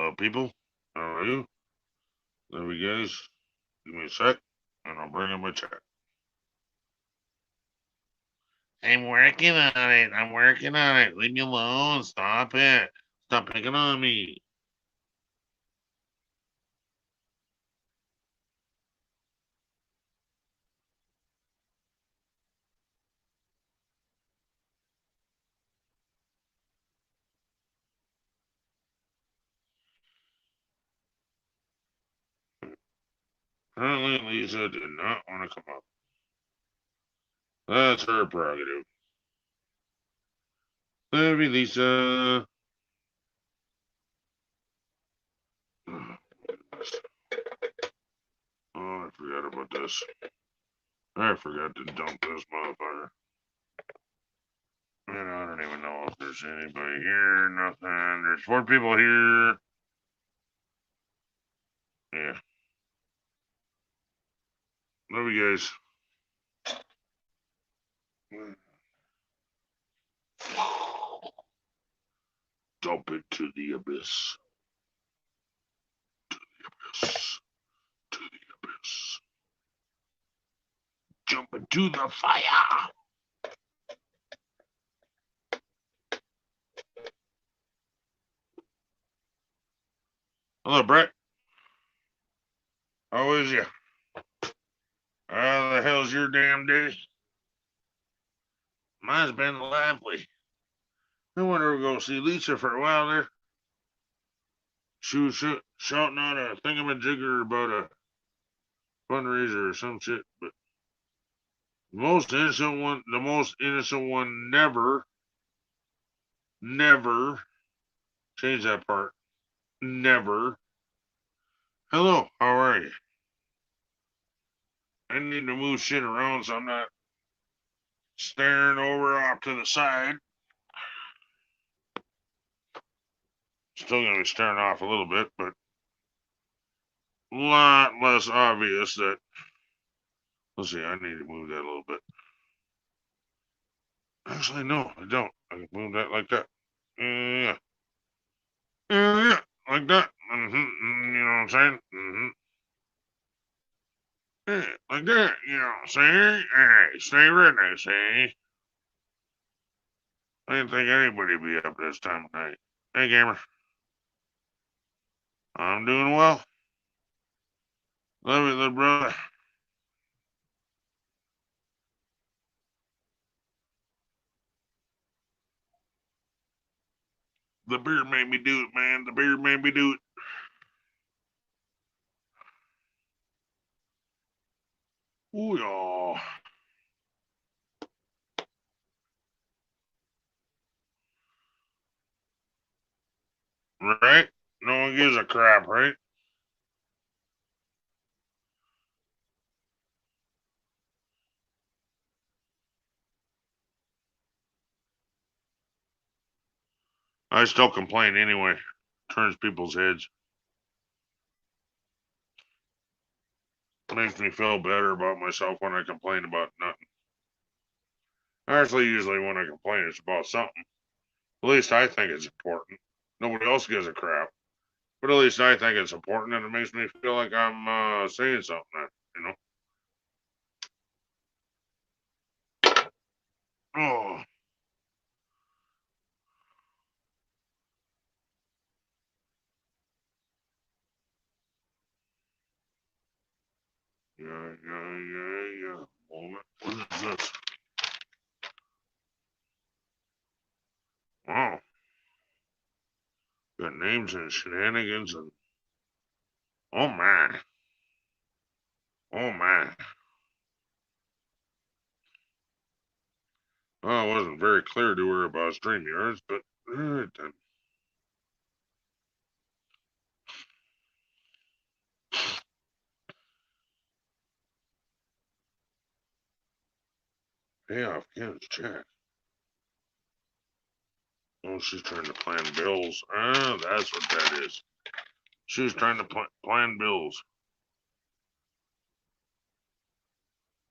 Hello, people. How are you? There we guys. Give me a sec, and I'll bring in my chat. I'm working on it. I'm working on it. Leave me alone. Stop it. Stop picking on me. Apparently, Lisa did not want to come up. That's her prerogative. Love you, Lisa. Oh, I forgot about this. I forgot to dump this motherfucker. And I don't even know if there's anybody here. Nothing. There's 4 people here. Yeah. Love you guys. Dump it to the abyss. To the abyss. To the abyss. Jump into the fire. Hello, Brett. How is you? How the hell's your damn day? Mine's been lively. I wonder if we'll go see Lisa for a while there. She was shouting out a thingamajigger about a fundraiser or some shit, but the most innocent one never change that part. Never. Hello, how are you? I need to move shit around so I'm not staring over off to the side. Still gonna be staring off a little bit, but a lot less obvious that. Let's see, I need to move that a little bit. Actually, no, I don't. I can move that like that. Yeah. Yeah, like that. You know what I'm saying? Yeah, like that. You know what I'm saying? Hey, stay redneck, see? I didn't think anybody'd be up this time of night. Hey, gamer. I'm doing well. Love you, little brother. The beer made me do it, man. The beer made me do it. Ooh, y'all. Right? No one gives a crap, right? I still complain anyway. Turns people's heads. Makes me feel better about myself when I complain about nothing. Actually, usually when I complain, it's about something. At least I think it's important. Nobody else gives a crap. But at least I think it's important, and it makes me feel like I'm saying something, you know? Oh. Yeah. Moment. What is this? Wow. Got names and shenanigans and. Oh, my. Oh, my. Well, it wasn't very clear to her about StreamYards, but all right then. Payoff Ken's check. Oh, she's trying to plan bills. Ah, that's what that is. She was trying to plan bills.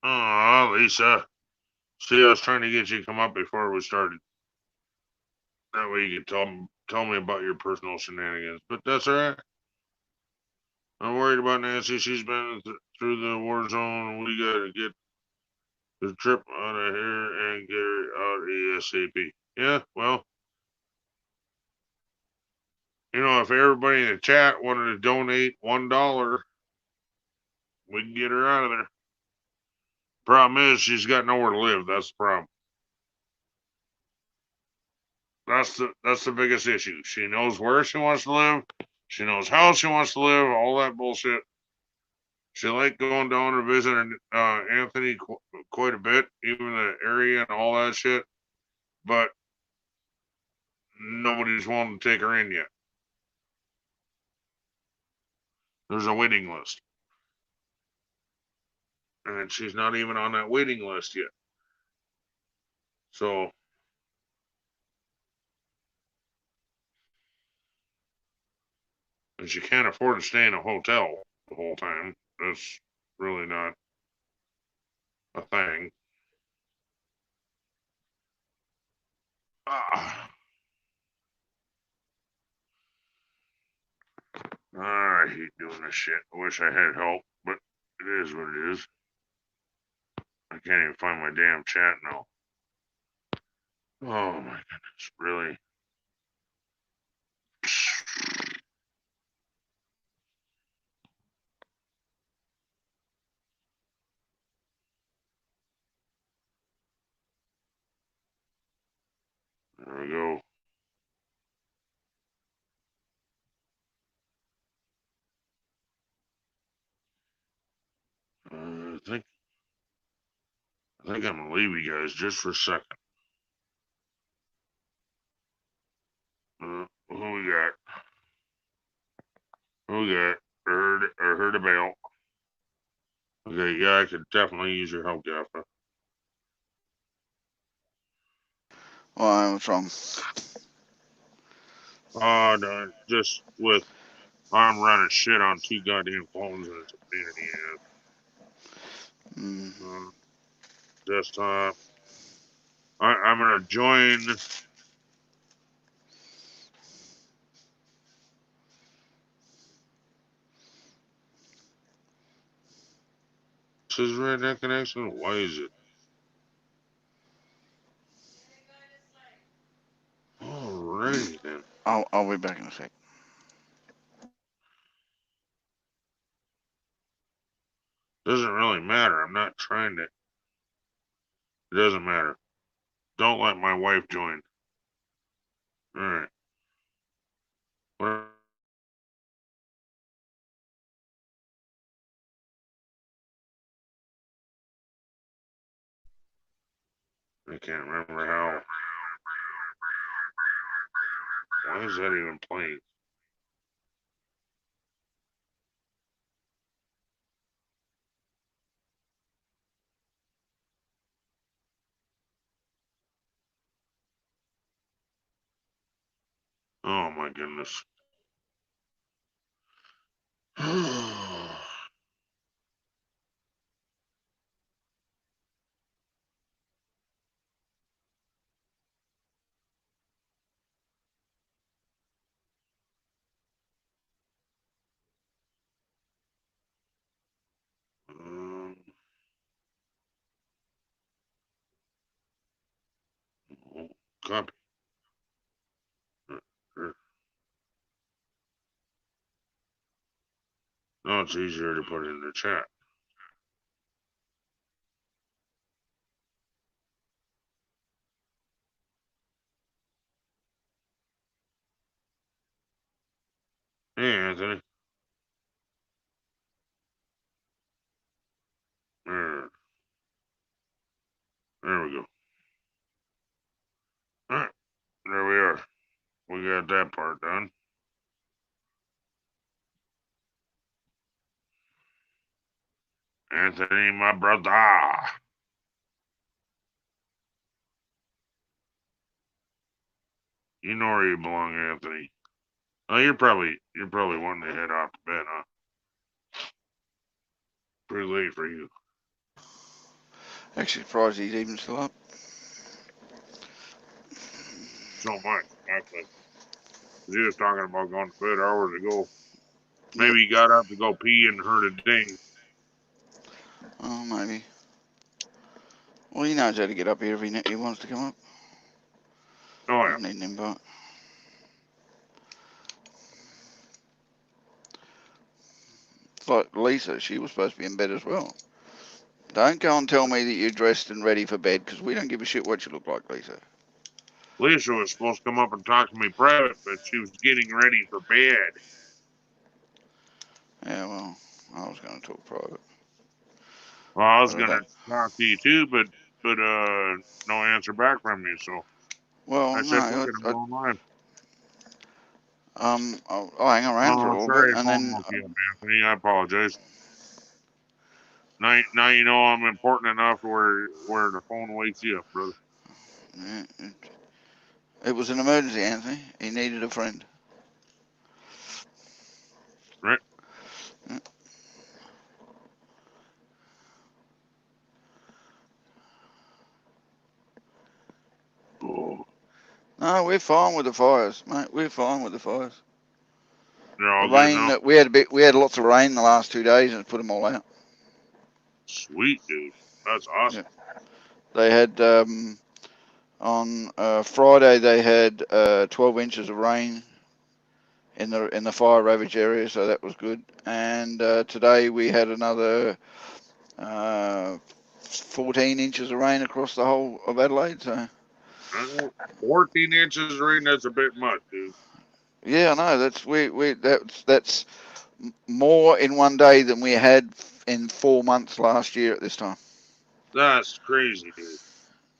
Oh, Lisa. See, I was trying to get you to come up before we started. That way you could tell me about your personal shenanigans, but that's all right. I'm worried about Nancy. She's been through the war zone. We gotta get the trip out of here and get her out ASAP. Yeah, well, you know, if everybody in the chat wanted to donate $1, we can get her out of there. Problem is, she's got nowhere to live. That's the problem. That's the biggest issue. She knows where she wants to live. She knows how she wants to live. All that bullshit. She liked going down and visiting Anthony quite a bit, even the area and all that shit. But nobody's willing to take her in yet. There's a waiting list. And she's not even on that waiting list yet. So, and she can't afford to stay in a hotel the whole time. That's really not a thing. I hate doing this shit. I wish I had help, but it is what it is. I can't even find my damn chat now. Oh my goodness, really? There we go. I think I'm gonna leave you guys just for a second. Who we got? Who we got? Heard about. Okay, yeah, I could definitely use your help, Gaffa. Why? What's wrong? No, just with I'm running shit on 2 goddamn phones and it's a pain in the ass. Desktop. I'm gonna join. This is Redneck Connection. Why is it? Alrighty then. I'll be back in a sec. Doesn't really matter. I'm not trying to. It doesn't matter. Don't let my wife join. Alright. I can't remember how. Why is that even playing? Oh my goodness. Copy. No, it's easier to put it in the chat. Hey, Anthony. There we go. Alright, there we are. We got that part done. Anthony, my brother. You know where you belong, Anthony. Oh, you're probably wanting to head off to bed, huh? Pretty late for you. Actually, surprised he's even still up. So much, actually. He was talking about going to bed hours ago. Yep. Maybe he got up to go pee and heard a ding. Oh, maybe. Well, he knows how to get up here if he wants to come up. Oh, yeah. Doesn't need an invite. It's like Lisa, she was supposed to be in bed as well. Don't go and tell me that you're dressed and ready for bed, because we don't give a shit what you look like, Lisa. Lisa was supposed to come up and talk to me private, but she was getting ready for bed. Yeah, well, I was going to talk private. Well, I was But I gonna don't. talk to you too, but no answer back from you. So Well, I said, no, "Look at him online." I'll hang around for a Oh, little bit, sorry, and phone then woke you up, Anthony. I apologize. Now you know I'm important enough where the phone wakes you up, brother. it was an emergency, Anthony. He needed a friend. Right? Oh, No, we're fine with the fires, mate. We're fine with the fires. they're all The good rain now. that we had lots of rain the last 2 days and put them all out. Sweet, dude. That's awesome. Yeah. They had on Friday they had 12 inches of rain in the fire ravaged area, so that was good. And today we had another 14 inches of rain across the whole of Adelaide. So 14 inches of rain. That's a bit much, dude. yeah, I know that's more in one day than we had in 4 months last year at this time. That's crazy, dude.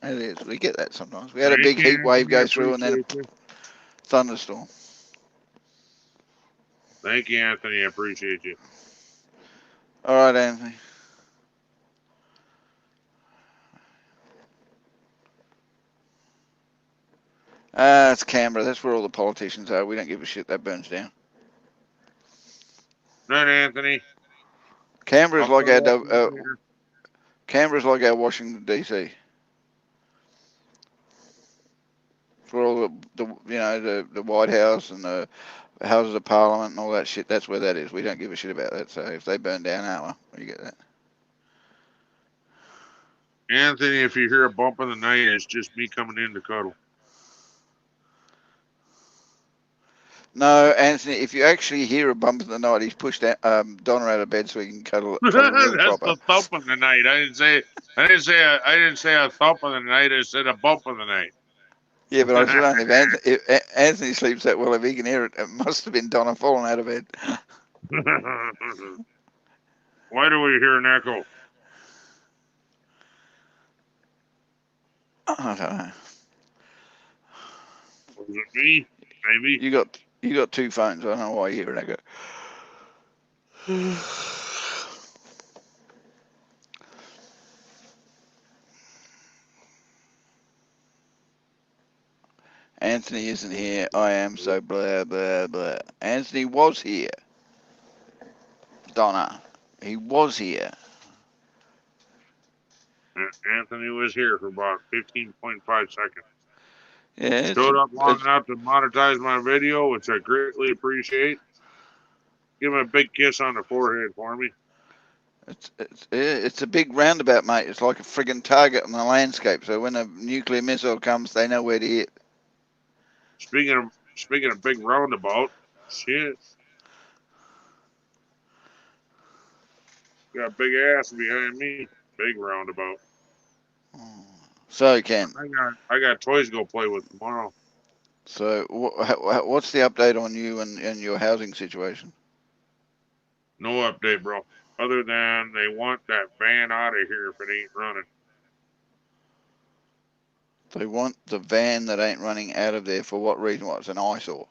It is. We get that sometimes. We had a Thank big you, heat wave Anthony. I go through and then a appreciate you. thunderstorm. Thank you, Anthony. I appreciate you. All right, Anthony. It's Canberra. That's where all the politicians are. We don't give a shit. That burns down. Night, Anthony. Canberra's I'll like start our watching it later. Canberra's like our Washington DC. It's where all the White House and the Houses of Parliament and all that shit. That's where that is. We don't give a shit about that. So if they burn down, well, you get that. Anthony, if you hear a bump in the night, it's just me coming in to cuddle. No, Anthony, if you actually hear a bump in the night, he's pushed Donna out of bed so he can cuddle real That's proper. the thump in the night. I didn't say a thump in the night. I said a bump in the night. Yeah, but I said, if Anthony sleeps that well, if he can hear it, it must have been Donna falling out of bed. Why do we hear an echo? I don't know. Was it me? Maybe. You got two phones. I don't know why you hear an echo. Anthony isn't here. I am so blah blah blah. Anthony was here. Donna, he was here. Anthony was here for about 15.5 seconds. Yeah, Showed up long enough to monetize my video, which I greatly appreciate. Give him a big kiss on the forehead for me. It's a big roundabout, mate. It's like a friggin' target on the landscape. So when a nuclear missile comes, they know where to hit. Speaking of big roundabout, shit. Got a big ass behind me. Big roundabout. So Ken, I got toys to go play with tomorrow. So what's the update on you and your housing situation? No update, bro. Other than they want that van out of here if it ain't running. They want the van that ain't running out of there for what reason? What, it's an eyesore?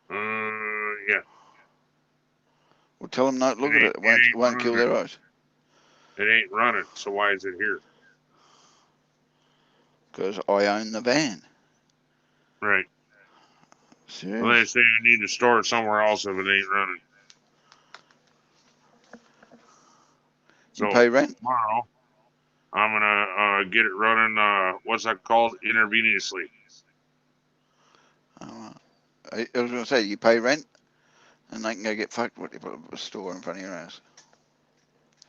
Yeah. Well, tell them not look at it. It won't kill their eyes. It ain't running, so why is it here? Because I own the van. Right. Serious? Well, they say I need to store it somewhere else if it ain't running. You pay rent? Tomorrow, I'm gonna get it running. What's that called? Intravenously. I was going to say, you pay rent, and they can go get fucked what you put a store in front of your house.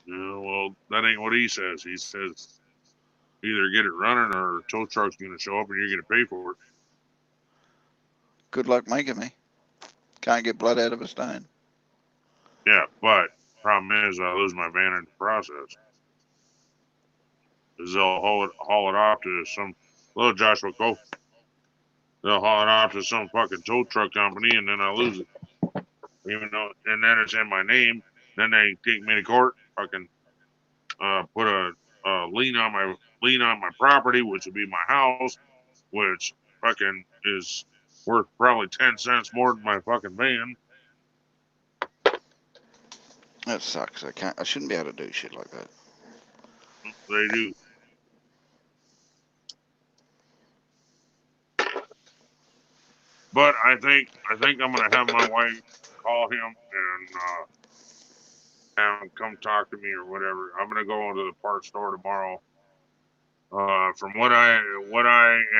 Yeah, well, that ain't what he says. He says either get it running or a tow truck's gonna show up and you're gonna pay for it. Good luck making me. Can't get blood out of a stone. Yeah, but problem is I lose my van in the process. Cause they'll haul it off to some little Joshua Cole. They'll haul it off to some fucking tow truck company and then I lose it. Even though, and then it's in my name. Then they take me to court, fucking put a lien on my property, which would be my house, which fucking is worth probably 10 cents more than my fucking van. That sucks. I shouldn't be able to do shit like that. They do. But I think I'm gonna have my wife call him and have him come talk to me or whatever. I'm gonna go into the parts store tomorrow. From what I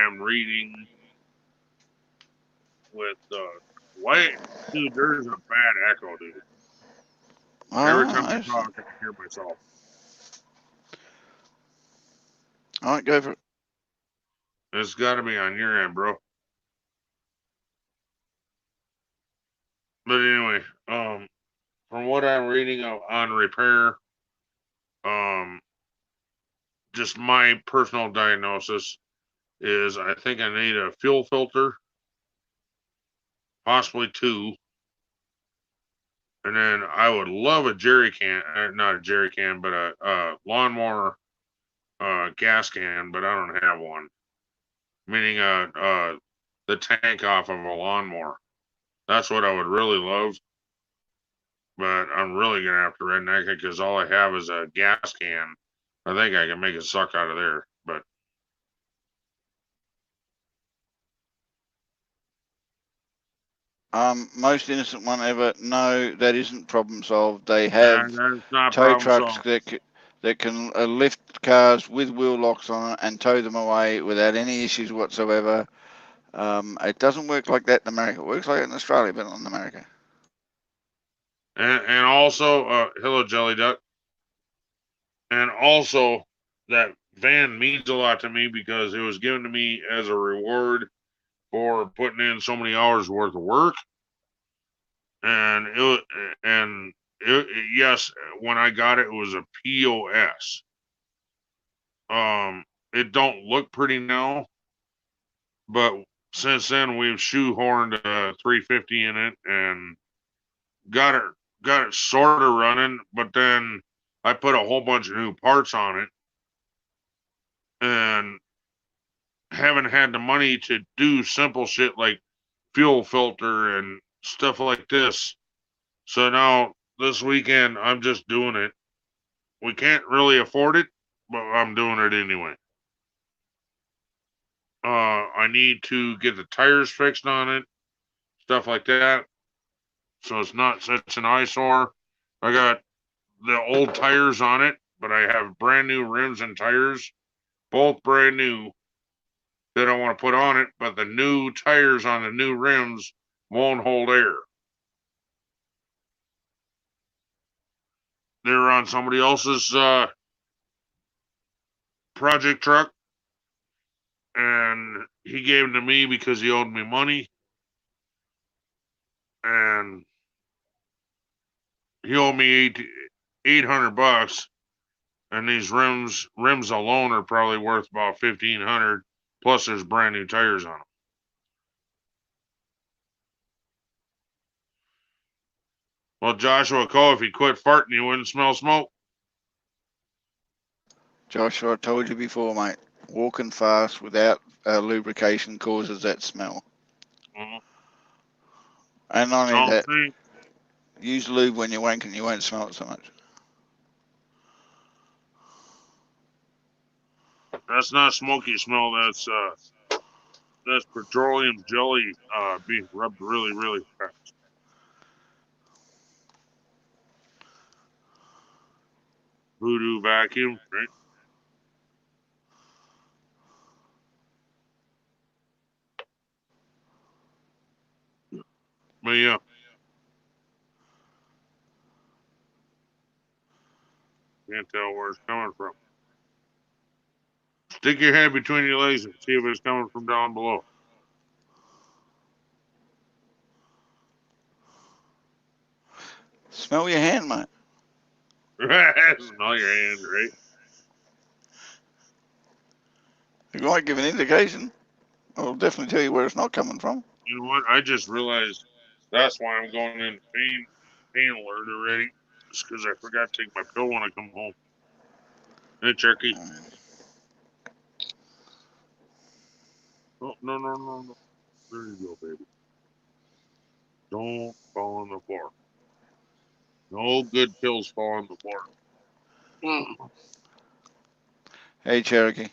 am reading with why, dude, there's a bad echo, dude. Every time I talk, I can hear myself. All right, go for it. It's got to be on your end, bro. But anyway, from what I'm reading on repair, just my personal diagnosis is I think I need a fuel filter, possibly 2. And then I would love a jerry can, not a jerry can, but a lawnmower gas can, but I don't have one. Meaning the tank off of a lawnmower. That's what I would really love. But I'm really gonna have to redneck it because all I have is a gas can. I think I can make it suck out of there, but Most innocent one ever. No, that isn't problem solved. They have that's not tow problem trucks solved. that can lift cars with wheel locks on it and tow them away without any issues whatsoever. It doesn't work like that in America. It works like it in Australia, but not in America. And also, hello, Jelly Duck. And also, that van means a lot to me because it was given to me as a reward for putting in so many hours worth of work. And yes, when I got it, it was a POS. It don't look pretty now, but since then we've shoehorned a 350 in it and got it sort of running. But then I put a whole bunch of new parts on it, and haven't had the money to do simple shit like fuel filter and stuff like this. So now this weekend I'm just doing it. We can't really afford it, but I'm doing it anyway. I need to get the tires fixed on it, stuff like that. So it's not such an eyesore. I got the old tires on it, but I have brand new rims and tires, both brand new, that I want to put on it, but the new tires on the new rims won't hold air. They're on somebody else's project truck, and he gave them to me because he owed me money, and he owed me $800, and these rims alone are probably worth about $1,500. Plus, there's brand new tires on them. Well, Joshua Cole, if he quit farting, you wouldn't smell smoke. Joshua, I told you before, mate. Walking fast without lubrication causes that smell. Mm-hmm. And not only that, use lube when you're wanking, you won't smell it so much. That's not smoky smell. That's petroleum jelly being rubbed really, really fast. Voodoo vacuum, right? of you. Can't tell where it's coming from. Stick your head between your legs and see if it's coming from down below. Smell your hand, mate. Smell your hand, right? You might give an indication. I'll definitely tell you where it's not coming from. You know what? I just realized that's why I'm going into pain alert already. It's because I forgot to take my pill when I come home. Hey, Cherokee. Oh, no, no, no, no. There you go, baby. Don't fall on the floor. No good pills fall on the floor. Hey, Cherokee.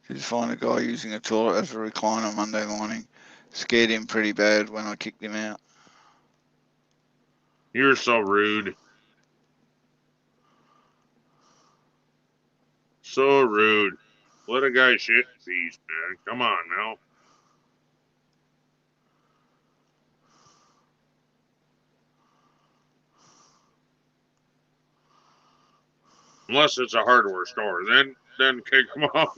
Did you find a guy using a toilet as a recliner Monday morning? Scared him pretty bad when I kicked him out. You're so rude. So rude. Let a guy shit in peace, man. Come on now. Unless it's a hardware store, then kick him out.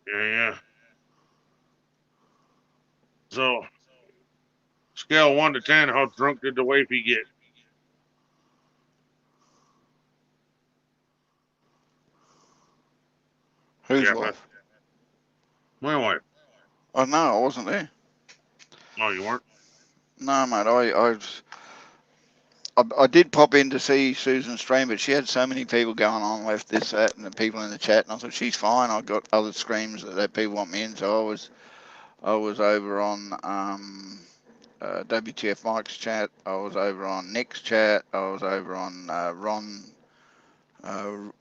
Yeah. So, scale 1 to 10, how drunk did the wifey get? Whose Yeah, wife? my wife. Oh, no, I wasn't there. Oh, you weren't? No, mate, I did pop in to see Susan stream, but she had so many people going on, left this, that, and the people in the chat, and I thought she's fine. I got other streams that people want me in, so I was over on WTF Mike's chat. I was over on Nick's chat. I was over on Ron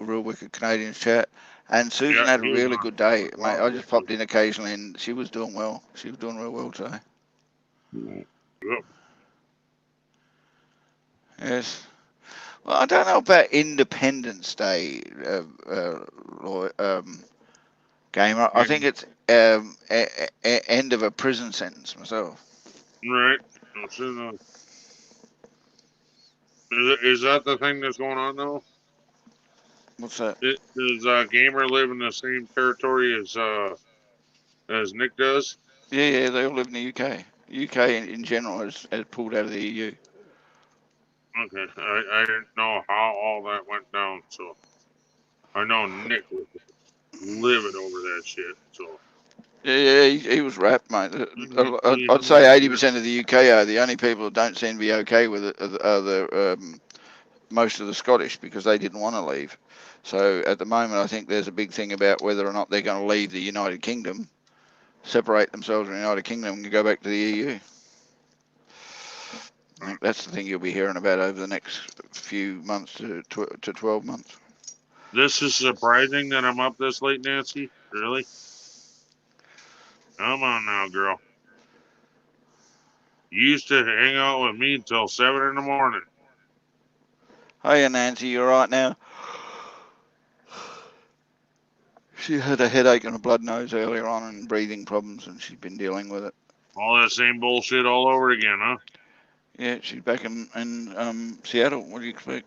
Real Wicked Canadians chat. And Susan Yeah, had a he was really on. good day, mate. I just popped Wow. in occasionally, and she was doing well. She was doing real well today. Yep. Yes. Well, I don't know about Independence Day, gamer. I think it's end of a prison sentence myself. Right. Is that the thing that's going on now? What's that? Does Gamer live in the same territory as Nick does? Yeah, they all live in the UK. UK in general has pulled out of the EU. Okay, I didn't know how all that went down, so I know Nick was livid over that shit. So Yeah, he was wrapped, mate. he I'd say hung in there. 80% of the UK are. The only people that don't seem to be okay with it are most of the Scottish, because they didn't want to leave. So at the moment, I think there's a big thing about whether or not they're going to leave the United Kingdom, separate themselves from the United Kingdom, and go back to the EU. I think that's the thing you'll be hearing about over the next few months to 12 months. This is surprising that I'm up this late, Nancy. Really? Come on now, girl. You used to hang out with me until 7 in the morning. Hiya, Nancy, you all right now? She had a headache and a blood nose earlier on and breathing problems, and she's been dealing with it. All that same bullshit all over again, huh? Yeah, she's back in Seattle. What do you expect?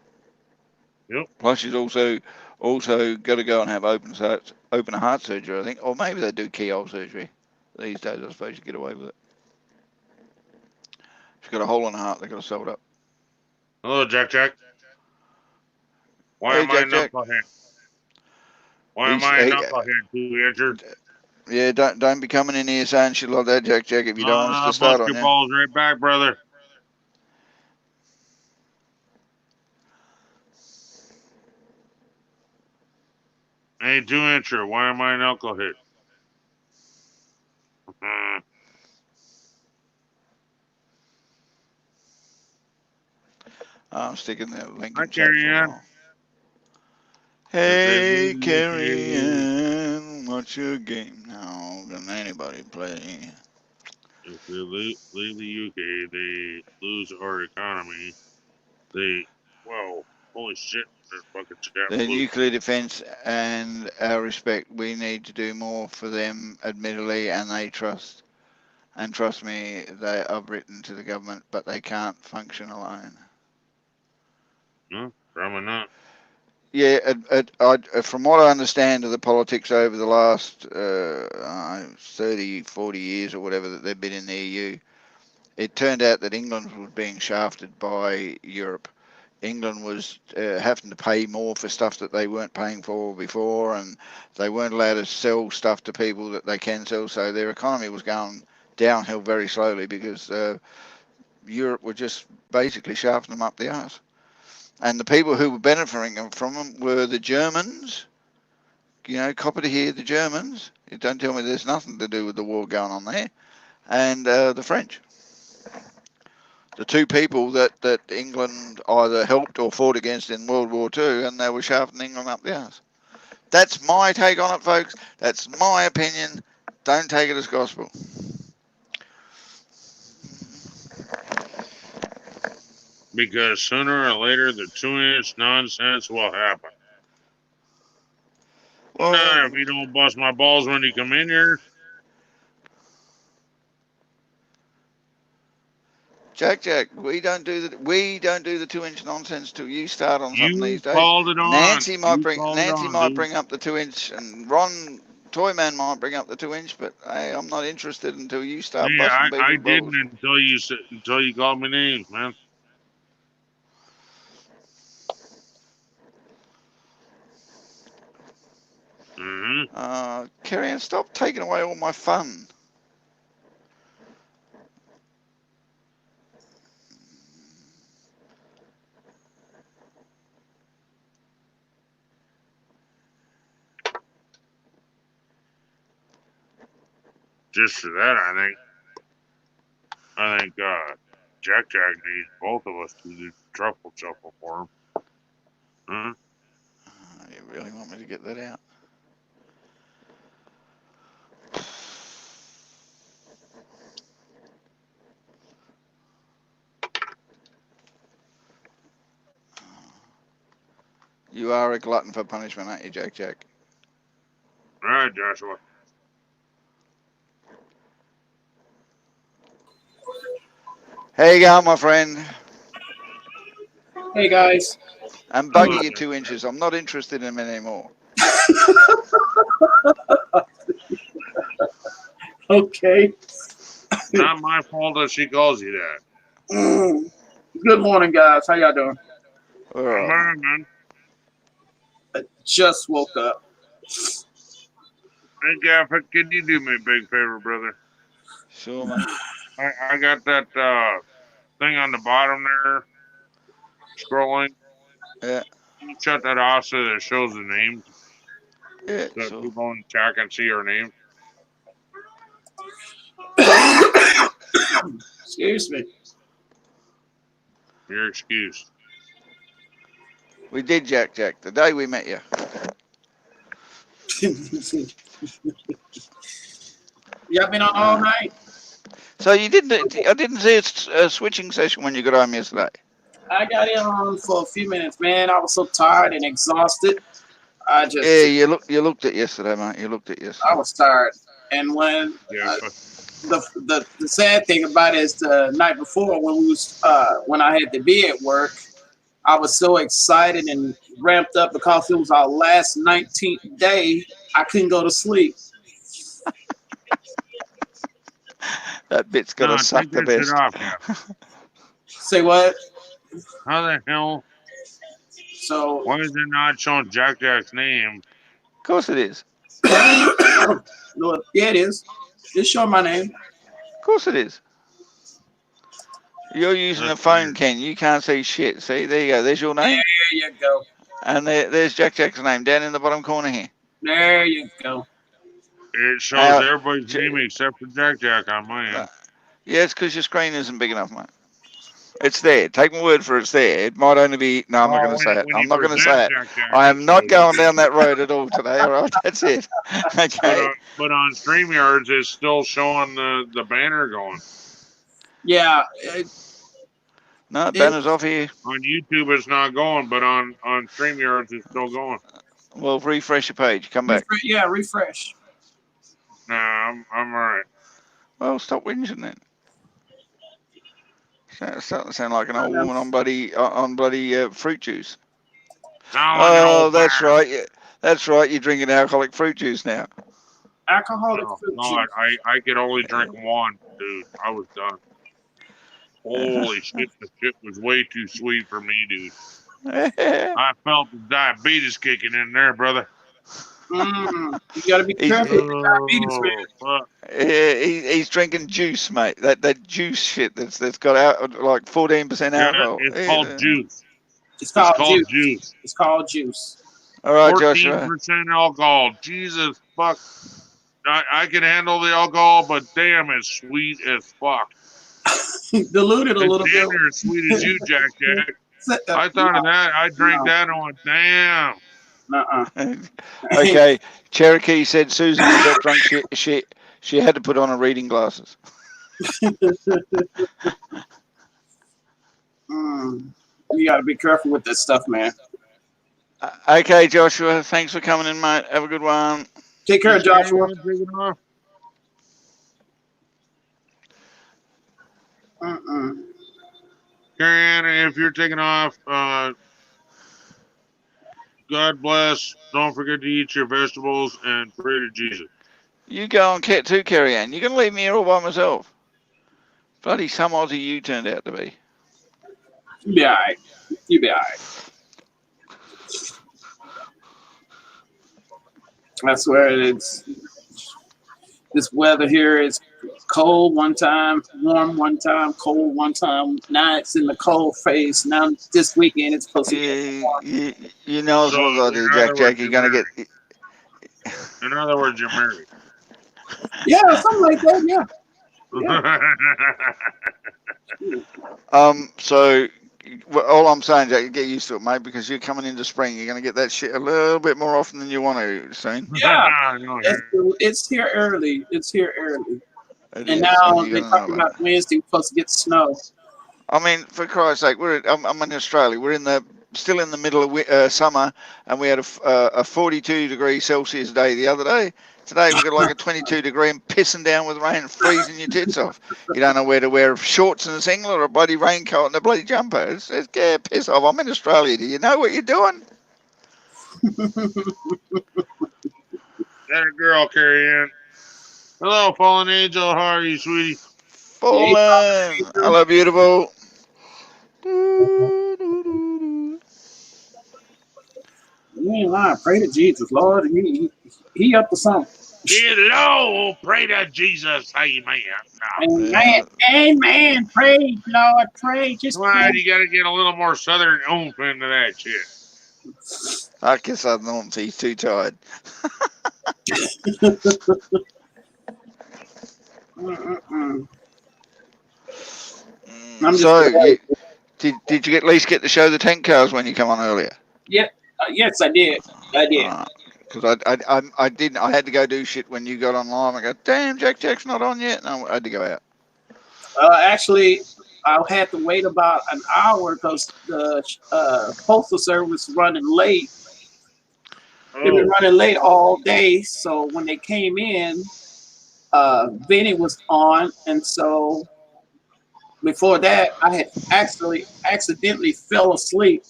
Yep. Plus, she's also got to go and have open heart surgery, I think, or maybe they do keyhole surgery these days. I suppose you get away with it. She's got a hole in her heart. They got to sew it up. Hello, Jack. Why Hey, am I a Jack. knucklehead? Why am I a knucklehead, 2-incher? Yeah, don't be coming in here saying shit like that, Jack. If you don't want us to I'll start bust on your you. balls right back, brother. Hey, 2-incher, why am I a knucklehead? I'm sticking the link Hi, in chat for Carrie a Ann. while. Hey, leave the Carrie UK, Ann, what's your game now? Can anybody play? if they leave the UK, they lose our economy. They, whoa, holy shit, they're fucking The JetBlue. nuclear defense and our respect, we need to do more for them, admittedly, and they trust. And trust me, I've written to the government, but they can't function alone. No, probably not. Yeah, from what I understand of the politics over the last 30, 40 years or whatever that they've been in the EU, it turned out that England was being shafted by Europe. England was having to pay more for stuff that they weren't paying for before, and they weren't allowed to sell stuff to people that they can sell. So their economy was going downhill very slowly because Europe were just basically shafting them up the arse. And the people who were benefiting from them were the Germans. You know, copper to hear the Germans. You don't tell me there's nothing to do with the war going on there. And the French. The two people that England either helped or fought against in World War II, and they were shafting England up the arse. That's my take on it, folks. That's my opinion. Don't take it as gospel. Because sooner or later, the 2-inch nonsense will happen. Well, Not if you don't bust my balls when you come in here. Jack, we don't do the 2-inch nonsense till you start on something You these days. called it on. Nancy You called it on, might dude. bring up the 2-inch, and Ron Toyman might bring up the 2-inch, but hey, I'm not interested until you start Yeah, busting I people's balls. didn't until you called me names, man. Kerry Ann, stop taking away all my fun. Just for that, I think Jack needs both of us to do truffle shuffle for him. Huh? You really want me to get that out? You are a glutton for punishment, aren't you, Jack? All right, Joshua. How you going, my friend? Hey guys. And bugger your 2 inches. I'm not interested in them anymore. Okay. Not my fault that she calls you that. Good morning, guys. How y'all doing? All right. Man. I just woke up. Hey, Gafford, can you do me a big favor, brother? Sure, man. I got that thing on the bottom there scrolling. Yeah. Can you shut that off so that it shows the names? Yeah, So sure. people in the chat can see our names. Excuse me. Your excuse. We did, Jack. The day we met you. Y'all been on all night? So I didn't see a switching session when you got home yesterday. I got in on for a few minutes, man. I was so tired and exhausted. You looked at yesterday, mate. You looked at yesterday. I was tired, and when the sad thing about it is the night before when I had to be at work, I was so excited and ramped up because it was our last 19th day. I couldn't go to sleep. That bit's gonna suck the best. Off, Say what? How the hell? So why is it not showing Jack's name? Of course it is. No, yeah, it is. It's showing my name. Of course it is. You're using a phone, Ken. You can't see shit. See, there you go. There's your name. There you go. And there's Jack's name down in the bottom corner here. There you go. It shows everybody's name except for Jack on my end. Yeah, it's because your screen isn't big enough, mate. It's there. Take my word for it's there. It might only be. No, I'm not going to say it. When I'm you not going to present say it. Jack Jack, I am it not shows going up. down that road at all today. All right, that's it. Okay. But on StreamYards, it's still showing the banner going. Yeah. No, banner's off here. On YouTube, it's not going, but on StreamYards, it's still going. Well, refresh your page. Come back. Yeah, refresh. Nah, I'm all right. Well, stop whinging then. Starting to sound like an old woman on bloody fruit juice. Oh, that's right. Yeah, that's right. You're drinking alcoholic fruit juice now. Alcoholic fruit God, juice. I could only drink one, dude. I was done. Holy shit, the shit was way too sweet for me, dude. I felt the diabetes kicking in there, brother. You gotta be careful with diabetes, man. He's drinking juice, mate. That juice shit that's got out like 14% alcohol. It's called juice. It's called juice. It's called juice. All right, Joshua. 14% alcohol. Jesus fuck. I can handle the alcohol, but damn, it's sweet as fuck. Diluted a little bit. Damn near as sweet as you, Jack Jack. I thought of that. I drank that and went, damn. Okay, Cherokee said Susan was that drunk she had to put on her reading glasses. You got to be careful with this stuff, man. Okay, Joshua, thanks for coming in, mate. Have a good one. Take care, Joshua. Carrie, if you're taking off, God bless. Don't forget to eat your vegetables and pray to Jesus. You go on Cat too, Carrie Ann. You're going to leave me here all by myself. Bloody some Aussie you turned out to be. You be all right. You be all right. I swear it's this weather here is cold one time, warm one time, cold one time. Now it's in the cold phase. Now this weekend it's supposed to be warm. You know as well as I do, Jack. You're going to get. In other words, you're married. Yeah, something like that. Yeah. So all I'm saying, Jack, get used to it, mate, because you're coming into spring. You're going to get that shit a little bit more often than you want to soon. Yeah, it's here early. It's here early. And now they're talking about Wednesday, we're supposed to get snow. I mean, for Christ's sake, I'm in Australia. We're still in the middle of summer, and we had a 42 degree Celsius day the other day. Today we've got like a 22 degree and pissing down with rain and freezing your tits off. You don't know where to wear shorts and a singlet or a bloody raincoat and a bloody jumper. It's piss off. I'm in Australia. Do you know what you're doing? That girl, Carrie Ann. Hello, Fallen Angel. How are you, sweetie? Fallen. Hello, beautiful. You ain't lying. Pray to Jesus, Lord. He up to something. Hello, pray to Jesus. Amen. Amen. Pray, Lord. Pray. Just why you got to get a little more southern oomph into that shit. I guess I don't. He's too tired. So, did you at least get to show the tank cars when you come on earlier? Yeah. Yes, I did. Because I didn't. I had to go do shit when you got online. I go, damn, Jack's not on yet. No, I had to go out. Actually, I had to wait about an hour because the postal service was running late. They've been running late all day. So when they came in, Vinny was on, and so before that, I had accidentally fell asleep.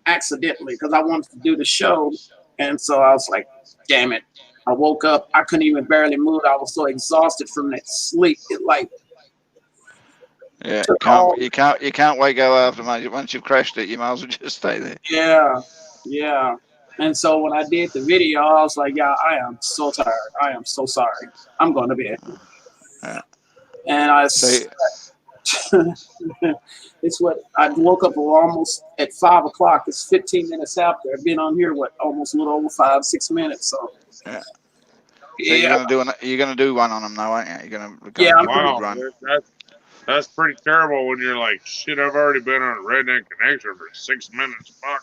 Accidentally, because I wanted to do the show, and so I was like, damn it. I woke up, I couldn't even barely move. I was so exhausted from that sleep. You can't wake up after, mate. Once you've crashed it, you might as well just stay there. Yeah. And so when I did the video, I was like, yeah, I am so tired. I am so sorry. I'm going to bed. Yeah. And it's what I woke up almost at 5 o'clock. It's 15 minutes after. I've been on here almost a little over 5-6 minutes. So yeah. So you're gonna do one on them, though, aren't you? You're gonna yeah, run. That's pretty terrible when you're like, shit, I've already been on Redneck Connection for 6 minutes. Fuck.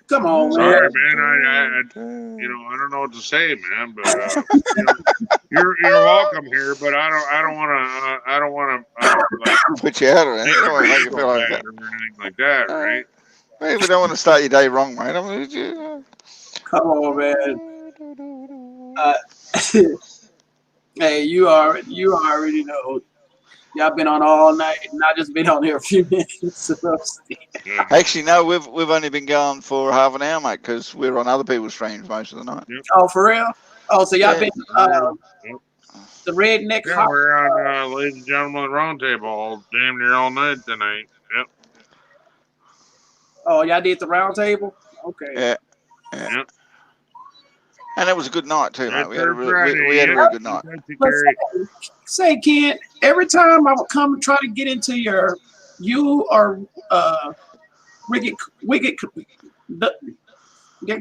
Come on, Sorry, man. man. I I don't know what to say, man. But you're welcome here. But I don't want to like Put you out of it. make You don't want to make you feel feel like bad that. or anything like that, right? Hey, we don't want to start your day wrong, mate. I mean, Come on, man. Hey, you already know. Y'all been on all night, and I just been on here a few minutes. Yeah. actually, no, we've only been going for half an hour, mate, because we're on other people's streams most of the night. Oh, for real? Oh, so y'all Yeah. been the redneck Yeah, hot. we're on ladies and gentlemen roundtable damn near all night tonight. Yep. Oh, y'all did the round table? Okay. Yeah. Yep. And it was a good night too, mate. That's We had a our really, Friday. we had a Yeah. really good night. But say, Ken, every time I would come and try to get into you or Wicked, the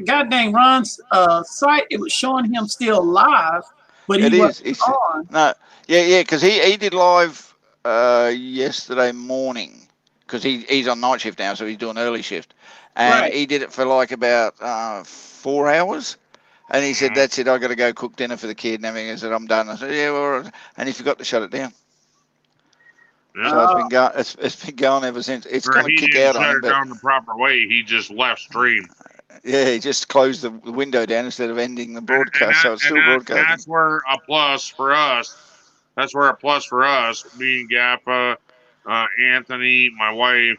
God dang Ron's site, it was showing him still live, but he It wasn't is. It's on. no. Yeah, because he did live yesterday morning because he's on night shift now, so he's doing early shift, and Right. he did it for like about 4 hours. And he said, "That's it. I got to go cook dinner for the kid and everything." I said, "I'm done." I said, "Yeah, well," all right." And he forgot to shut it down. Yeah. So it's been going. It's been going ever since. It's Or going to he kick didn't out on shut him, it but down the proper way. He just left stream. yeah, he just closed the window down instead of ending the broadcast, so it's still broadcasting. That's where a plus for us. That's where a plus for us, me and Gappa, Anthony, my wife.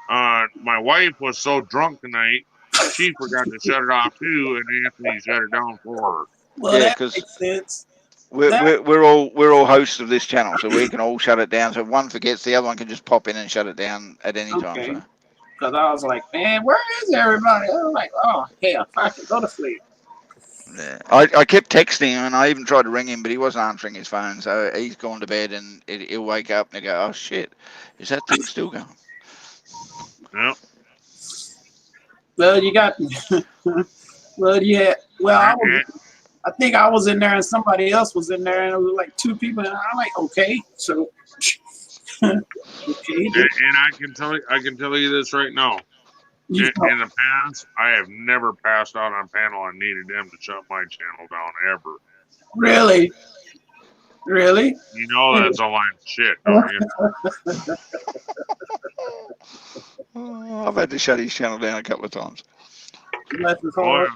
My wife was so drunk tonight, she forgot to shut it off too, and Anthony shut it down for her. Well, Yeah, that because makes sense. we're all hosts of this channel, so we can all shut it down. So if one forgets, the other one can just pop in and shut it down at any time. Okay. So Because I was like, man, where is everybody? I was like, oh, hell, I can go to sleep. yeah, I kept texting him, and I even tried to ring him, but he wasn't answering his phone. So he's gone to bed, and he'll wake up and go, "Oh shit, is that thing still going?" Yep. Well, you got, well, yeah, well, I think I was in there and somebody else was in there, and it was like two people, and I'm like, okay, so, okay. And I can tell you this right now. In the past, I have never passed out on panel and needed them to shut my channel down ever. Really? Really? You know that's a line of shit, don't you? I've had to shut his channel down a couple of times. Oh,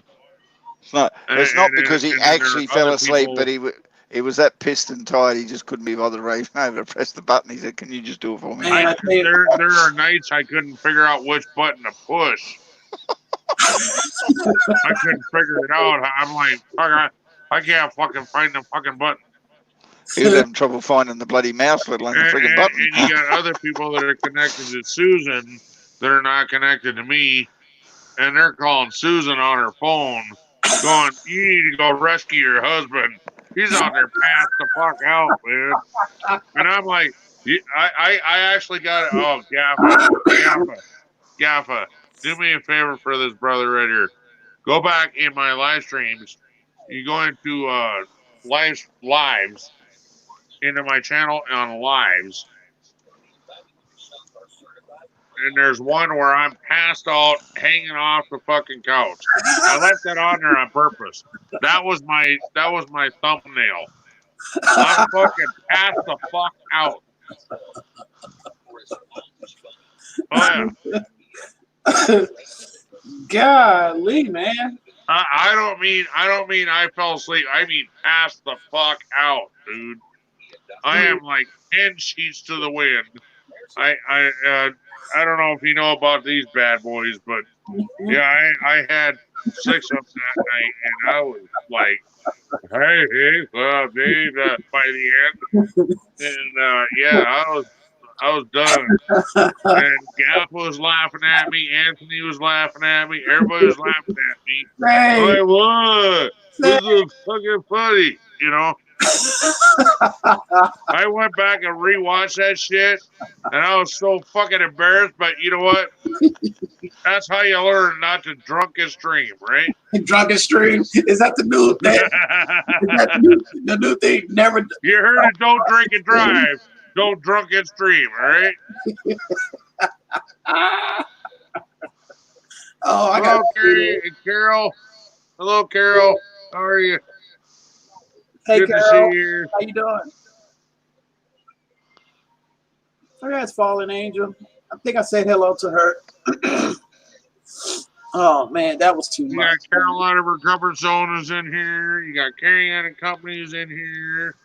yeah. It's not because he and actually there are fell other asleep, people- but he was that pissed and tired he just couldn't be bothered raving over to press the button. He said, "Can you just do it for me?" Man, There are nights I couldn't figure out which button to push. I couldn't figure it out. I'm like, fuck, I can't fucking find the fucking button. He was having trouble finding the bloody mouse, let alone the friggin' button. And you got other people that are connected to Susan that are not connected to me, and they're calling Susan on her phone, going, "You need to go rescue your husband. He's out there passed the fuck out, man." And I'm like, I actually got it. Oh, Gaffa, do me a favor for this brother right here. Go back in my live streams. You go into lives into my channel on lives. And there's one where I'm passed out, hanging off the fucking couch. I left that on there on purpose. That was my thumbnail. I'm fucking passed the fuck out. Oh yeah. Golly, man. I don't mean I fell asleep. I mean passed the fuck out, dude. I am like 10 sheets to the wind. I don't know if you know about these bad boys, but yeah, I had 6 of them that night, and I was like, hey, well, dude, by the end, and yeah, I was done. And Gap was laughing at me, Anthony was laughing at me, everybody was laughing at me. Hey, I'm like, what? This is fucking funny, you know? I went back and rewatched that shit, and I was so fucking embarrassed. But you know what? That's how you learn not to drunk and stream, right? Drunken stream. Is that the new thing? Is that the new thing? Never. You heard it. Don't drink and drive. Don't drunk and stream. All right. Oh, I Hello, got Carrie and Carol. Hello, Carol. How are you? Hey, Good to Carol. see you here. How you doing? Oh, that's Fallen Angel. I think I said hello to her. Oh man, that was too You much. got Carolina Recovered Zone is in here. You got Carrying and Company is in here.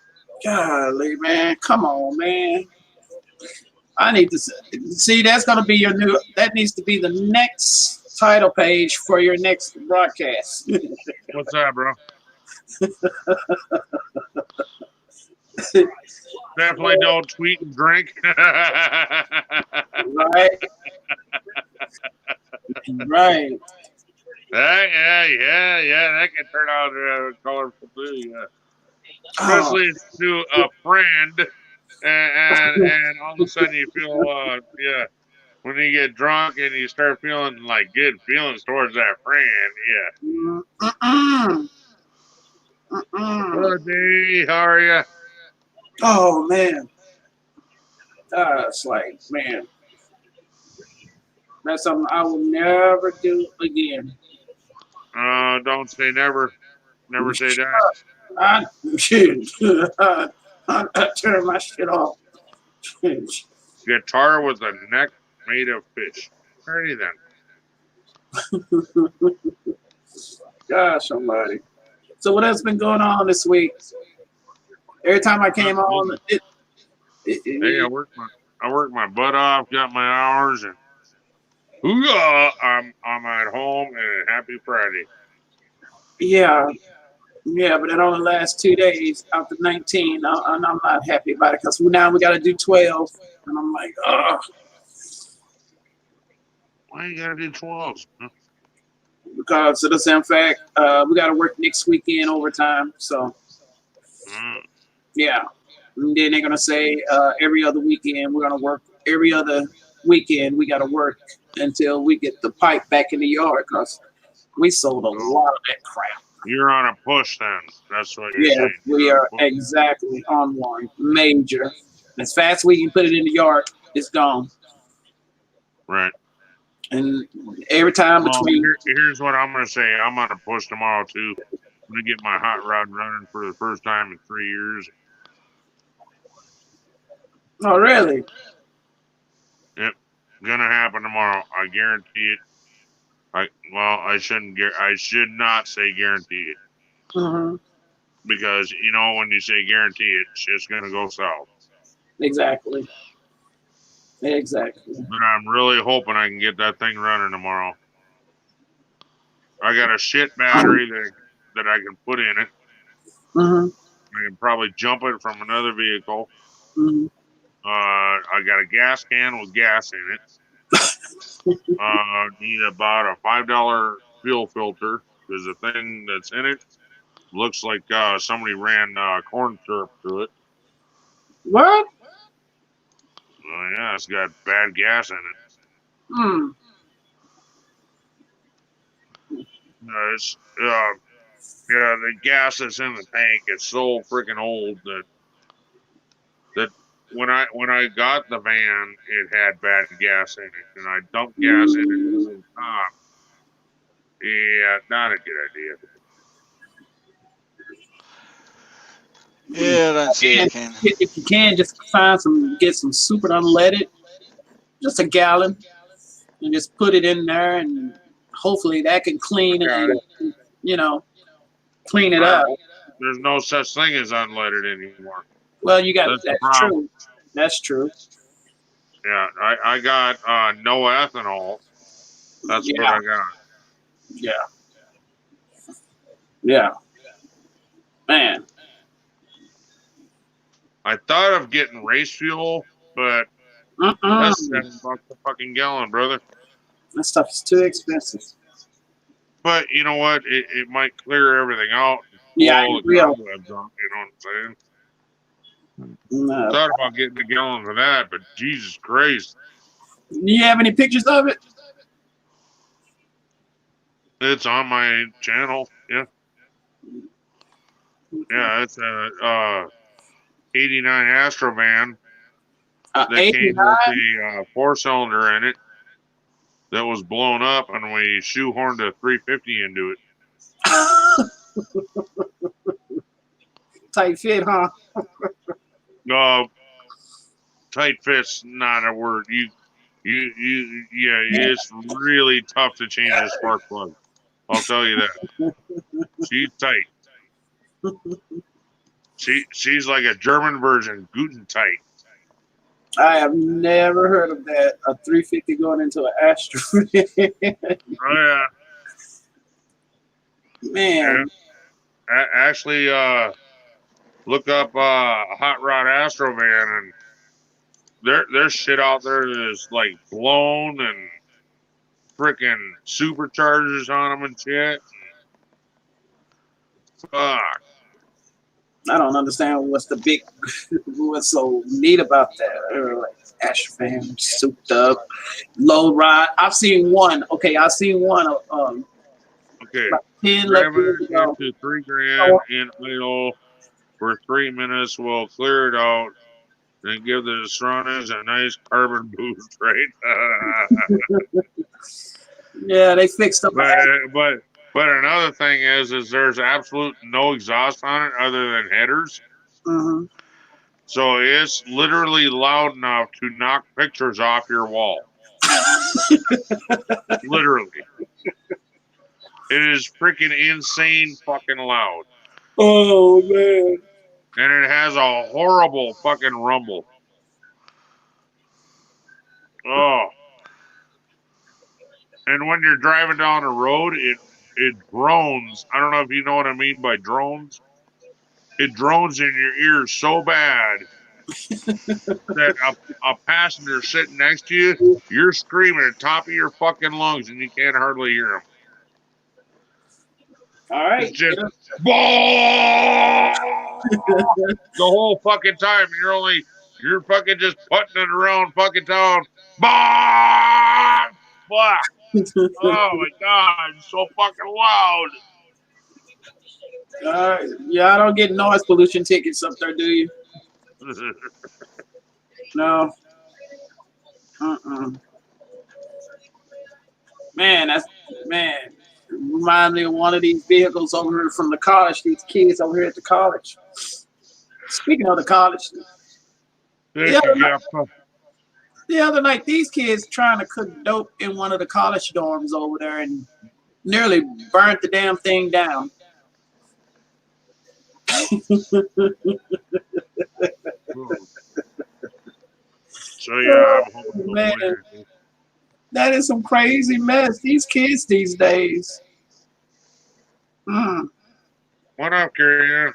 Golly, man, come on, man. I need to see. That's gonna be your new. That needs to be the next title page for your next broadcast. What's that, bro? Definitely don't tweet and drink. Right. Right. Yeah. That can turn out colorful too. Yeah, especially to a friend, and all of a sudden you feel when you get drunk and you start feeling like good feelings towards that friend. Yeah. Hello, Dee. How are you? Oh man. It's like, man, that's something I will never do again. Don't say never. Never say die. I turn my shit off. Guitar with a neck made of fish. Alrighty then. Gosh, somebody. So what has been going on this week? Every time I came on, Hey, I worked my butt off, got my hours, and I'm at home and happy Friday. yeah, but it only lasts 2 days after 19, and I'm not happy about it because now we got to do 12, and I'm like, oh, Why you gotta do 12s? Huh? because of the same fact, we got to work next weekend overtime, so yeah. And then they're gonna say every other weekend we're gonna work. Every other weekend we got to work until we get the pipe back in the yard because we sold a lot of that crap. You're on a push then. That's what you're saying. We are exactly on one major. As fast as we can put it in the yard, it's gone. Right. And every time between. Here's what I'm gonna say. I'm on a push tomorrow too. I'm gonna get my hot rod running for the first time in 3 years. Oh really? Yep, gonna happen tomorrow. I guarantee it. I should not say guarantee it. Mm-hmm. Because you know when you say guarantee it, shit's gonna go south. Exactly. But I'm really hoping I can get that thing running tomorrow. I got a shit battery that I can put in it. Mm-hmm. I can probably jump it from another vehicle. Mm-hmm. I got a gas can with gas in it. Need about a $5 fuel filter because the thing that's in it looks like somebody ran corn syrup through it. What? Yeah, it's got bad gas in it. It's the gas that's in the tank is so freaking old that when I got the van, it had bad gas in it, and I dumped gas in it all the time. Yeah, not a good idea. Yeah, I don't see it, Ken. If you can, just get some super unleaded, just a gallon, and just put it in there, and hopefully that can clean it, clean it up. There's no such thing as unleaded anymore. Well, you got that's true. That's true. Yeah, I got no ethanol. That's what I got. Yeah. Man. I thought of getting race fuel, but that's $7 a fucking gallon, brother. That stuff is too expensive. But you know what? It might clear everything out. Yeah, all it's the real. cobwebs on. You know what I'm saying? No. Thought about getting a gallon of that, but Jesus Christ, Do you have any pictures of it? it's on my channel. Yeah, yeah, it's a 89 Astrovan that came 89? with the 4-cylinder in it that was blown up, and we shoehorned a 350 into it. Tight fit, huh? Tight fit's not a word. Yeah, it's really tough to change a spark plug. I'll tell you that. She's tight. She's like a German version, Guten tight. I have never heard of that. A 350 going into an Astro. Oh yeah. Man. Yeah. Actually, look up Hot Rod Astrovan, and there's shit out there that is like blown and freaking superchargers on them and shit. Fuck. I don't understand what's so neat about that. Like Astrovan, souped up, low ride. I've seen one. Okay, I've seen one. Okay. Like 10, 11 Ram years it ago. into 3 grand in idle for 3 minutes. We'll clear it out and give the Serranas a nice carbon boost, right? Yeah, they fixed up. But another thing is there's absolute no exhaust on it other than headers. Mm-hmm. So it's literally loud enough to knock pictures off your wall. Literally. It is freaking insane fucking loud. Oh man. And it has a horrible fucking rumble. Oh. And when you're driving down the road, it drones. I don't know if you know what I mean by drones. It drones in your ears so bad that a passenger sitting next to you, you're screaming at the top of your fucking lungs and you can't hardly hear them. All right. It's just the whole fucking time. You're fucking just putting it around fucking town. Fuck. Oh my god, it's so fucking loud. Yeah, I don't get noise pollution tickets up there, do you? No. Man, remind me of one of these vehicles over here from the college. These kids over here at the college. Speaking of the college, the other night, these kids trying to cook dope in one of the college dorms over there and nearly burnt the damn thing down. So yeah, man, that is some crazy mess. These kids these days. What up, Carrie?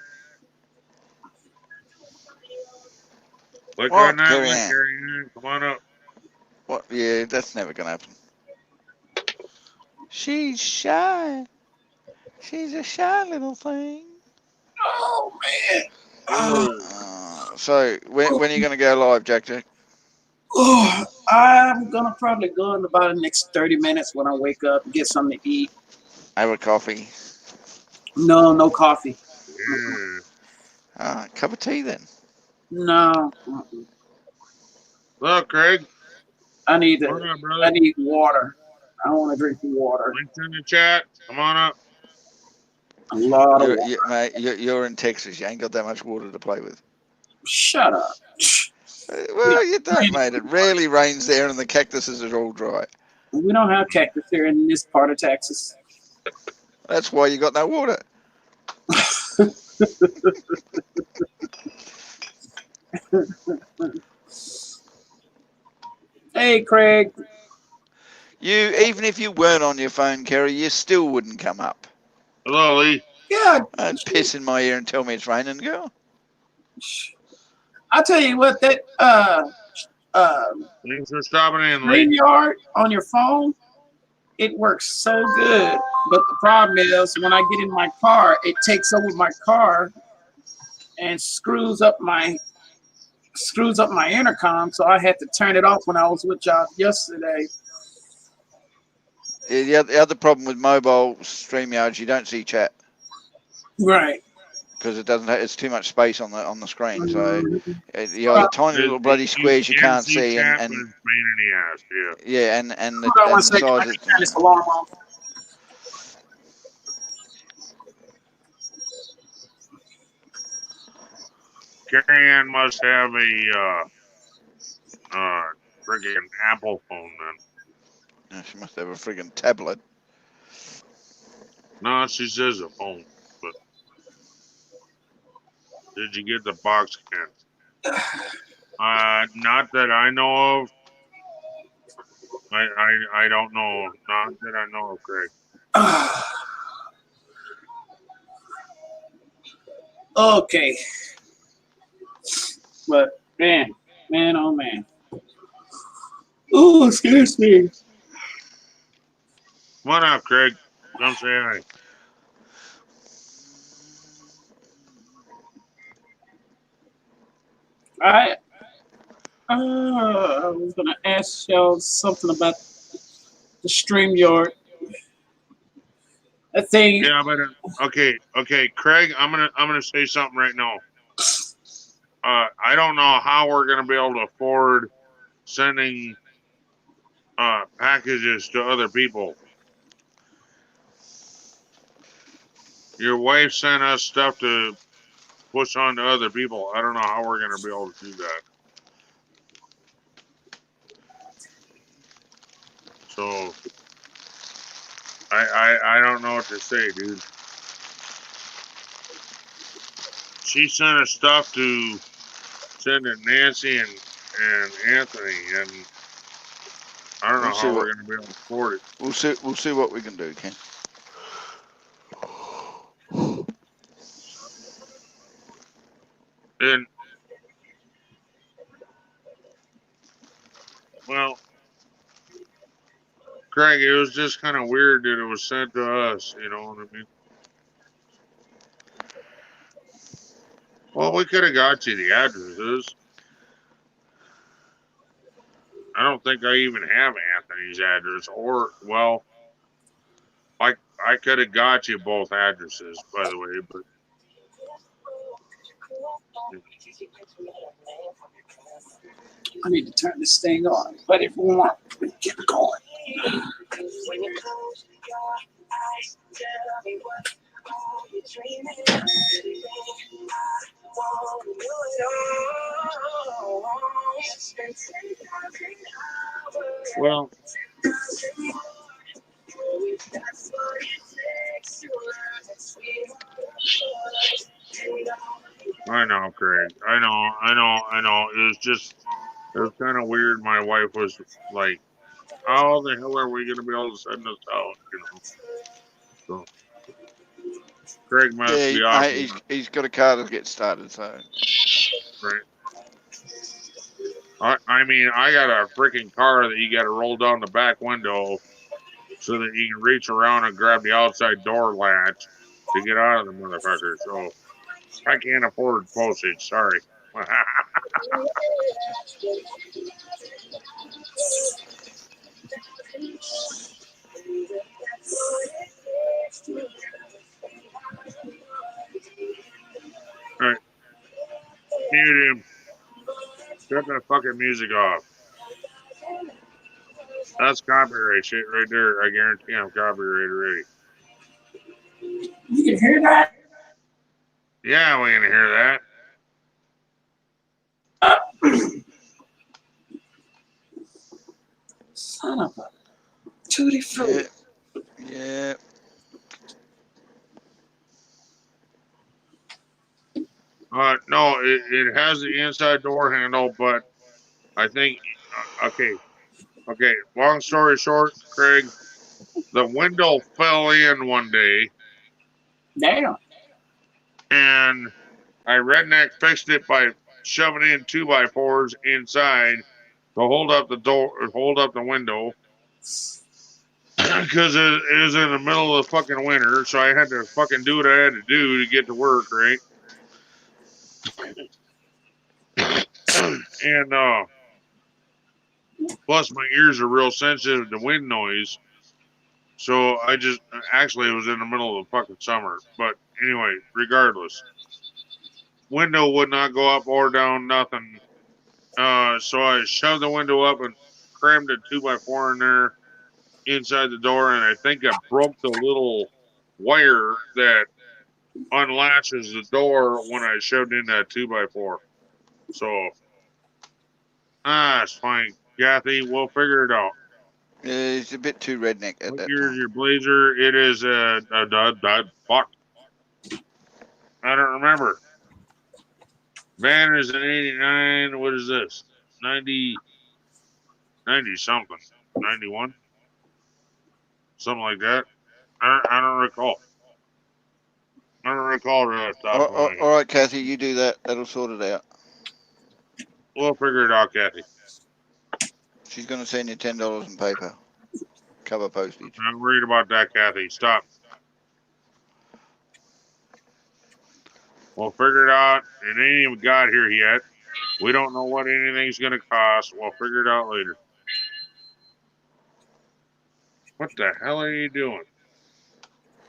Look What, on that Carrie one, Ann? Carrie. Come on up. What? Yeah, that's never gonna happen. She's shy. She's a shy little thing. Oh man. So when are you gonna go live, Jack? Oh, I'm gonna probably go in about the next 30 minutes when I wake up and get something to eat. Have a coffee. No coffee. Cup of tea then. No. Look, Craig. I need water. I want to drink water. Links in the chat. Come on up. A lot of water. Mate, you're in Texas. You ain't got that much water to play with. Shut up. Well, you don't, mate. It rarely rains there, and the cactuses are all dry. We don't have cactus here in this part of Texas. That's why you got no water. Hey, Craig. Even if you weren't on your phone, Kerry, you still wouldn't come up. Hello, Lee. Yeah. Don't piss in my ear and tell me it's raining, girl. I'll tell you what, that Thanks for stopping in, Lee. StreamYard on your phone, it works so good. But the problem is when I get in my car, it takes over my car and screws up my intercom. So I had to turn it off when I was with y'all yesterday. Yeah, the other problem with mobile StreamYards, you don't see chat Right. because it doesn't. It's too much space on the screen. So Mhm. you know the tiny little bloody squares you can can't see, chat, and but it's a pain in the ass. Yeah. yeah, and Hold on one the second. I size. can turn this alarm off. Carrie Ann must have a friggin' Apple phone then. Yeah, she must have a friggin' tablet. No, she says a phone. But did you get the box can? Not that I know of. I don't know. Not that I know of, Craig. Okay. But man, oh man. Oh, excuse me. Come on up, Craig. Come say hi. I was gonna ask y'all something about the StreamYard. That thing. Yeah, but okay, Craig. I'm gonna say something right now. I don't know how we're gonna be able to afford sending packages to other people. Your wife sent us stuff to push on to other people. I don't know how we're gonna be able to do that. So I don't know what to say, dude. She sent us stuff to send to Nancy and Anthony, and I don't know how we're gonna be able to afford it. We'll see what we can do, Ken. And well, Craig, it was just kind of weird that it was sent to us. You know what I mean? Well, we could have got you the addresses. I don't think I even have Anthony's address, or well, I could have got you both addresses, by the way, but I need to turn this thing on. But if we want, we can get going. well, I know, Craig. I know. It was kind of weird. My wife was like, "How the hell are we gonna be able to send this out?" You know. So Craig must Yeah, be no, awkward, he's got a car to get started, so. right? I mean, I got a freaking car that you got to roll down the back window so that you can reach around and grab the outside door latch to get out of the motherfucker. So I can't afford postage. Sorry. All right, mute him. Shut that fucking music off. That's copyright shit right there. I guarantee I'm copyrighted already. You can hear that? Yeah, we can hear that. Son of a tutti frutti. Yeah. No, it has the inside door handle, but I think, okay. Long story short, Craig, the window fell in one day, Damn. and I redneck fixed it by shoving in 2x4s inside to hold up the door, hold up the window. because it was in the middle of the fucking winter, so I had to fucking do what I had to do to get to work, right? And plus my ears are real sensitive to wind noise, so I just actually it was in the middle of the fucking summer. But anyway, regardless, window would not go up or down, nothing. So I shoved the window up and crammed a 2x4 in there inside the door, and I think I broke the little wire that unlatches the door when I shoved in that 2x4. So, it's fine, Kathy. We'll figure it out. It's a bit too redneck at What that year is time. your Blazer? It is fuck. I don't remember. Van is an 89. What is this? 90 something. 91? Something like that. I don't recall. I don't recall right off the top of my head. All right, Kathy, you do that. That'll sort it out. We'll figure it out, Kathy. She's going to send you $10 in PayPal. Cover postage. I'm not worried about that, Kathy. Stop. We'll figure it out. It ain't even got here yet. We don't know what anything's going to cost. We'll figure it out later. What the hell are you doing?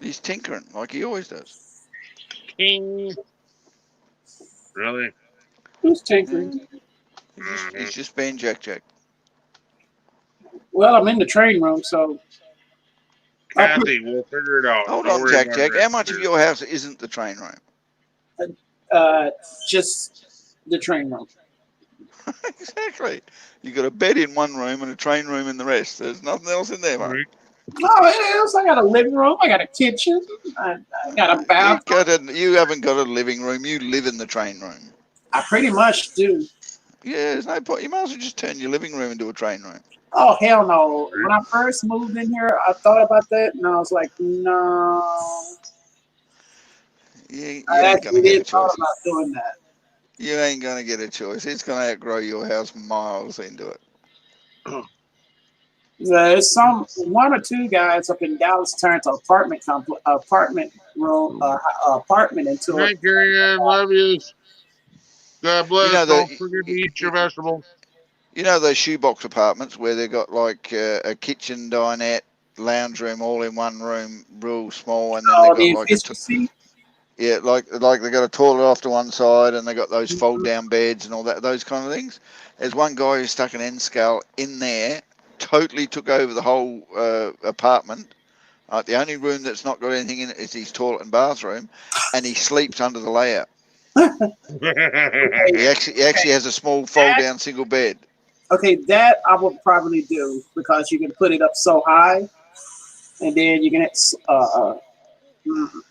He's tinkering like he always does. King. Really? Who's tinkering? He's just being Jack. Well, I'm in the train room, so. Kathy, we'll figure it out. Hold Don't on, worry Jack. about it. How much of your house isn't the train room? Just the train room. Exactly. You got a bed in one room and a train room in the rest. There's nothing else in there, mate. Right. Oh, it is. I got a living room. I got a kitchen. I got a bathroom. You haven't got a living room. You live in the train room. I pretty much do. Yeah, there's no point. You might as well just turn your living room into a train room. Oh, hell no. When I first moved in here, I thought about that, and I was like, no. You I ain't going to actually get a did thought choice. about doing that. You ain't going to get a choice. It's going to outgrow your house miles into it. There's one or two guys up in Dallas turned to apartment into Good night, Carrie Ann. Love you. God bless. You know, Don't forget to eat your vegetables. You know those shoebox apartments where they got like a kitchen, dinette, lounge room all in one room, real small, and then they got like like they got a toilet off to one side, and they got those fold down beds and all that, those kind of things. There's one guy who stuck an end scale in there, totally took over the whole apartment. The only room that's not got anything in it is his toilet and bathroom, and he sleeps under the layout. He actually has a small fold down single bed. Okay, that I would probably do because you can put it up so high, and then you can.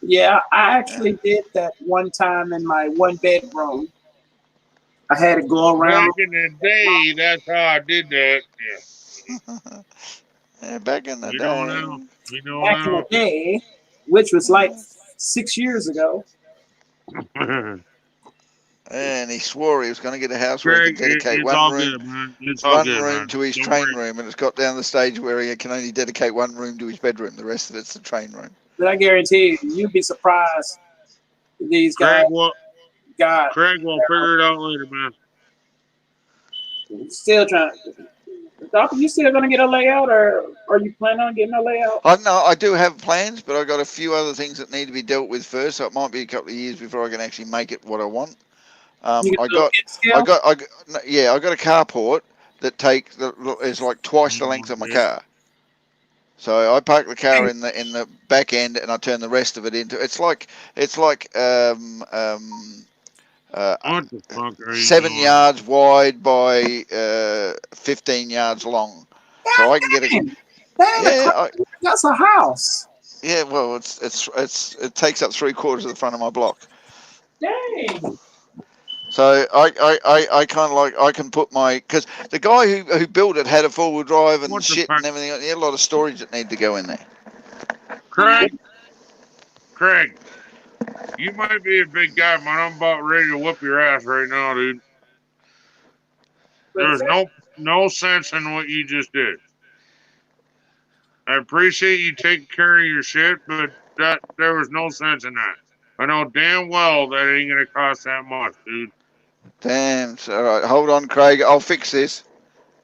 Yeah, I actually did that one time in my one bedroom. I had to go around. Back in the day, that's how I did that. Yeah. Yeah, back in the day. Back in the day, which was like 6 years ago. And he swore he was going to get a house where he could dedicate one room to his train room, and it's got down the stage where he can only dedicate one room to his bedroom. The rest of it's the train room. But I guarantee you'd be surprised. These guys. Craig will figure it out later, man. Still trying. Doctor, you still going to get a layout, or are you planning on getting a layout? I do have plans, but I've got a few other things that need to be dealt with first. So it might be a couple of years before I can actually make it what I want. I got a carport that is like twice the length of my car. So I park the car in the back end, and I turn the rest of it into. It's like 7 yards wide by 15 yards long. So I can get it. That's a house. Yeah, well, it takes up 3/4 of the front of my block. Dang. So I kind of like, I can put because the guy who built it had a 4-wheel drive and shit and everything. He had a lot of storage that needed to go in there. Craig, you might be a big guy, but I'm about ready to whoop your ass right now, dude. There's no sense in what you just did. I appreciate you taking care of your shit, but there was no sense in that. I know damn well that ain't gonna cost that much, dude. Damn. So, all right, hold on, Craig. I'll fix this.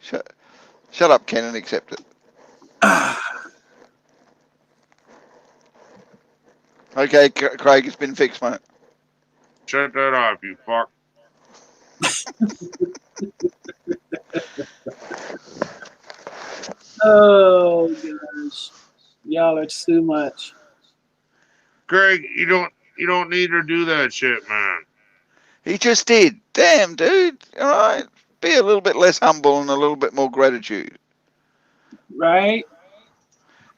Shut up, Ken, and accept it. Okay, Craig, it's been fixed, mate. Shut that off, you fuck. Oh gosh, y'all are too much. Greg, you don't need to do that shit, man. He just did. Damn, dude. All right. Be a little bit less humble and a little bit more gratitude. Right?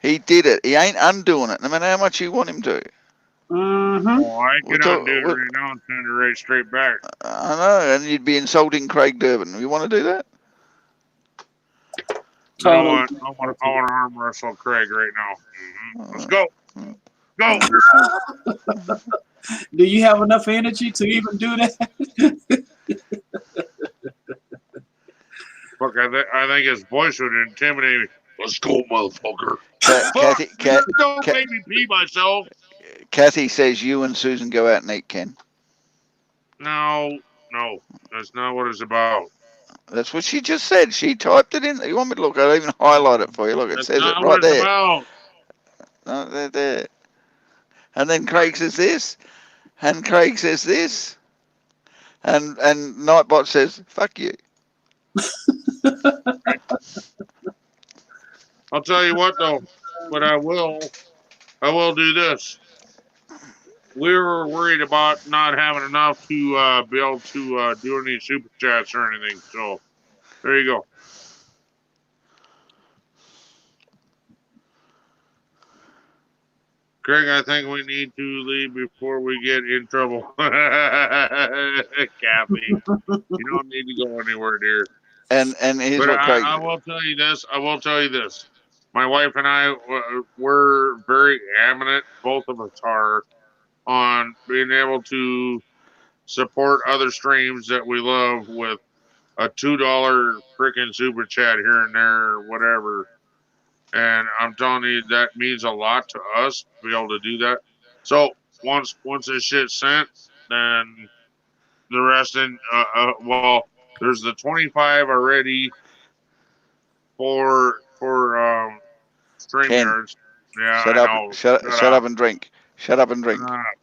He did it. He ain't undoing it, no matter how much you want him to. Mm-hmm. Well, I could undo it right now and send it right straight back. I know, and you'd be insulting Craig Durbin. You want to do that? You know what? I want to arm wrestle Craig right now. Let's go. Go. Do you have enough energy to even do that? Fuck, I think his voice would intimidate me. Let's go, motherfucker. Kathy, don't make me pee myself. Kathy says you and Susan go out and eat, Ken. No, that's not what it's about. That's what she just said. She typed it in. You want me to look? I'll even highlight it for you. Look, it That's says not it what right it's there. about. No, there. And then Craig says this, and Craig says this, and Nightbot says, "Fuck you." I'll tell you what though, but I will do this. We were worried about not having enough to be able to do any super chats or anything. So there you go. Craig, I think we need to leave before we get in trouble. Kathy, you don't need to go anywhere, dear. And here's But what Craig. I will tell you this. I will tell you this. My wife and I were very adamant, both of us are, on being able to support other streams that we love with a $2 freaking super chat here and there or whatever. And I'm telling you, that means a lot to us to be able to do that. So once this shit's sent, then the rest in well, there's the 25 already for StreamYards. Yeah, Shut I up! know. Shut up and drink. Shut up and drink.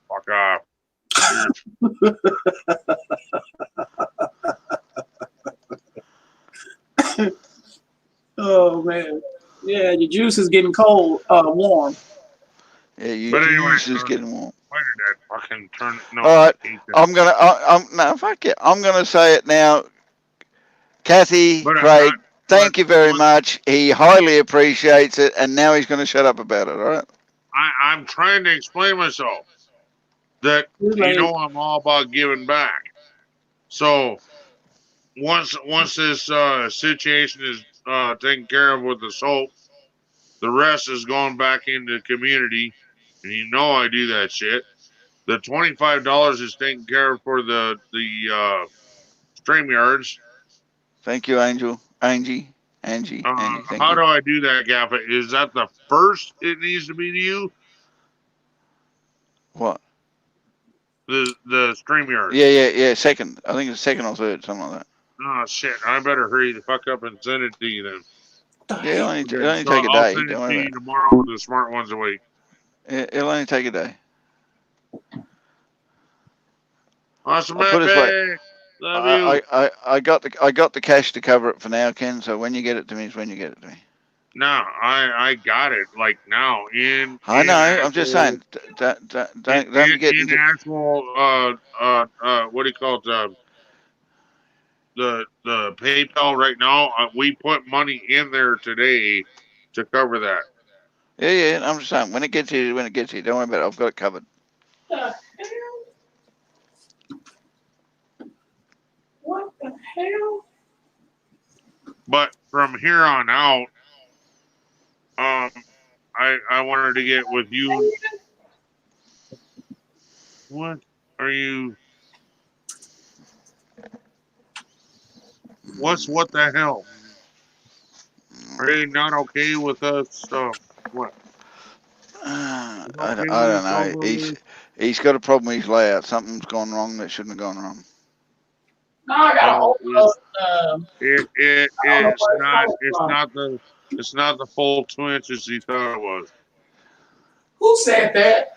Fuck off. Oh man, yeah, your juice is getting cold, warm. Yeah, But anyway, yours is getting warm. why did that fucking turn? No, all right, no, fuck it. I'm gonna say it now. Kathy, but Craig, thank you very much. He highly appreciates it, and now he's going to shut up about it. All right. I'm trying to explain myself that I'm all about giving back. So once this situation is taken care of with the soap, the rest is going back into the community, and I do that shit. The $25 is taken care of for the StreamYards. Thank you, Angie. Thank How you. do I do that, Gaffa? Is that the first it needs to be to you? What? The StreamYard. Yeah. Second. I think it's second or third, something like that. Oh shit! I better hurry the fuck up and send it to you then. Yeah, it'll only take a day. I'll send it to you tomorrow with the smart ones awake. It'll only take a day. Awesome, put it this way. Love you. I got the cash to cover it for now, Ken. So when you get it to me is when you get it to me. No, I got it like now in. I know. I'm just saying. Don't get in actual what do you call it? The PayPal right now. We put money in there today to cover that. Yeah. I'm just saying when it gets here, Don't worry about it. I've got it covered. What the hell? But from here on out, I wanted to get with you. What are you? What the hell? Are you not okay with us What? I don't know. He's got a problem with his layout. Something's gone wrong that shouldn't have gone wrong. No, I got a Oh, whole. It's not the full 2 inches he thought it was. Who said that?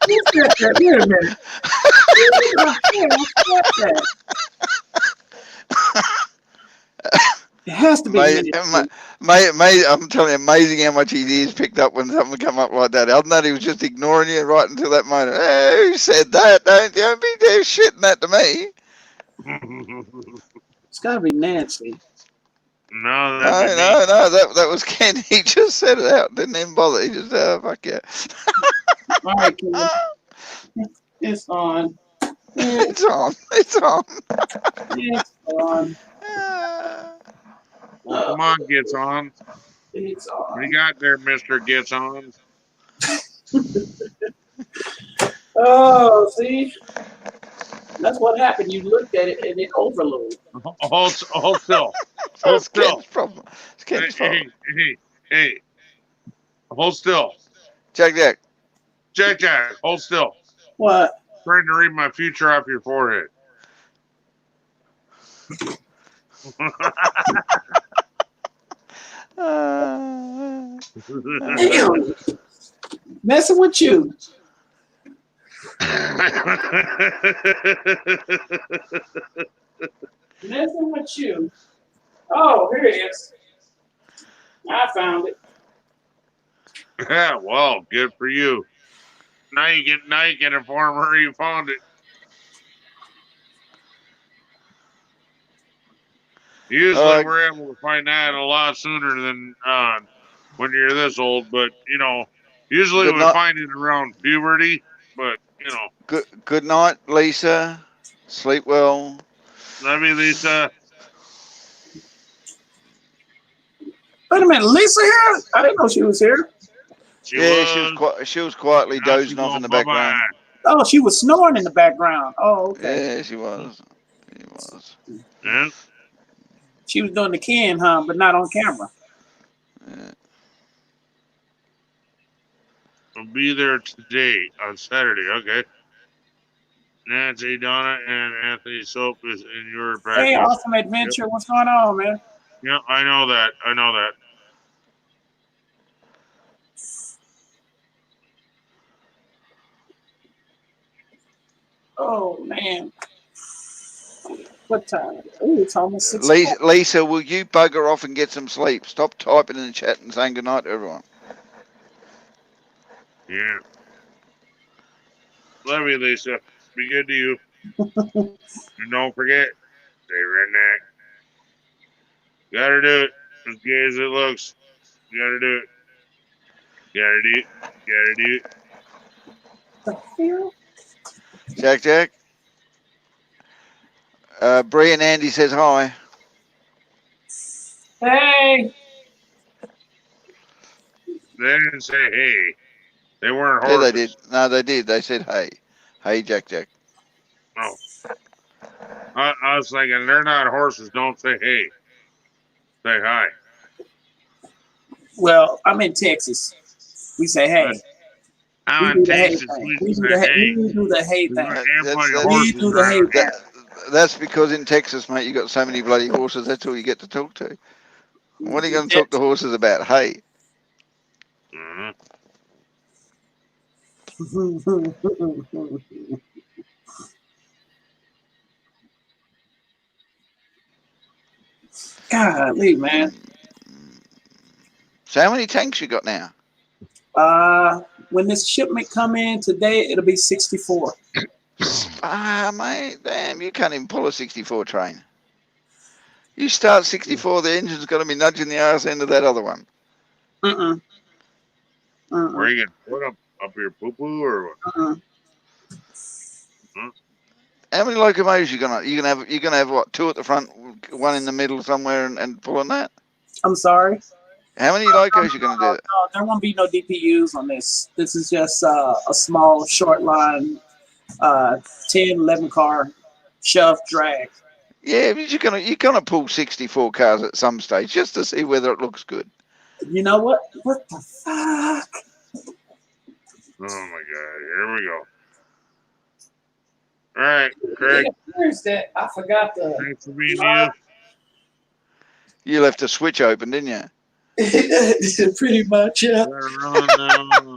Who said that? Wait a minute. Who said that? It has to be. Mate, I'm telling you, amazing how much his ears picked up when something come up like that. Other than that, he was just ignoring you right until that moment. Hey, who said that? Don't be there shitting that to me. It's got to be Nancy. No, that was Ken. He just said it out. Didn't even bother. He just, fuck yeah. All right, Ken. It's on. It's on. It's on. It's on. Come on, Gets On. It's on. What you got there, Mr. Gets On? Oh, see? That's what happened. You looked at it and it overloaded. Hold still. Hold still. Ken's problem. It's Ken's problem. Hey. Hold still. Jack. Hold still. What? I'm trying to read my future off your forehead. Damn. Messing with you. Messing with you. Oh, here it is. I found it. Yeah, well, good for you. Now you can inform her you found it. Usually we're able to find that a lot sooner than when you're this old, but usually we find it around puberty. But Good night, Lisa. Sleep well. Love you, Lisa. Wait a minute, Lisa here? I didn't know she was here. She was quietly dozing off in the background. Oh, she was snoring in the background. Oh, okay. Yeah, she was. Yeah. She was doing the Ken, huh? But not on camera. Yeah. I'll be there today on Saturday. Okay. Nancy, Donna, and Anthony Soap is in your practice. Hey, Awesome Adventure. Yep. What's going on, man? Yeah, I know that. Oh, man. What time? Oh, it's almost 6 o'clock. Lisa, will you bugger off and get some sleep? Stop typing in the chat and saying goodnight to everyone. Yeah. Love you, Lisa. Be good to you. And don't forget, stay redneck. Gotta do it. As gay as it looks. Gotta do it. Gotta do it. Jack. Bree and Andy says hi. Hey. They didn't say hey. They weren't horses. Yeah, they did. No, they did. They said hey. Hey, Jack. Oh. I was thinking, they're not horses. Don't say hey. Say hi. Well, I'm in Texas. We say hey. I'm in Texas. We do the hey thing. We do the hey thing. That's because in Texas, mate, you got so many bloody horses. That's all you get to talk to. What are you going to talk to horses about? Hey. Golly, man. So how many tanks you got now? When this shipment come in today, it'll be 64. Mate, damn, you can't even pull a 64 train. You start 64, the engine's got to be nudging the arse end of that other one. Where are you going to put up your poo-poo or what? How many locomotives you gonna have what, 2 at the front, 1 in the middle somewhere and pulling that? I'm sorry? How many locos you gonna do? No, there won't be no DPUs on this. This is just a small short line 10, 11 car shove drag. Yeah, but you're gonna pull 64 cars at some stage just to see whether it looks good. You know what? What the fuck? Oh my god, here we go. All right, Craig, Where's that? I forgot the. thanks for being you. You left the switch open, didn't you? Pretty much, yeah. Gotta run now.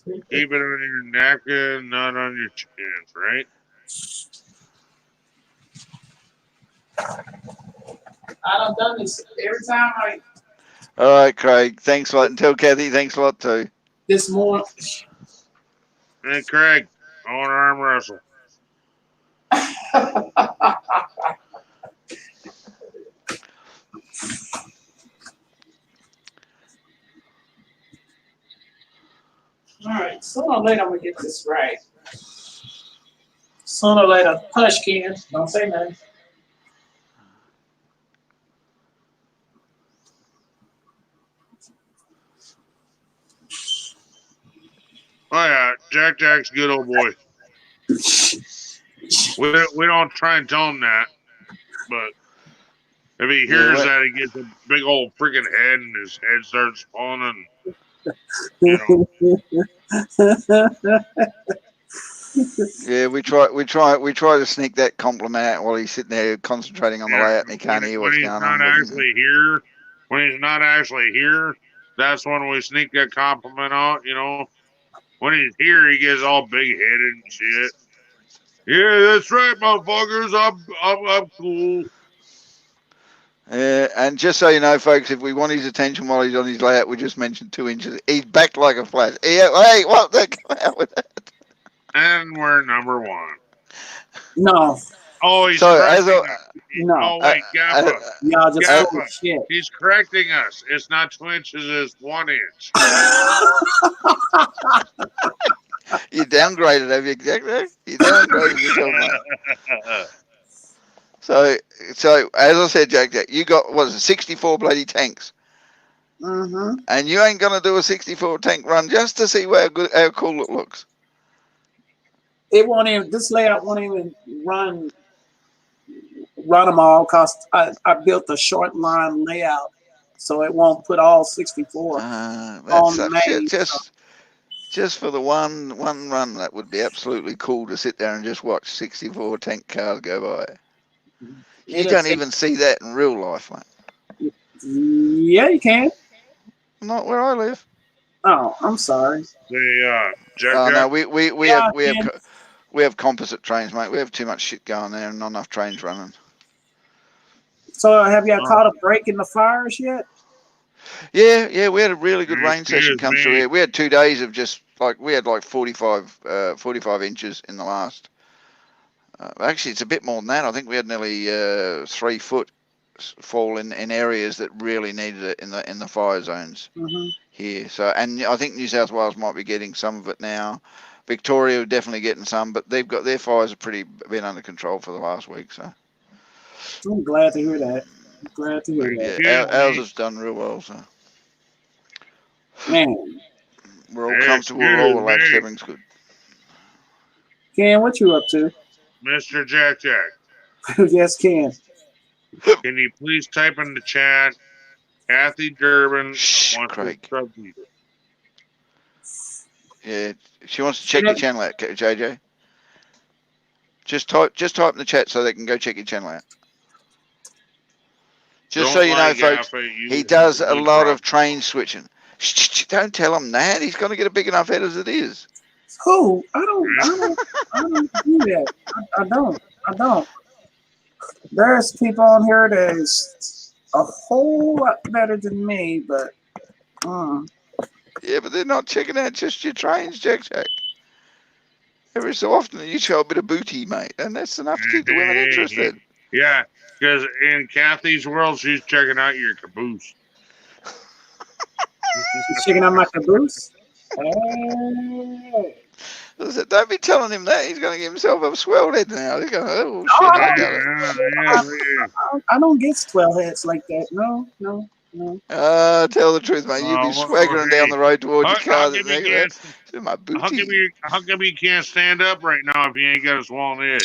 Keep it on your napkin, not on your chins, right? I done done this every time All right, Craig. Thanks a lot. And tell Kathy thanks a lot too. this morning. Hey, Craig, I want to arm wrestle. All right, sooner or later I'm gonna get this right. Sooner or later, hush, Ken. Don't say nothing. Oh yeah, Jack's a good old boy. We don't try and tell him that, but if he hears that, he gets a big old freaking head, and his head starts spawning. You know. Yeah, we try to sneak that compliment out while he's sitting there concentrating on the layout and he can't hear what's going on. When he's not actually here, that's when we sneak that compliment out, you know. When he's here, he gets all big headed and shit. Yeah, that's right, motherfuckers. I'm cool. And just so you know, folks, if we want his attention while he's on his layout, we just mentioned 2 inches. He's back like a flash. Hey, what? Come out with that. And we're number 1. No. Oh, he's no. Oh wait, Gaffa. Y'all just Gaffa. shit. He's correcting us. It's not 2 inches, it's 1 inch. You downgraded, have you, exactly? You downgraded yourself, mate. So as I said, Jack, you got, what is it, 64 bloody tanks. Mm-hmm. And you ain't going to do a 64 tank run just to see how cool it looks. It won't even, this layout won't even run them all because I built a short line layout, so it won't put all 64 on main. Just for the one run, that would be absolutely cool to sit there and just watch 64 tank cars go by. You can't even see that in real life, mate. Yeah, you can. Not where I live. Oh, I'm sorry. No, we have composite trains, mate. We have too much shit going there and not enough trains running. So have you caught a break in the fires yet? Yeah, we had a really good rain session come through here. We had 2 days of just we had 45 inches in the last. Actually, it's a bit more than that. I think we had nearly 3 foot fall in areas that really needed it in the fire zones here. So, and I think New South Wales might be getting some of it now. Victoria are definitely getting some, but they've got their fires have been under control for the last week. So, I'm glad to hear that. Yeah, ours has done real well. So, man, we're all comfortable. We're all relaxed. Everything's good. Ken, what you up to? Mr. Jack. Yes, Ken. Can you please type in the chat? Kathy Durbin wants Craig. to submit it. Yeah, she wants to check your channel out, JJ. Just type in the chat so they can go check your channel out. Just so you know, folks, he does a lot of train switching. Don't tell him that. He's going to get a big enough head as it is. Who? I don't do that. I don't. There's people on here that is a whole lot better than me, but yeah, but they're not checking out just your trains, Jack. Every so often you show a bit of booty, mate, and that's enough to keep the women interested. Yeah, because in Kathy's world, she's checking out your caboose. She's checking out my caboose? Don't be telling him that. He's going to get himself a swell head now. He's going, oh, shit. I don't get swell heads like that. No. Tell the truth, mate. You'd be swaggering down the road towards your car. How come you can't stand up right now if you ain't got a swollen head?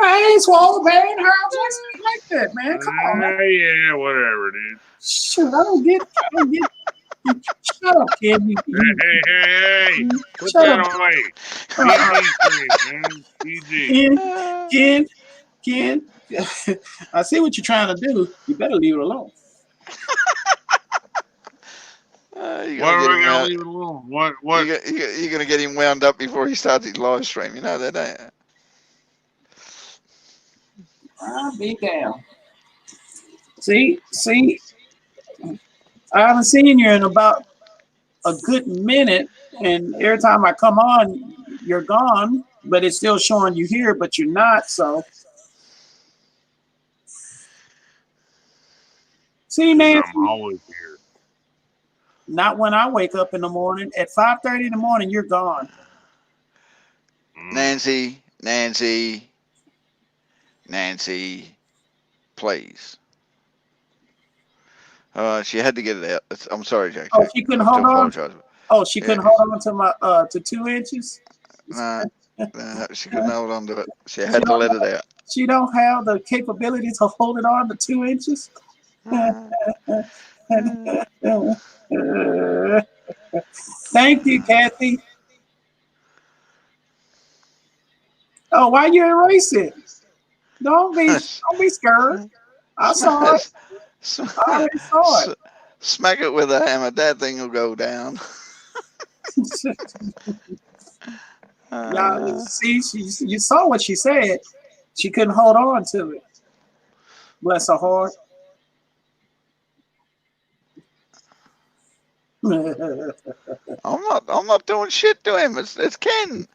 I ain't swallowed, man. How like that, man? Come on, man. Yeah, whatever, dude. Shoot, I don't get. Shut up, kid. Hey. Put Shut that up. away. PG, man. PG. Ken, I see what you're trying to do. You better leave it alone. You're Why gonna are get we him gonna wound. leave it alone? What? You're gonna get him wound up before he starts his live stream. You know that, don't you? I'll be down. See, I haven't seen you in about a good minute, and every time I come on, you're gone, but it's still showing you here, but you're not. So, see, Nancy, I'm always here. not when I wake up in the morning. At 5:30 in the morning, you're gone. Nancy, please. She had to get it out. I'm sorry, Jack. Oh, she couldn't hold on. Oh, she couldn't hold on to my to 2 inches. No, she couldn't hold on to it. She had to let it out. She don't have the capability to hold it on to 2 inches. Thank you, Kathy. Oh, why you erase it? Don't be scared. I saw it. I already saw it. Smack it with a hammer. That thing will go down. Yeah, see, you saw what she said. She couldn't hold on to it. Bless her heart. I'm not doing shit to him. It's Ken.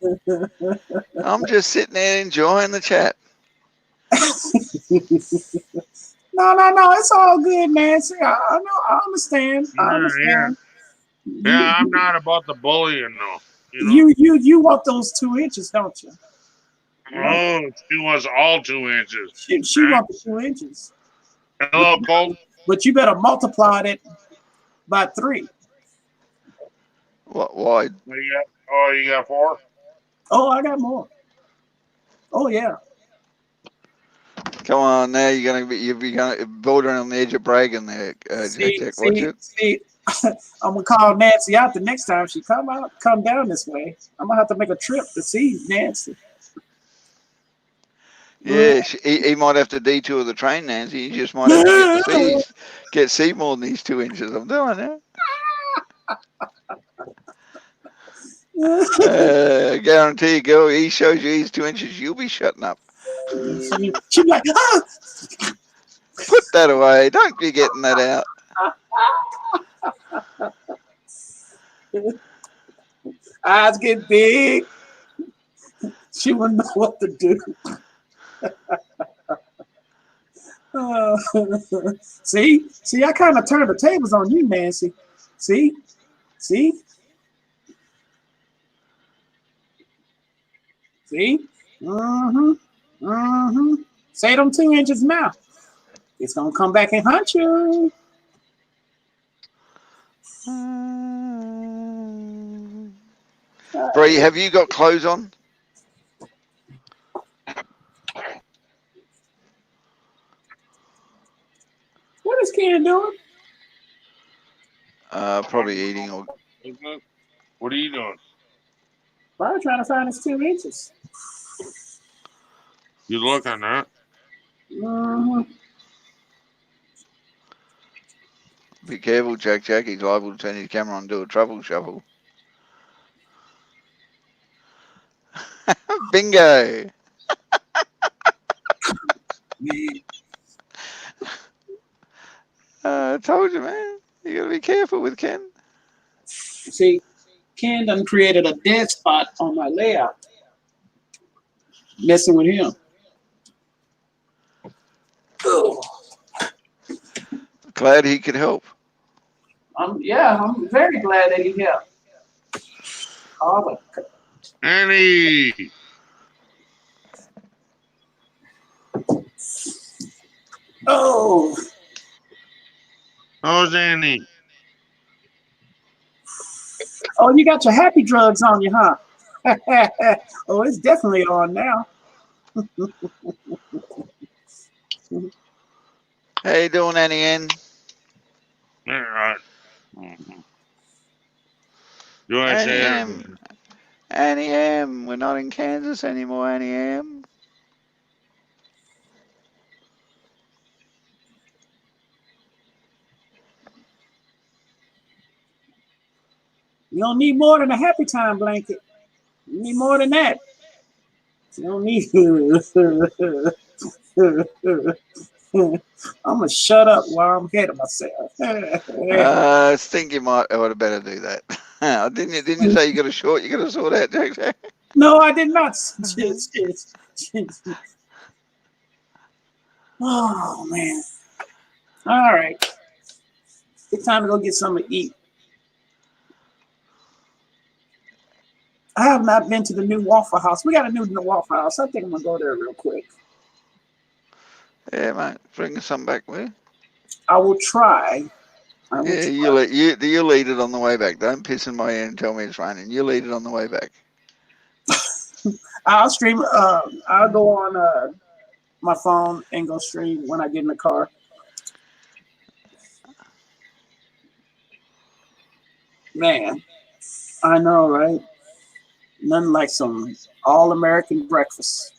I'm just sitting there enjoying the chat. No, it's all good, Nancy. I know, I understand. Yeah, I'm not about the bullying though. You know? You want those 2 inches, don't you? Oh, she was all 2 inches. She wants the 2 inches. Hello, Cole. But you better multiply it by 3. What? Why? You got 4? Oh, I got more. Oh yeah. Come on, now you're gonna bordering on the edge of bragging there, Jack. Watch it. See, I'm gonna call Nancy out the next time she come down this way. I'm gonna have to make a trip to see Nancy. Yeah, he might have to detour the train, Nancy. You just might have to see more than these 2 inches. I'm doing it. Guarantee you, girl. He shows you he's 2 inches, you'll be shutting up. She's like, ah! Put that away. Don't be getting that out. Eyes get big. She wouldn't know what to do. See, I kind of turned the tables on you, Nancy. See. Say them 2 inches now. It's gonna come back and hunt you. Bree, have you got clothes on? What is Ken doing? Probably eating or. What are you doing? Probably trying to find his 2 inches. You looking, huh? Be careful, Jack. He's liable to turn his camera on and do a trouble shuffle. Bingo! I told you, man. You gotta be careful with Ken. See, Ken done created a dead spot on my layout. Messing with him. Oh. Glad he could help. I'm very glad that he helped. Annie. Oh. How's Annie? Oh, you got your happy drugs on you, huh? Oh, it's definitely on now. How you doing, Annie N? All right. Mhm. Do I Annie say it? M. Annie M. We're not in Kansas anymore, Annie M. You don't need more than a happy time blanket. You need more than that. You don't need. I'm gonna shut up while I'm ahead of myself. I think you might ought to better do that. Didn't you say you got a short? You got to sort out, Jack? No, I did not. Oh man. All right. It's time to go get something to eat. I have not been to the new Waffle House. We got a new Waffle House. I think I'm gonna go there real quick. Yeah, mate. Bring some back, will you? I will try. Yeah, you'll eat it on the way back. Don't piss in my ear and tell me it's raining. You'll eat it on the way back. I'll stream. I'll go on my phone and go stream when I get in the car. Man, I know, right? Nothing like some all-American breakfast.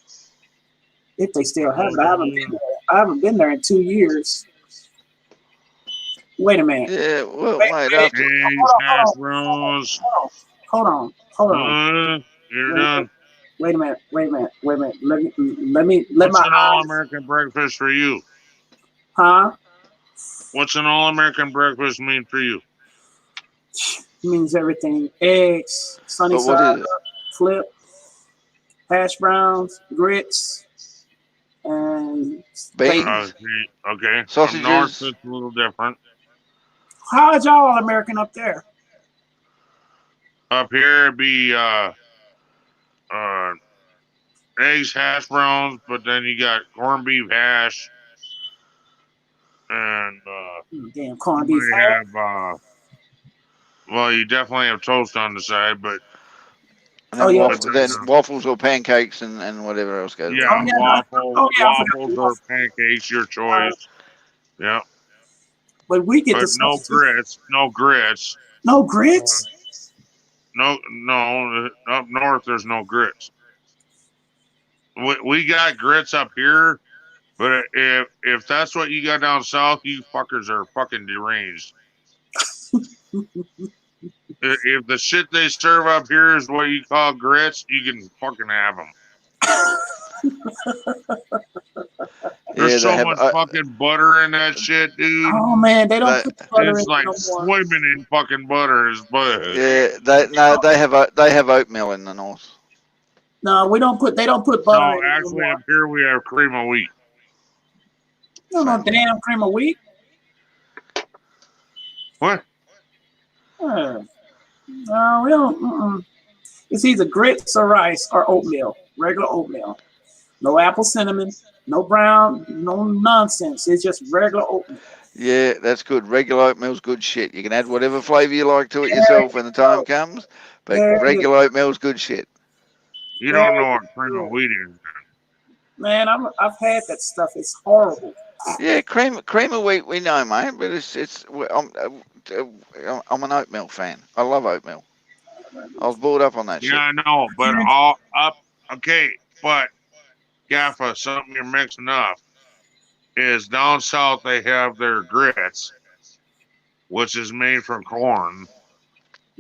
If they still have it, I haven't been there in 2 years. Wait a minute. Yeah, well, Wait, mate. wait, After Eggs, hash browns. Hold on. You're Wait, done. Wait a minute. Let my What's an eyes. all-American breakfast for you? Huh? What's an all-American breakfast mean for you? Means everything. Eggs, sunny But what side is it? up, flip, hash browns, grits, and steak. Beans, Okay. sausages. From north, it's a little different. How is y'all American up there? Up here, it'd be eggs, hash browns, but then you got corned beef hash, and Damn corned you beef might hash. have well, you definitely have toast on the side, but And Oh then, yeah. waffles or pancakes and whatever else goes yeah, on. Oh yeah. I forgot. waffles or pancakes, your choice. Yeah, But we get but the no grits, no grits. No grits. No, up north there's no grits. We got grits up here, but if that's what you got down south, you fuckers are fucking deranged. If the shit they serve up here is what you call grits, you can fucking have them. There's so much fucking butter in that shit, dude. Oh man, they don't put butter in It's like no more. swimming in fucking butter. Yeah, they have oatmeal in the north. No, we don't put. They don't put butter No, in it no actually, more. up here we have cream of wheat. No damn cream of wheat. What? No, we don't. It's either grits or rice or oatmeal, regular oatmeal. No apple cinnamon, no brown, no nonsense. It's just regular oatmeal. Yeah, that's good. Regular oatmeal's good shit. You can add whatever flavour you like to it yourself when the time comes, but regular oatmeal's good shit. You don't know what cream of wheat is. Man, I've had that stuff. It's horrible. Yeah, cream of wheat we know, mate, but I'm an oatmeal fan. I love oatmeal. I was brought up on that shit. Yeah, I know, but okay, but Gaffa, something you're mixing up is down south they have their grits, which is made from corn.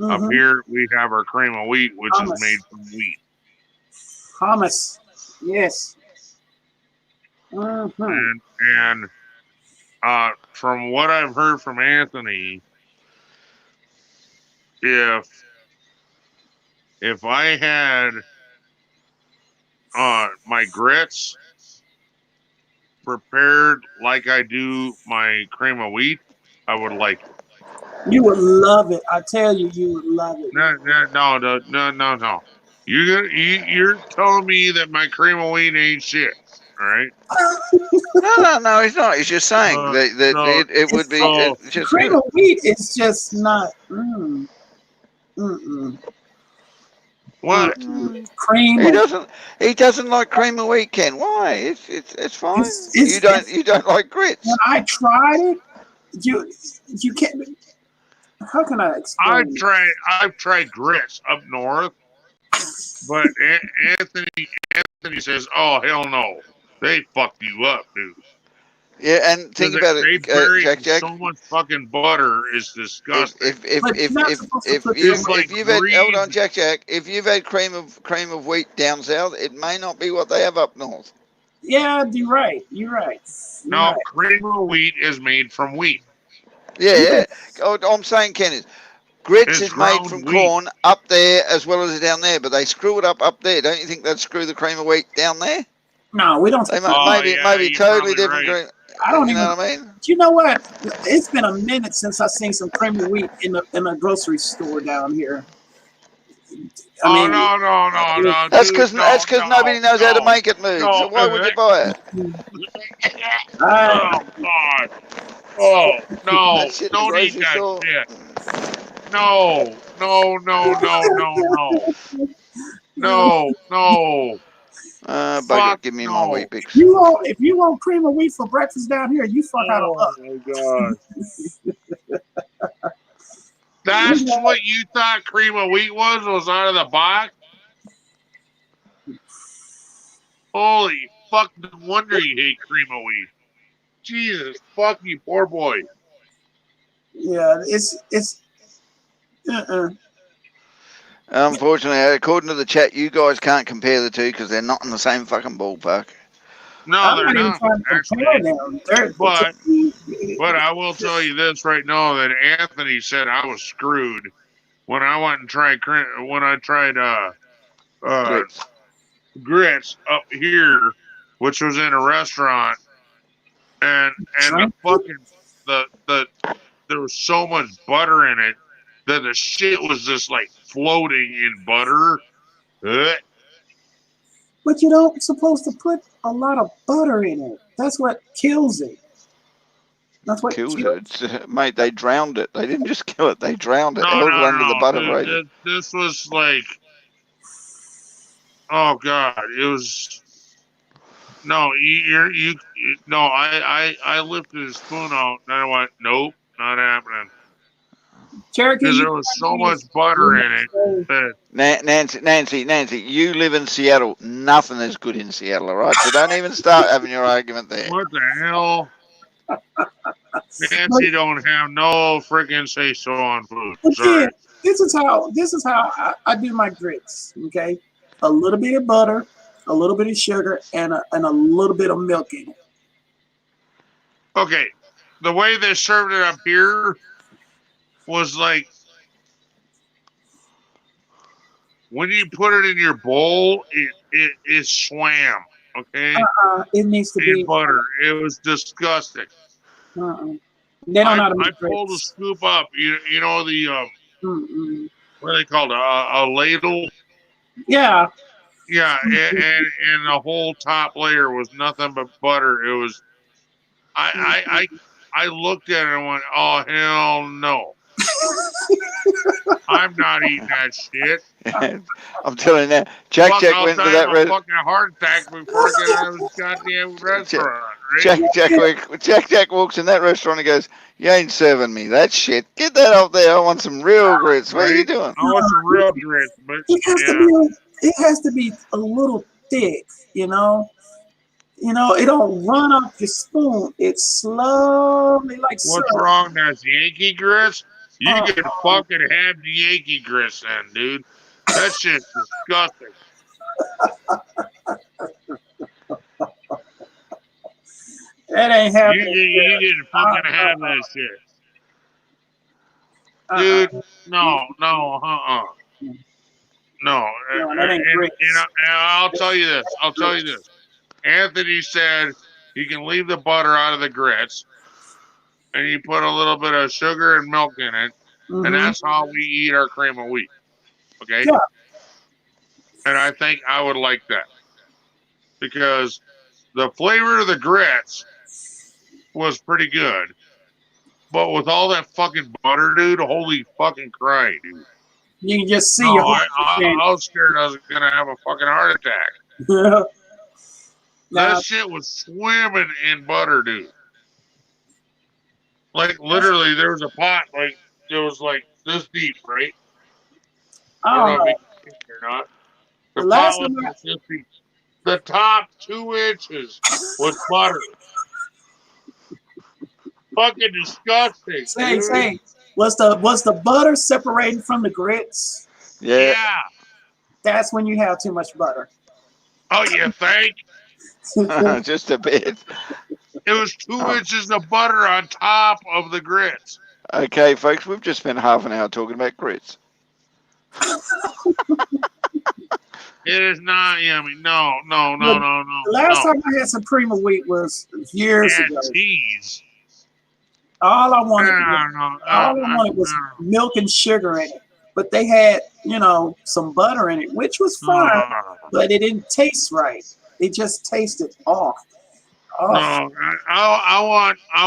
Up here we have our cream of wheat, which is made from wheat. Hummus, yes. And from what I've heard from Anthony, if I had my grits prepared like I do my cream of wheat, I would like it. You would love it. I tell you, you would love it. No. You're telling me that my cream of wheat ain't shit, all right? No, it's not. He's just saying that it would be just cream of wheat is just not. What? Cream. He doesn't like cream of wheat, Ken. Why? It's fine. You don't like grits. When I tried it, you can't. How can I explain? I've tried grits up north, but Anthony says, "Oh hell no, they fucked you up, dude." Yeah, and think about it, Jack. So much fucking butter is disgusting. If you've had, hold on, Jack. If you've had cream of wheat down south, it may not be what they have up north. Yeah, you're right. No, cream of wheat is made from wheat. Yeah. I'm saying, Ken, grits is made from corn up there as well as down there, but they screw it up there. Don't you think they'd screw the cream of wheat down there? No, we don't. They maybe totally different. Right. I don't you even know what I mean. You know what? It's been a minute since I've seen some cream of wheat in a grocery store down here. No. That's because nobody knows how to make it move. So why would you buy it? Oh God! Oh no! Don't eat that shit! No! Bugger, give me my wheat bix. If you want cream of wheat for breakfast down here, you fuck out of luck. Oh my God! That's what you thought cream of wheat was out of the box? Holy fuck! No wonder you hate cream of wheat. Jesus, fuck you, poor boy. Yeah, it's. Unfortunately, according to the chat, you guys can't compare the two because they're not in the same fucking ballpark. No, they're not. Actually, but I will tell you this right now that Anthony said I was screwed when I went and tried grits up here, which was in a restaurant, and the fucking there was so much butter in it that the shit was just like floating in butter. But you don't supposed to put a lot of butter in it. That's what kills it. That's what kills it. Mate, they drowned it. They didn't just kill it. They drowned it. Held it under the butter braid. This was like, oh God, it was. No, I lifted a spoon out and I went, nope, not happening. Because there was so much butter in it. Nancy, you live in Seattle. Nothing is good in Seattle, all right? So don't even start having your argument there. What the hell? Nancy don't have no freaking say so on food. Sorry. This is how I do my grits. Okay, a little bit of butter, a little bit of sugar, and a little bit of milk in it. Okay, the way they served it up here was like when you put it in your bowl, it swam. Okay, it needs to be butter. It was disgusting. I pulled a scoop up. You know the what are they called? A ladle. Yeah. Yeah, and the whole top layer was nothing but butter. It was. I looked at it and went, oh hell no. I'm not eating that shit. I'm telling you now, Jack went to that restaurant. Fucking heart attack before I get out of this goddamn restaurant. Right? Jack walks in that restaurant and goes, "You ain't serving me that shit. Get that up there. I want some real grits. What are you doing? I want some real grits, but it has to be a little thick, you know. You know, it don't run off your spoon. It's slowly like. What's wrong? That's Yankee grits. You can fucking have the Yankee grits then, dude. That shit's disgusting. That ain't happening. You can fucking have that shit. Dude, no. No, that ain't grits. And I'll tell you this. Anthony said you can leave the butter out of the grits and you put a little bit of sugar and milk in it, and that's how we eat our cream of wheat. Okay? Yeah. And I think I would like that. Because the flavor of the grits was pretty good. But with all that fucking butter, dude, holy fucking cry, dude. You can just see No, your I was scared I was gonna have a fucking heart attack. now, That shit was swimming in butter, dude. Like literally, there was a pot like it was like this deep, right? I don't know if you can see it or not. The pot was like this deep. The top 2 inches was butter. Fucking disgusting. Say, was the butter separating from the grits? Yeah. That's when you have too much butter. Oh, you think? Just a bit. It was 2 inches of butter on top of the grits. Okay, folks, we've just spent half an hour talking about grits. It is not yummy. No. Last time I had Suprema wheat was years ago. Cheese. All I wanted was milk and sugar in it. But they had, some butter in it, which was fine, but it didn't taste right. It just tasted off. No, I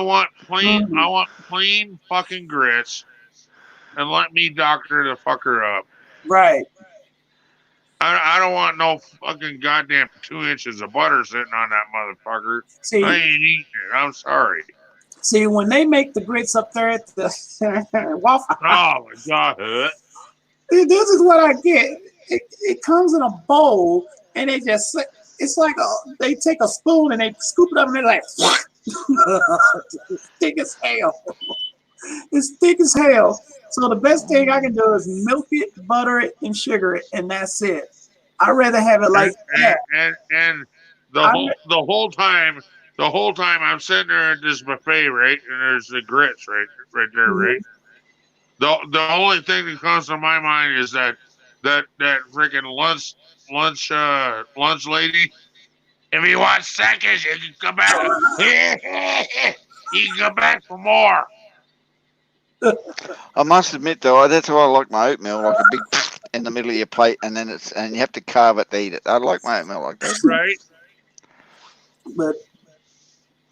want plain. I want plain fucking grits, and let me doctor the fucker up. Right. I don't want no fucking goddamn 2 inches of butter sitting on that motherfucker. See, I ain't eating it. I'm sorry. See, when they make the grits up there at the Waffle House, oh my god, this is what I get. It comes in a bowl, and it's like they take a spoon and they scoop it up, and they're like, thick as hell. It's thick as hell. So the best thing I can do is milk it, butter it, and sugar it, and that's it. I'd rather have it like that. And the whole time I'm sitting there at this buffet, right, and there's the grits right there, right. The only thing that comes to my mind is that freaking lunch lady. If you want seconds, you can come back. You can come back for more. I must admit, though, that's why I like my oatmeal, like a big in the middle of your plate, and then you have to carve it to eat it. I like my oatmeal like that. Right. But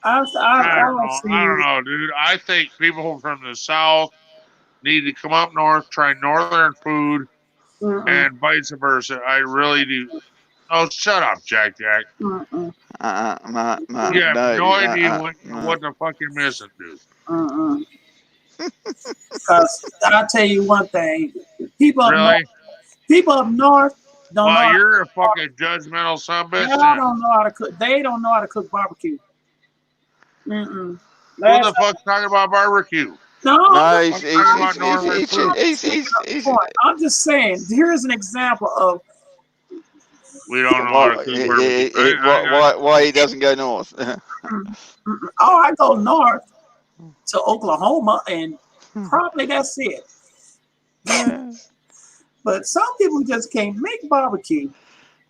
I don't know, dude. I think people from the South need to come up north, try northern food, and vice versa. I really do. Oh, shut up, Jack. You have no idea what the fuck you're missing, dude. Because I'll tell you one thing. People up north don't know. Well, you're a fucking judgmental son of a bitch. They don't know how to cook. They don't know how to cook barbecue. Who the fuck's talking about barbecue? No, he's I'm just saying. Here's an example of. We don't know how to cook barbecue. Why he doesn't go north? I go north to Oklahoma, and probably that's it. But some people just can't make barbecue.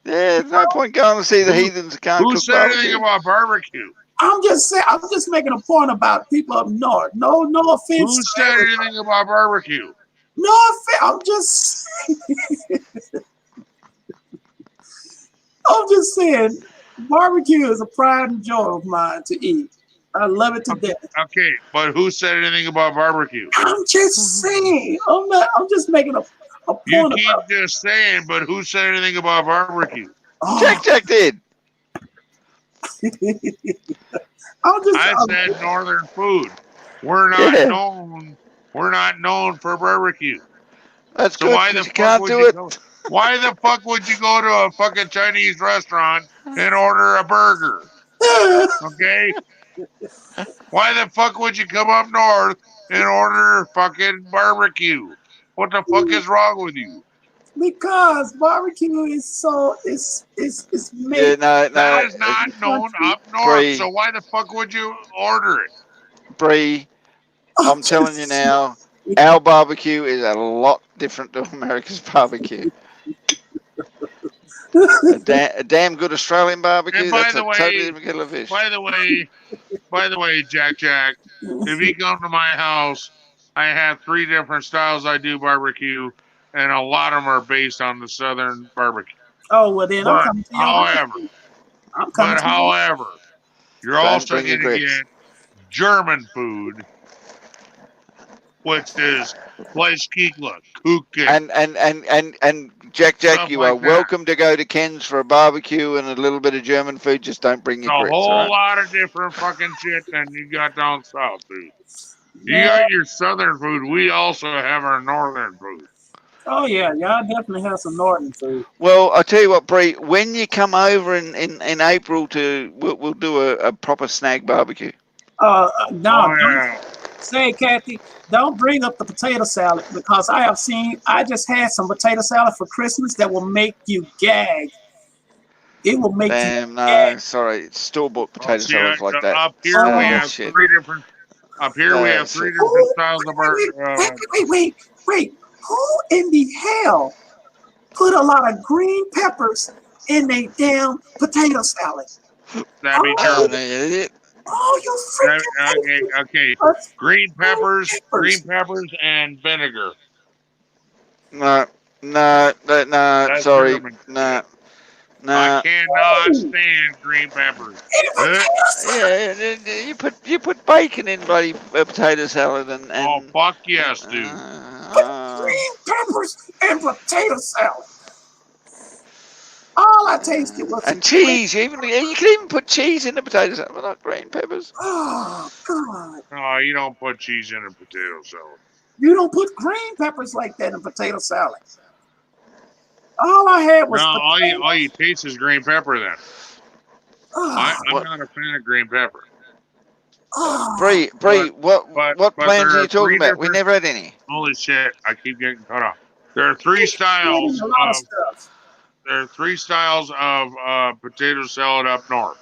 Yeah, there's no point going to see the heathens can't cook barbecue. Who said anything about barbecue? I'm just saying. I'm just making a point about people up north. No offense. Who said anything about barbecue? No offense. I'm just saying. Barbecue is a pride and joy of mine to eat. I love it to death. Okay, but who said anything about barbecue? I'm just saying. I'm just making a point. You keep just saying, but who said anything about barbecue? Jack did. I said northern food. We're not known for barbecue. That's so good. Why the fuck would you go? Why the fuck would you go to a fucking Chinese restaurant and order a burger? Okay. Why the fuck would you come up north and order fucking barbecue? What the fuck is wrong with you? Because barbecue is made. That is not known up north. So why the fuck would you order it? Bree, I'm telling you now, our barbecue is a lot different to America's barbecue. A damn good Australian barbecue. That's a totally different kettle of fish. By the way, Jack, if you come to my house, I have 3 different styles I do barbecue, and a lot of them are based on the southern barbecue. Oh, well then I'm coming to you. However, you're also going to get German food which is Fleischkegel, Kuchen, And Jack, stuff you are like that. welcome to go to Ken's for a barbecue and a little bit of German food. Just don't bring your A grits, whole all right? lot of different fucking shit than you got down south, dude. You Yeah. got your southern food. We also have our northern food. Oh yeah, y'all definitely have some northern food. Well, I'll tell you what, Bree, when you come over in April we'll do a proper snag barbecue. No, Oh, yeah. say, Kathy, don't bring up the potato salad because I just had some potato salad for Christmas that will make you gag. It will make Damn, you no, gag. sorry. Store-bought Oh, potato see, salads like that. up here Stay we out of that have shit. three different. Up here we have That's three it. different styles of our. Wait. Who in the hell put a lot of green peppers in a damn potato salad? That'd be Oh, German. idiot. Oh, you freaking Okay. peppers. Green peppers, and vinegar. No, That's sorry. German. No. I cannot stand green peppers. Yeah, you put bacon in bloody potato salad and Oh, fuck yes, dude. Green peppers and potato salad. All I tasted was and cheese. You can even put cheese in the potato salad, but not green peppers. Oh God! No, you don't put cheese in a potato salad. You don't put green peppers like that in potato salad. All I had was all you taste is green pepper. Then I'm not a fan of green pepper. Bree, what plans are you talking about? We never had any. Holy shit! I keep getting cut off. There are three styles of potato salad up north.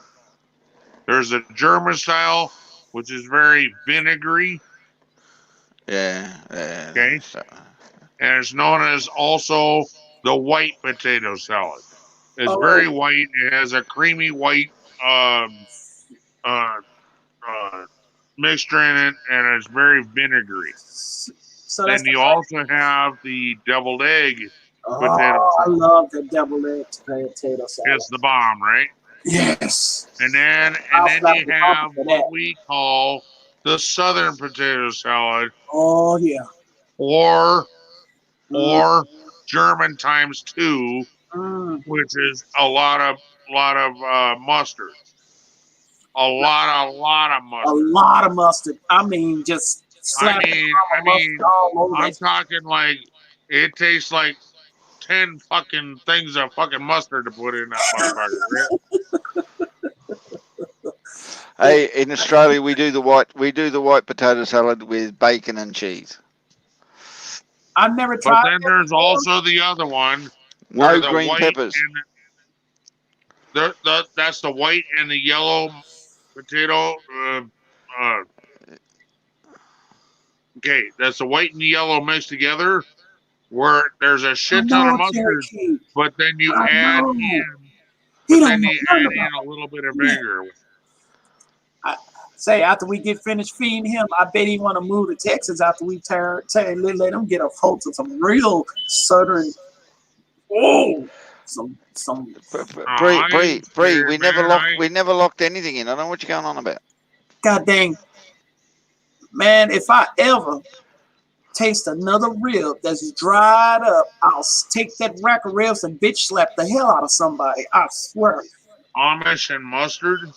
There's a German style, which is very vinegary. Yeah. Okay. And it's known as also the white potato salad. It's very white. It has a creamy white mixture in it, and it's very vinegary. So then you also have the deviled egg potato salad. I love the deviled egg potato salad. It's the bomb, right? Yes. And then you have what we call the southern potato salad. Oh yeah. Or German times 2, which is a lot of mustard. A lot of mustard. A lot of mustard. I mean, just slap I'm talking like it tastes like 10 fucking things of fucking mustard to put in that motherfucker. Hey, in Australia we do the white potato salad with bacon and cheese. I've never tried. But then there's also the other one. No green peppers. That's the white and the yellow potato. Okay, that's the white and the yellow mixed together, where there's a shit ton of mustard, but then you add in a little bit of vinegar. Say after we get finished feeding him, I bet he want to move to Texas after we let him get a hold of some real southern. Some. Bree, we never locked anything in. I don't know what you're going on about. God dang, man! If I ever taste another rib that's dried up, I'll take that rack of ribs and bitch slap the hell out of somebody. I swear. Amish and mustard.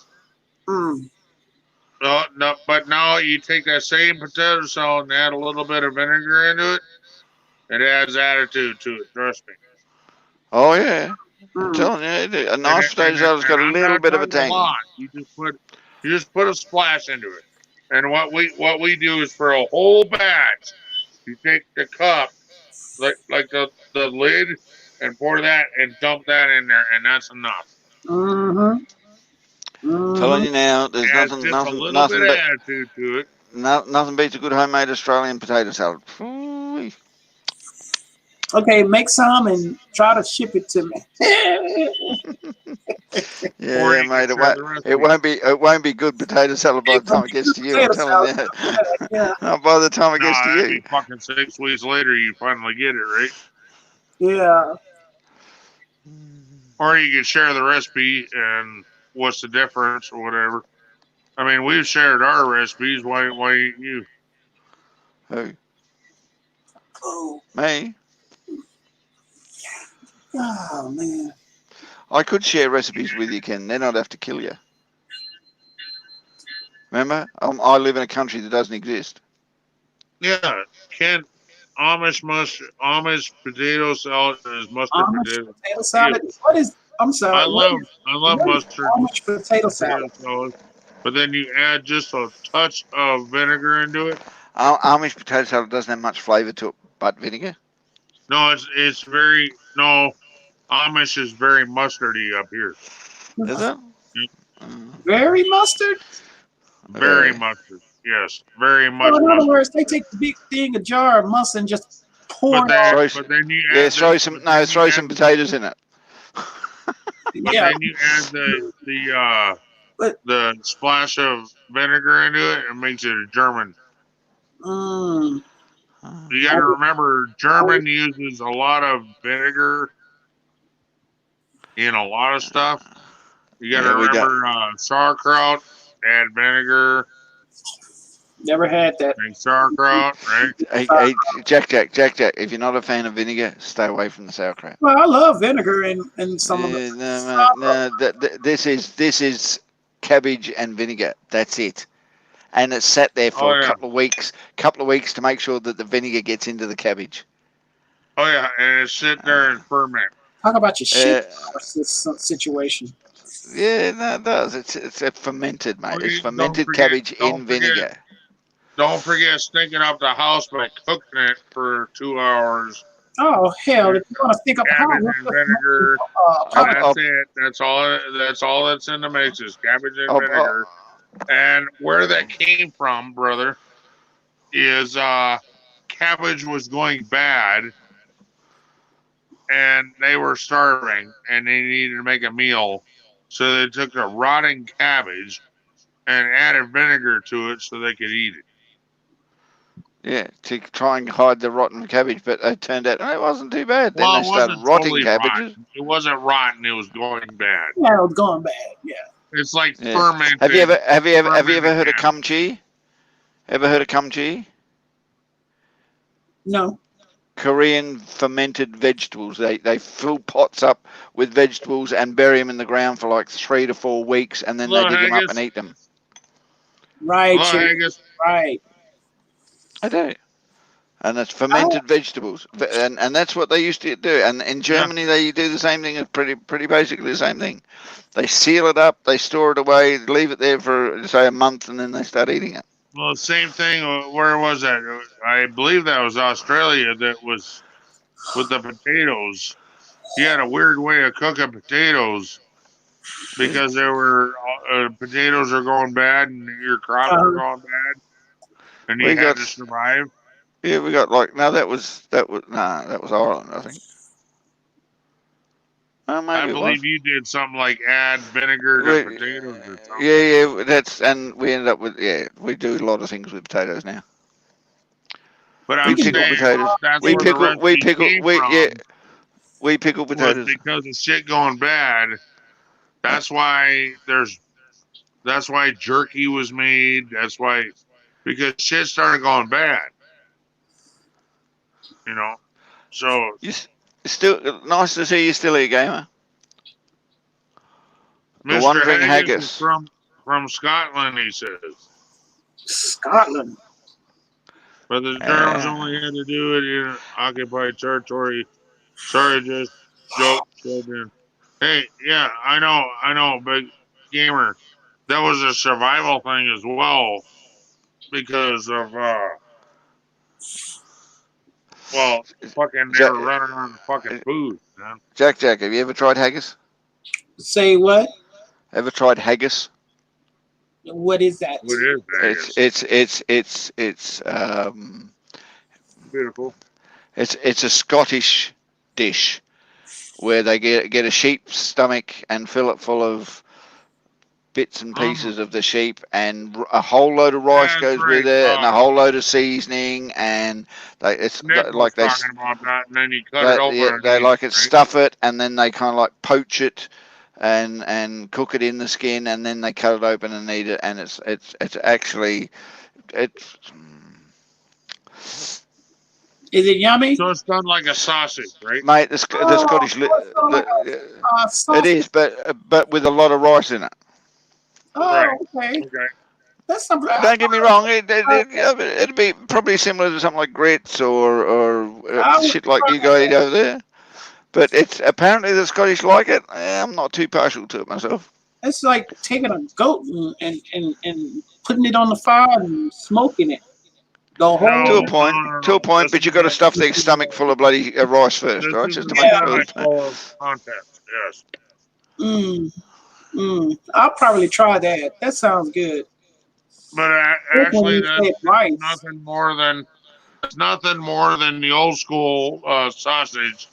No, but now you take that same potato salad and add a little bit of vinegar into it. It adds attitude to it. Trust me. Oh yeah, I'm telling you, a nice potato salad's got a little bit of a tang. You just put a splash into it. And what we do is for a whole batch, you take the cup, like the lid, and pour that and dump that in there, and that's enough. Telling you now, there's nothing bit of attitude to it. Nothing beats a good homemade Australian potato salad. Okay, make some and try to ship it to me. Yeah, mate. It won't be good potato salad by the time it gets to you. I'm telling you. Not by the time it gets to you. Be fucking 6 weeks later, you finally get it, right? Yeah. Or you can share the recipe and what's the difference or whatever. I mean, we've shared our recipes. Why ain't you? Who? Oh, Me? oh man. I could share recipes with you, Ken. Then I'd have to kill you. Remember? I live in a country that doesn't exist. Yeah, Ken, Amish potato salad is mustard Amish potato. potato salad. What is? I'm sorry. I love What is mustard Amish potato potato salad? salad, but then you add just a touch of vinegar into it. Amish potato salad doesn't have much flavour to it, but vinegar. No, it's very no. Amish is very mustardy up here. Is it? Very mustard. Very mustard. Yes, very So much in other mustard. words, they take the big thing, a jar of mustard, and just pour But it then, on. Throw but then you Yeah, add throw the, some. but No, then you throw add some the- potatoes in it. But Yeah, then you add but the splash of vinegar into it and makes it a German. mm, You got to remember, German uses a lot of vinegar in a lot of stuff. You got to Yeah, we don't. remember sauerkraut, add vinegar, never had that. make sauerkraut, right? Hey, Jack. If you're not a fan of vinegar, stay away from the sauerkraut. Well, I love vinegar and some of Yeah, the. no. This is cabbage and vinegar. That's it. And it's sat there for Oh, a yeah. couple of weeks to make sure that the vinegar gets into the cabbage. Oh, yeah, and it's sit there and ferment. Talk about your shit situation. Yeah, no, it does. It's a fermented, mate. Oh, It's you- fermented don't forget- cabbage don't in forget- vinegar. Don't forget stinking up the house by cooking it for 2 hours. Oh hell! If you want to think of how Cabbage and vinegar. I'll- That's it. That's all that's in the mix is cabbage and I'll- vinegar. And where that came from, brother, is cabbage was going bad, and they were starving, and they needed to make a meal, so they took a rotting cabbage and added vinegar to it so they could eat it. Yeah, to try and hide the rotten cabbage, but it turned out it wasn't too bad. Then Well, they it started wasn't rotting totally cabbages. rotten. It wasn't rotten. It was going bad. Yeah, it was going bad. Yeah. It's like Yeah. fermented. Have you ever fermented heard of cabbage. kimchi? Ever heard of kimchi? No. Korean fermented vegetables. They fill pots up with vegetables and bury them in the ground for like 3 to 4 weeks, and then they Hello, dig them up haggis. and eat them. Right. Hello, Chip, haggis. right. I do. And it's fermented vegetables, and that's what they used to do. And in Germany, they do the same thing. It's pretty basically the same thing. They seal it up, they store it away, leave it there for say a month, and then they start eating it. Well, same thing. Where was that? I believe that was Australia. That was with the potatoes. You had a weird way of cooking potatoes because there were potatoes are going bad and your crops are going bad, and you We had got- to survive. Yeah, we got like no, that was Ireland, I think. Oh, maybe I it was. believe you did something like add vinegar to We- potatoes or something. Yeah, and we ended up with we do a lot of things with potatoes now. But We I'm pickle saying potatoes. that's We where pickle, the we recipe pickle, came we from. yeah, we pickle Was potatoes. because of shit going bad. That's why jerky was made. That's why because shit started going bad. You know. So Still nice to see you still here, gamer. The Mr. wandering Haggis is haggis. from Scotland, he says. Scotland. But the Germans only had to do it in occupied territory. Sorry, just joke. Hey, yeah, I know, big gamer. That was a survival thing as well because of fucking they were running on fucking food, man. Jack, have you ever tried haggis? Say what? Ever tried haggis? What is that? What is that? It's Beautiful. It's a Scottish dish where they get a sheep's stomach and fill it full of bits and pieces of the sheep, and a whole load of rice goes with it, and a whole load of seasoning, and Nick like they talking about that, and then you cut it open. yeah, they like it, stuff it, and then they kind of like poach it and cook it in the skin, and then they cut it open and eat it, and it's Is it yummy? So it's done like a sausage, right? Mate, the Scottish, it's sort of like a it sauce. is, but with a lot of rice in it. Oh, Right. okay. Okay. That's something. Don't get me wrong, it'd be probably similar to something like grits or I would shit like you try guys eat that. over there. But it's apparently the Scottish like it. I'm not too partial to it myself. It's like taking a goat and putting it on the fire and smoking it. The No, To a whole point, no. but you got to stuff their stomach full of bloody rice first, This right? is Just to a make yeah. sure. stomach full of contents. Yes. I'll probably try that. That sounds good. But When actually, you that's say rice. nothing more than the old school sausage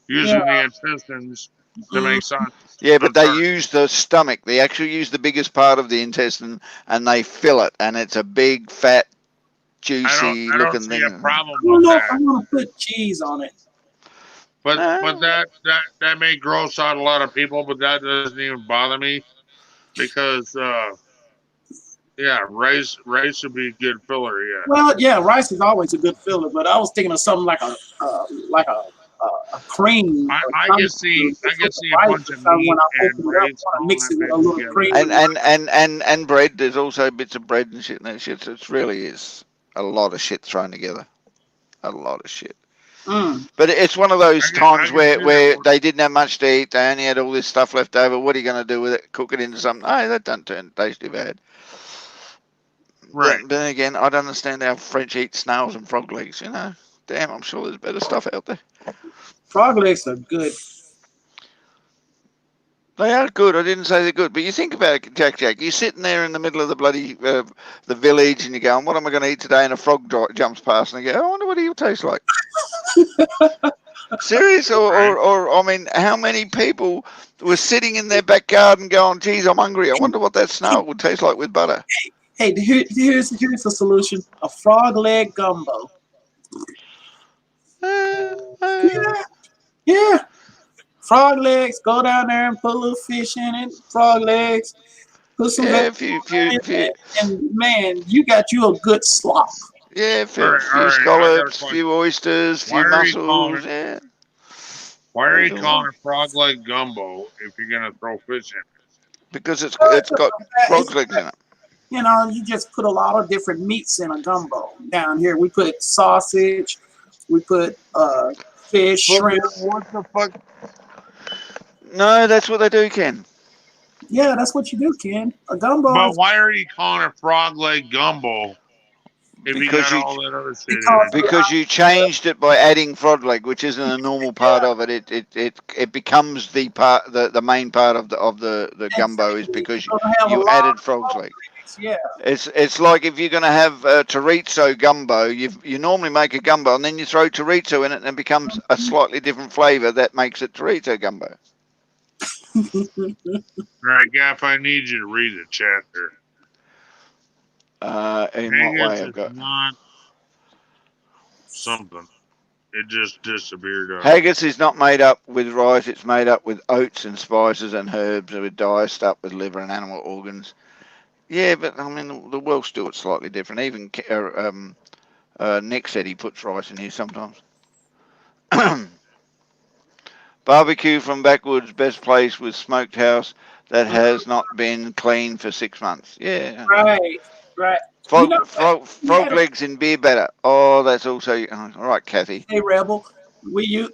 Yeah. using the intestines to Mm, make sausage. Yeah, but they That's right. use the stomach. They actually use the biggest part of the intestine and they fill it, and it's a big, fat, juicy I don't looking see a thing. problem I don't with know if I that. want to put cheese on it. But Uh, that may gross out a lot of people, but that doesn't even bother me because yeah, rice should be a good filler. Yeah. Well, yeah, rice is always a good filler, but I was thinking of something like a cream or I something. can see Just with the a rice bunch or of something. When meat I and open it up, rice I and want to all mix that it with a mixed little together. cream. and bread. There's also bits of bread and shit in that shit. So it really is a lot of shit thrown together. A lot of shit. But it's one of those I times can see that where one. they didn't have much to eat. They only had all this stuff left over. What are you going to do with it? Cook it into something? Oh, that doesn't turn tasty bad. Right. But then again, I don't understand how French eat snails and frog legs. You know, damn, I'm sure there's better stuff out there. Frog legs are good. They are good. I didn't say they're good, but you think about it, Jack. You're sitting there in the middle of the bloody the village, and you're going, "What am I going to eat today?" And a frog jumps past, and you go, "I wonder what he'll taste like." Serious, Right. or I mean, how many people were sitting in their back garden going, "Geez, I'm hungry. I wonder what that snail would taste like with butter." Hey, here's the solution: a frog leg gumbo. Yeah, yeah. Frog legs. Go down there and put a little fish in it. Frog legs. Put some yeah, vegetables in it, and man, you got you a good slop. yeah, All few right. I got a scallops, question. few oysters, Why few are you calling mussels. it? Yeah, Why are you calling it frog leg gumbo if you're gonna throw fish in? because it's got frog legs in it. You know, you just put a lot of different meats in a gumbo. Down here, we put sausage, we put fish, shrimp. What the fuck? No, that's what they do, Ken. Yeah, that's what you do, Ken. A gumbo But is why are you calling it frog leg gumbo if you Because got you all that other shit in because it? because you changed it by adding frog leg, which isn't a normal part of it. It becomes the part the main part of the gumbo is exactly. because You're gonna have a you lot added of frog's leg. legs. Yeah, It's like if you're going to have chorizo gumbo, you normally make a gumbo and then you throw chorizo in it and it becomes a slightly different flavour that makes it chorizo gumbo. All right, Gaff, I need you to read the chat there. In what way Haggis I've is got not something. It just disappeared. haggis is not made up with rice. It's made up with oats and spices and herbs and with diced up with liver and animal organs. Yeah, but I mean the Welsh do it slightly different. Even Nick said he puts rice in here sometimes. Barbecue from Backwoods, best place with smoked house that has not been cleaned for 6 months. Yeah. right. You know what? We Frog had a legs in beer batter. Oh, that's also all right, Kathy. hey Rebel.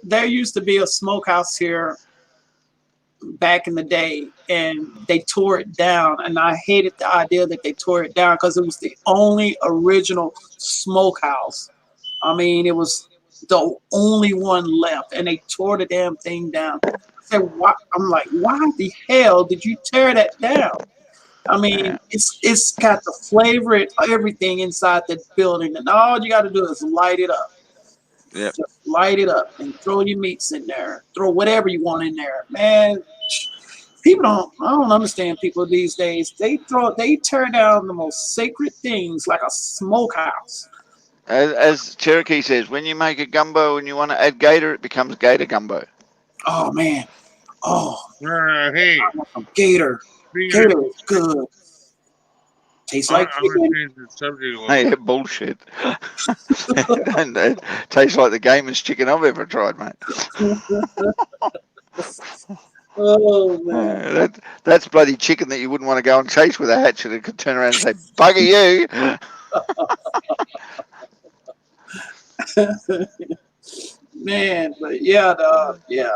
There used to be a smokehouse here back in the day, and they tore it down, and I hated the idea that they tore it down because it was the only original smokehouse. I mean, it was the only one left, and they tore the damn thing down. I said, "Why?" I'm like, "Why the hell did you tear that down?" I mean, Yeah. it's got the flavor and everything inside the building, and all you got to do is light it up. Yep. Just light it up and throw your meats in there. Throw whatever you want in there, man. People don't. I don't understand people these days. They tear down the most sacred things like a smokehouse. As Cherokee says, when you make a gumbo and you want to add gator, it becomes gator gumbo. Oh man. Oh, Hey, I want some gator. speaking Gator is good. Tastes like I'm gonna chicken. change the subject a little Hey, bit. that bullshit. And it tastes like the gamest chicken I've ever tried, mate. Oh man. That's bloody chicken that you wouldn't want to go and chase with a hatchet. It could turn around and say, "Bugger you!" Man, but yeah, dog, yeah.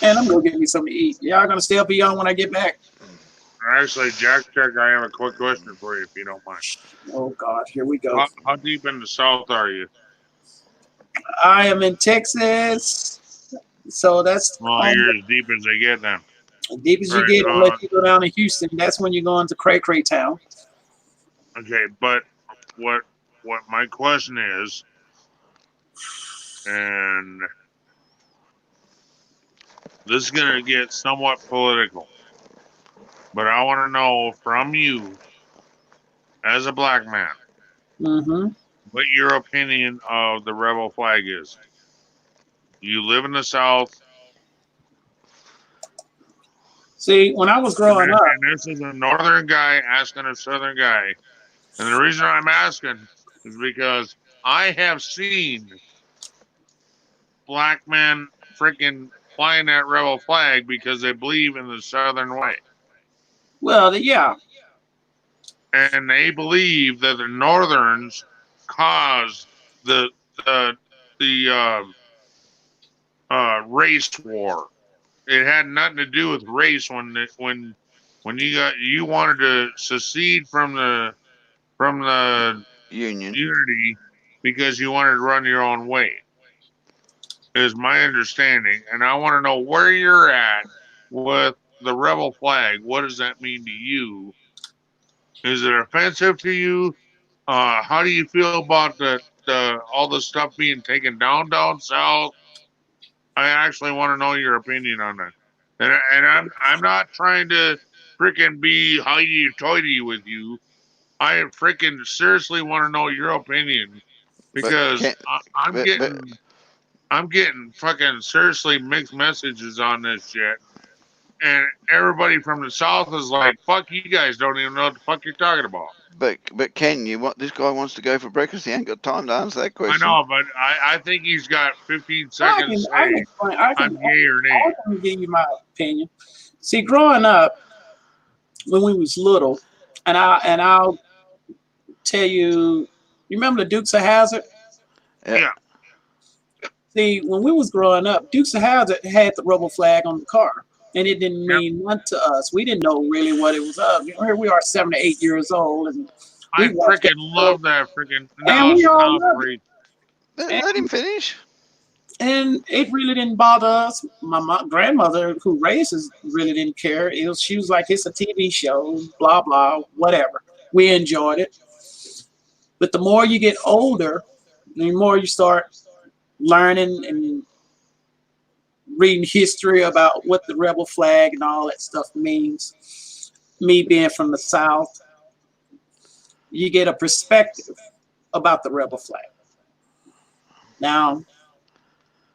And I'm gonna get me something to eat. Y'all gonna stay up beyond when I get back? Actually, Jack, I have a quick question for you, if you don't mind. Oh God, here we go. How deep in the South are you? I am in Texas, so that's Well, you're as deep as they get then. deep as you Right, get. Unless you go down to Houston, that's when you're going to Cray Cray Town. Okay, but what my question is, and this is gonna get somewhat political, but I want to know from you, as a black man, Mm-hmm. what your opinion of the rebel flag is. You live in the South. See, when I was growing up, And this is a northern guy asking a southern guy. And the reason I'm asking is because I have seen black men freaking flying that rebel flag because they believe in the southern way. well, yeah, And they believe that the northerns caused the race war. It had nothing to do with race when you wanted to secede from the Union. unity because you wanted to run your own way, is my understanding. And I want to know where you're at with the rebel flag. What does that mean to you? Is it offensive to you? How do you feel about the all the stuff being taken down south? I actually want to know your opinion on that. And I'm not trying to freaking be hoity-toity with you. I freaking seriously want to know your opinion because I'm getting fucking seriously mixed messages on this shit. And everybody from the South is like, fuck, you guys don't even know what the fuck you're talking about. But Ken, this guy wants to go for breakfast. He ain't got time to answer that I question. know, but I think he's got 15 I seconds can, to say I'm yay or nay. I can give you my opinion. See, growing up, when we was little, and I'll tell you, you remember the Dukes of Hazzard? Yeah. See, when we was growing up, Dukes of Hazzard had the rebel flag on the car, and it didn't mean nothing to us. We didn't know really what it was of. Here we are, 7 to 8 years old, and I freaking love that freaking. And we all love it. Let him finish. And it really didn't bother us. My grandmother, who raised us, really didn't care. She was like, it's a TV show, blah, blah, whatever. We enjoyed it. But the more you get older, the more you start learning and reading history about what the rebel flag and all that stuff means. Me being from the South, you get a perspective about the rebel flag. Now,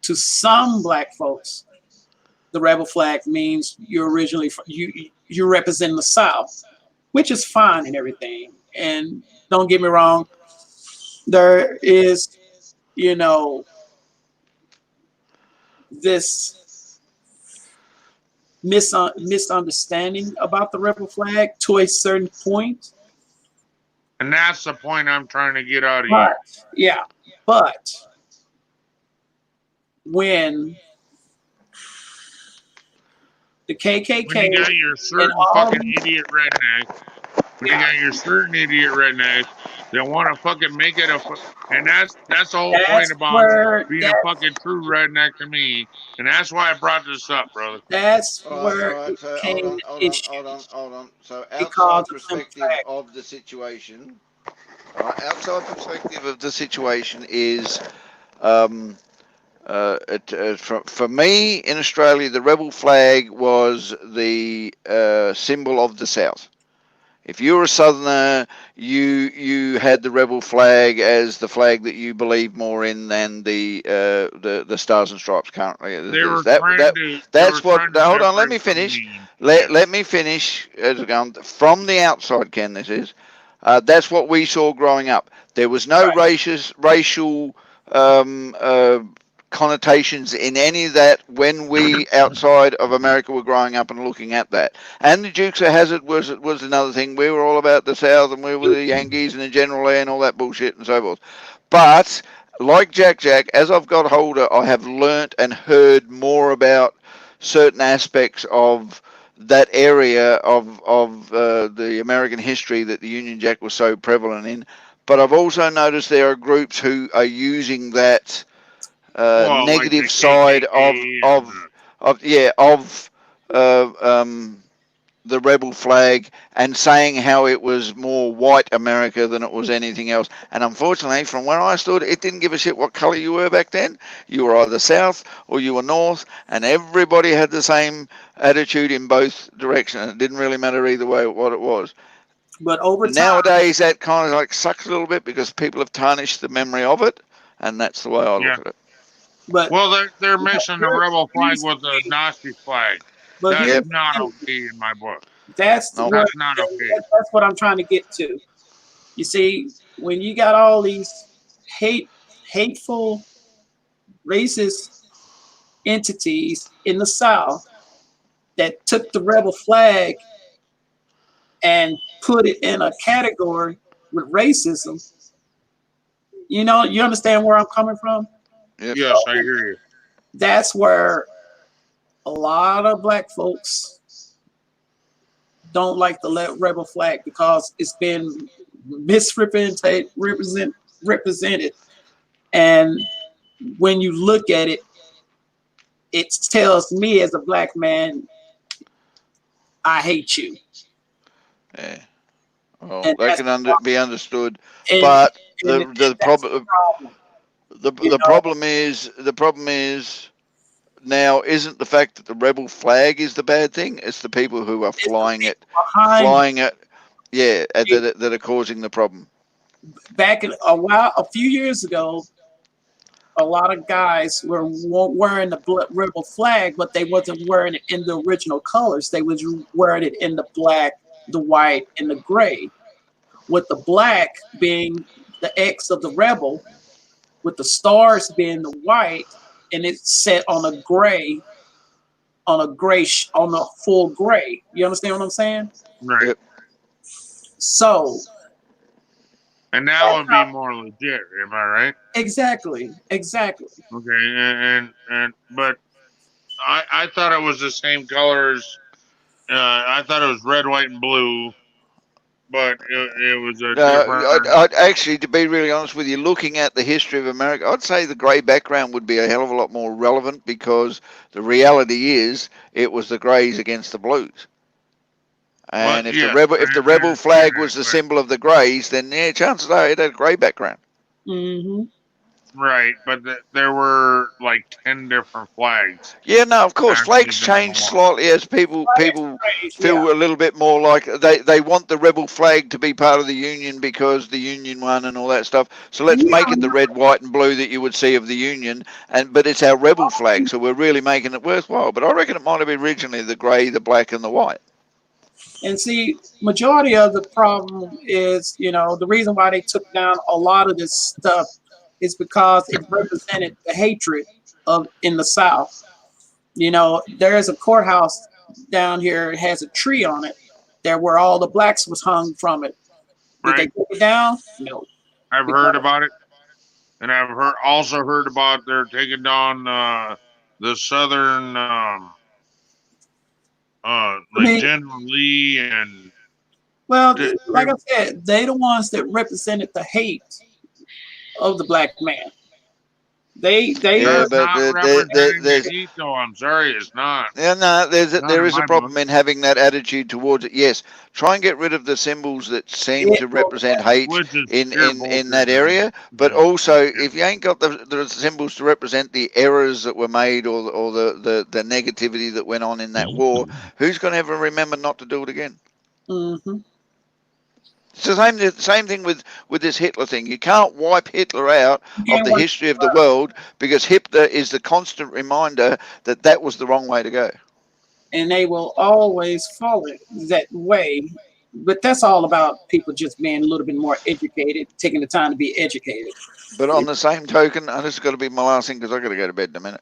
to some black folks, the rebel flag means you're originally you represent the South, which is fine and everything. And don't get me wrong, there is, this misunderstanding about the rebel flag to a certain point. And that's the point I'm trying to get out of you. Yeah, but when the KKK, when you got your certain fucking idiot redneck, when you got your certain idiot redneck that want to fucking make it and that's the whole point about being a fucking true redneck to me, and that's why I brought this up, brother. That's where it came hold on. So outside perspective of the situation, outside perspective of the situation is, for me in Australia, the rebel flag was the symbol of the South. If you were a Southerner, you had the rebel flag as the flag that you believe more in than the Stars and Stripes currently. They were That trying that to. They that's were what. trying to Hold on, let me separate the finish. mean. Let me finish. From the outside, Ken. This is. That's what we saw growing up. There was no racial connotations in any of that when we outside of America were growing up and looking at that. And the Dukes of Hazzard was another thing. We were all about the South and we were the Yankees and the General Lee and all that bullshit and so forth. But like Jack, as I've got older, I have learnt and heard more about certain aspects of that area of the American history that the Union Jack was so prevalent in. But I've also noticed there are groups who are using that Well, like the negative side KKK and of the rebel flag and saying how it was more white America than it was anything else. And unfortunately, from where I stood, it didn't give a shit what color you were back then. You were either South or you were North, and everybody had the same attitude in both directions. It didn't really matter either way what it was. But over time, Nowadays, that kind of like sucks a little bit because people have tarnished the memory of it, and that's the way I look at it. but well, they're mixing the rebel flag with the Nazi flag. but That's here's not the okay in my book. that's No. what That's not okay. that's what I'm trying to get to. You see, when you got all these hateful, racist entities in the South that took the rebel flag and put it in a category with racism, you know, you understand where I'm coming from? Yep. Yes, I hear you. That's where a lot of black folks don't like the rebel flag because it's been misrepresented. And when you look at it, it tells me as a black man, I hate you. Yeah. Well, And that that's can be understood, and, but and the that's problem You the problem is now isn't the fact that the rebel flag is the bad thing. It's the people who are flying it, yeah, that are causing the problem. Back in a few years ago, a lot of guys were wearing the rebel flag, but they wasn't wearing it in the original colors. They was wearing it in the black, the white, and the gray. With the black being the X of the rebel, with the stars being the white, and it's set on a gray, on a full gray. You understand what I'm saying? Right. Yep. So. And that would be more legit, am I right? Exactly. Okay, but I thought it was the same colors. I thought it was red, white, and blue, but it was a different. I'd actually, to be really honest with you, looking at the history of America, I'd say the grey background would be a hell of a lot more relevant because the reality is it was the greys against the blues. And if the rebel flag was the symbol of the greys, then yeah, chances are it had a grey background. Mm-hmm. Right, but there were like 10 different flags. Yeah, no, of course, flags change slightly as people feel a little bit more like they want the rebel flag to be part of the Union because the Union won and all that stuff. So let's make it the red, white, and blue that you would see of the Union, but it's our rebel flag, so we're really making it worthwhile. But I reckon it might have been originally the grey, the black, and the white. And see, majority of the problem is, the reason why they took down a lot of this stuff is because it represented the hatred in the South. There is a courthouse down here. It has a tree on it there where all the blacks was hung from it. Did they take it down? No. I've heard about it. And I've also heard about they're taking down the Southern General Lee and like I said, they the ones that represented the hate of the black man. That's not representing the hate, though. I'm sorry, it's not. Yeah, no, there is a problem in having that attitude towards it. Yes, try and get rid of the symbols that seem to represent hate in that area. But also, if you ain't got the symbols to represent the errors that were made or the negativity that went on in that war, who's going to ever remember not to do it again? Mm-hmm. It's the same thing with this Hitler thing. You can't wipe Hitler out You of can't the work, history of the world because Hitler is the constant reminder that that was the wrong way to go. and they will always follow it that way. But that's all about people just being a little bit more educated, taking the time to be educated. But on the same token, and this has got to be my last thing because I've got to go to bed in a minute.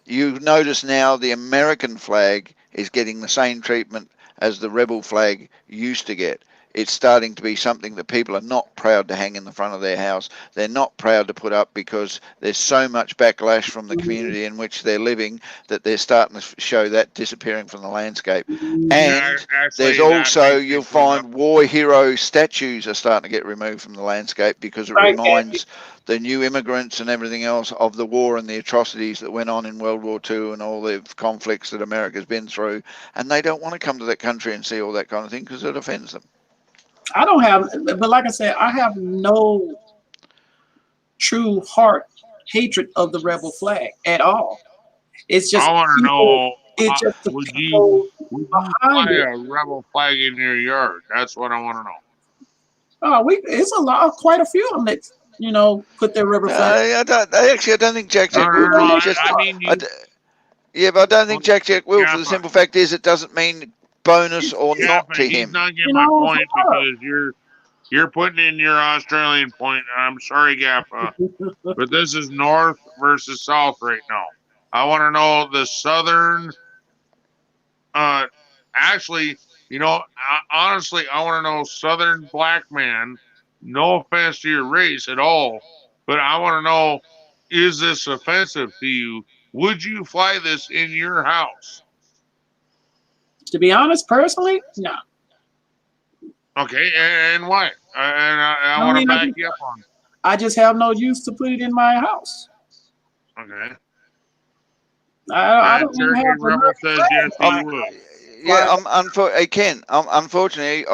You notice now the American flag is getting the same treatment as the rebel flag used to get. It's starting to be something that people are not proud to hang in the front of their house. They're not proud to put up because there's so much backlash from the community in which they're living that they're starting to show that disappearing from the landscape. And there's also, you'll find war hero statues are starting to get removed from the landscape because it reminds the new immigrants and everything else of the war and the atrocities that went on in World War II and all the conflicts that America's been through. And they don't want to come to that country and see all that kind of thing because it offends them. I don't have, but like I said, I have no true heart hatred of the rebel flag at all. It's just I want to know. It's just the would people you behind fly it. a rebel flag in your yard? That's what I want to know. Oh, it's a lot, quite a few of them that put their rebel flag. I don't think Jack No, will. no, It's just, I mean, yeah, but I don't think Jack will. Yeah, For the simple fact is, it doesn't mean bonus or yeah, not but to he's him. not getting my point because you're putting in your Australian point. I'm sorry, Gaffa, but this is North versus South right now. I want to know the Southern. Actually, honestly, I want to know Southern black man. No offense to your race at all, but I want to know: is this offensive to you? Would you fly this in your house? To be honest, personally, no. Okay, and why? And I want to back you up on. I just have no use to put it in my house. Okay. I don't even Turkey have Rebel says yes, he would. Yeah, Ken. Unfortunately,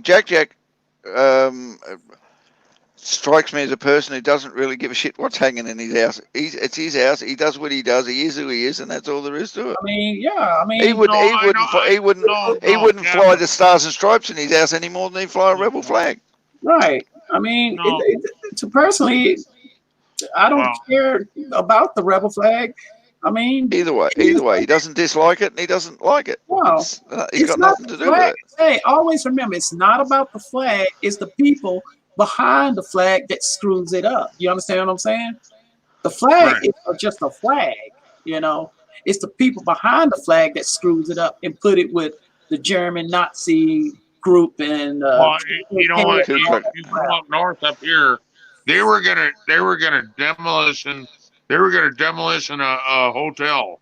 Jack strikes me as a person who doesn't really give a shit what's hanging in his house. It's his house. He does what he does. He is who he is, and that's all there is to it. I mean, yeah. I mean, he wouldn't fly the Stars and Stripes in his house any more than he'd fly a rebel flag. Right. I mean, personally, I don't care about the rebel flag. I mean, either way, he doesn't dislike it and he doesn't like it. No, he's got nothing to do with it. Hey, always remember, it's not about the flag. It's the people behind the flag that screws it up. You understand what I'm saying? The flag is just a flag. It's the people behind the flag that screws it up and put it with the German Nazi group and. You know what? You come up north up here, they were gonna demolish a hotel